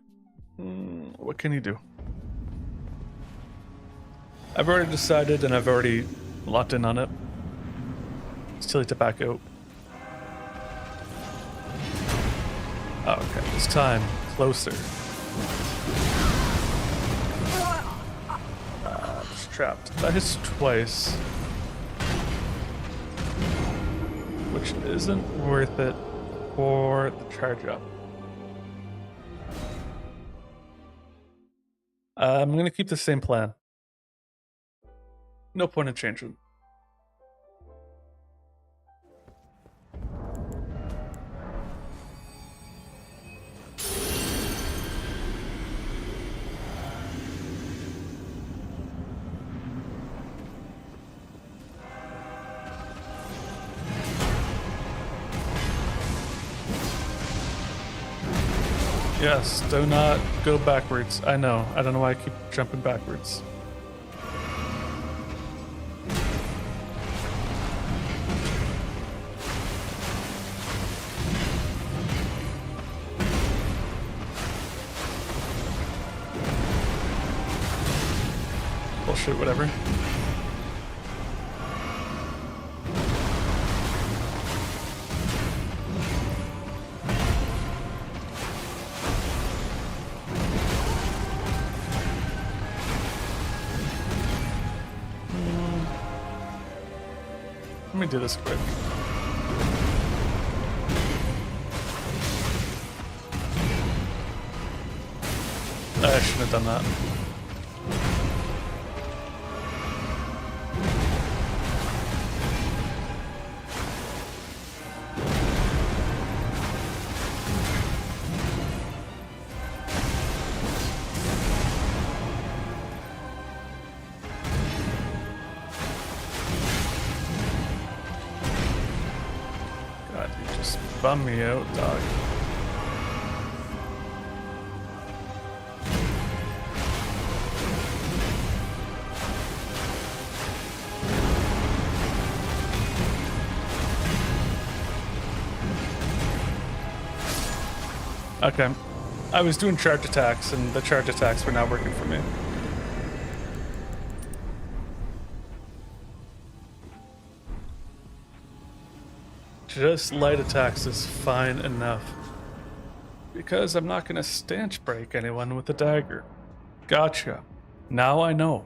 What can you do? I've already decided and I've already locked in on it. It's too late to back out. Oh, okay, this time, closer. It's trapped. That hits twice. Which isn't worth it for the charge up. I'm gonna keep the same plan. No point in changing. Yes, do not go backwards. I know. I don't know why I keep jumping backwards. Bullshit, whatever. Let me do this quick. I shouldn't have done that. Bum me out, dog. Okay. I was doing charge attacks, and the charge attacks were not working for me. just light attacks is fine enough. Because I'm not going to stance break anyone with a dagger. Gotcha. Now I know.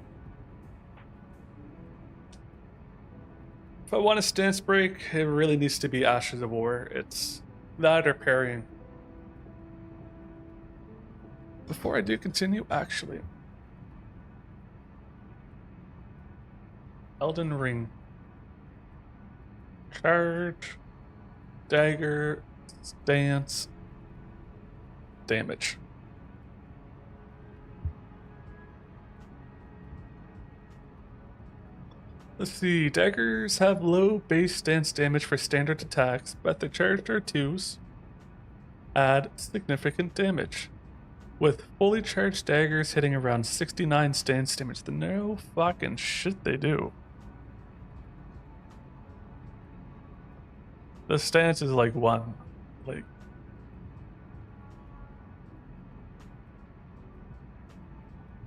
If I want to stance break, it really needs to be Ashes of War. It's that or parrying. Before I do continue, actually. Elden Ring. Charge. Dagger. Stance. Damage. Let's see. Daggers have low base stance damage for standard attacks, but the charged R2s add significant damage. With fully charged daggers hitting around 69 stance damage. No fucking shit they do. The stance is like 1. Like,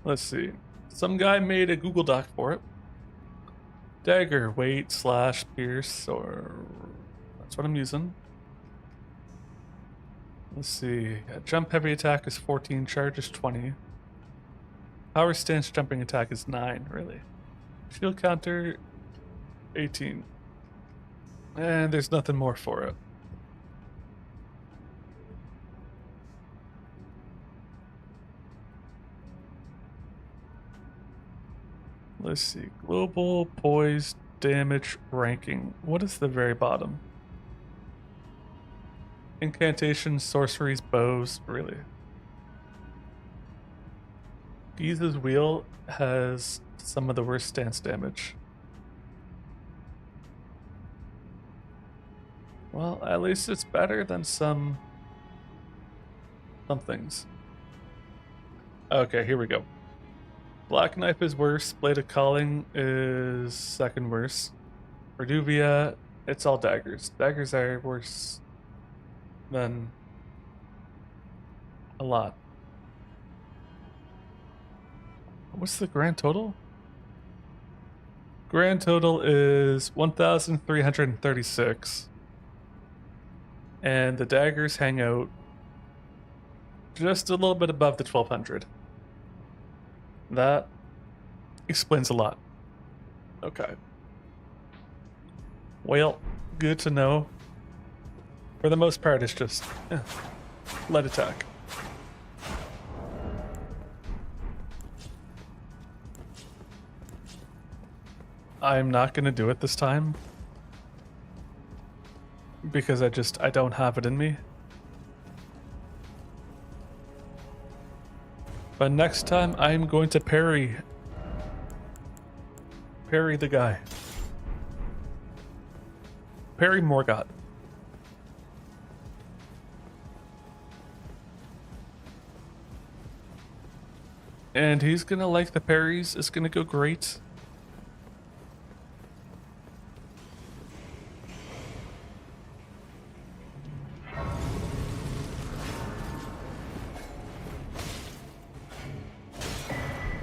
let's see. Some guy made a Google Doc for it. Dagger, weight, slash, pierce, or... That's what I'm using. Let's see. Jump heavy attack is 14, charge is 20. Power stance jumping attack is 9, really. Shield counter, 18. And there's nothing more for it. Let's see. Global, poise, damage, ranking. What is the very bottom? Incantations, sorceries, bows, really. Giza's wheel has some of the worst stance damage. Well, at least it's better than some things. Okay, here we go. Black Knife is worse. Blade of Calling is second worst. Reduvia, it's all daggers. Daggers are worse than a lot. What's the grand total? Grand total is 1,336. And the daggers hang out just a little bit above the 1,200. That explains a lot. Okay. Well, good to know. For the most part, it's just light attack. I'm not gonna do it this time because I don't have it in me. But next time I'm going to parry the guy. Parry Morgott. And he's gonna like the parries. It's gonna go great.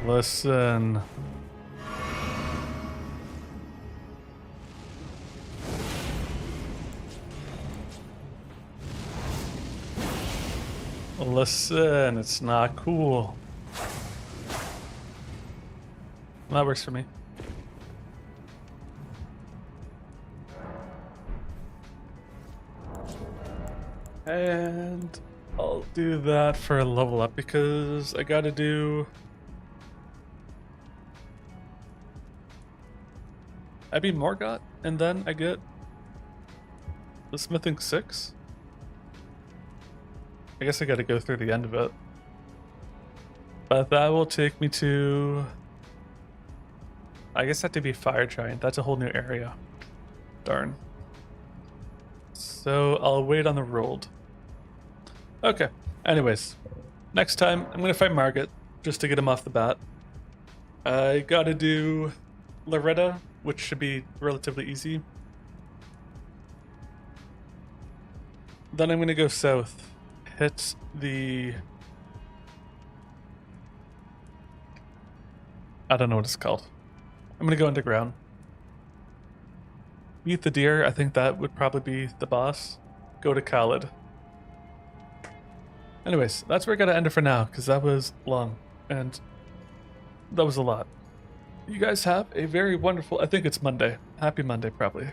Listen. Listen, it's not cool. That works for me. And I'll do that for a level up because I gotta do... I beat Morgott, and then I get the Smithing 6. I guess I gotta go through the end of it. But that will take me to... I guess that to be Fire Giant. That's a whole new area. Darn. So I'll wait on the rolled. Okay. Anyways, next time I'm gonna fight Margit just to get him off the bat. I gotta do Loretta, which should be relatively easy. Then I'm gonna go south. Hit the... I don't know what it's called. I'm gonna go underground. Beat the deer. I think that would probably be the boss. Go to Khalid. Anyways, that's where I gotta end it for now, because that was long, and that was a lot. You guys have a very wonderful, I think it's Monday. Happy Monday, probably.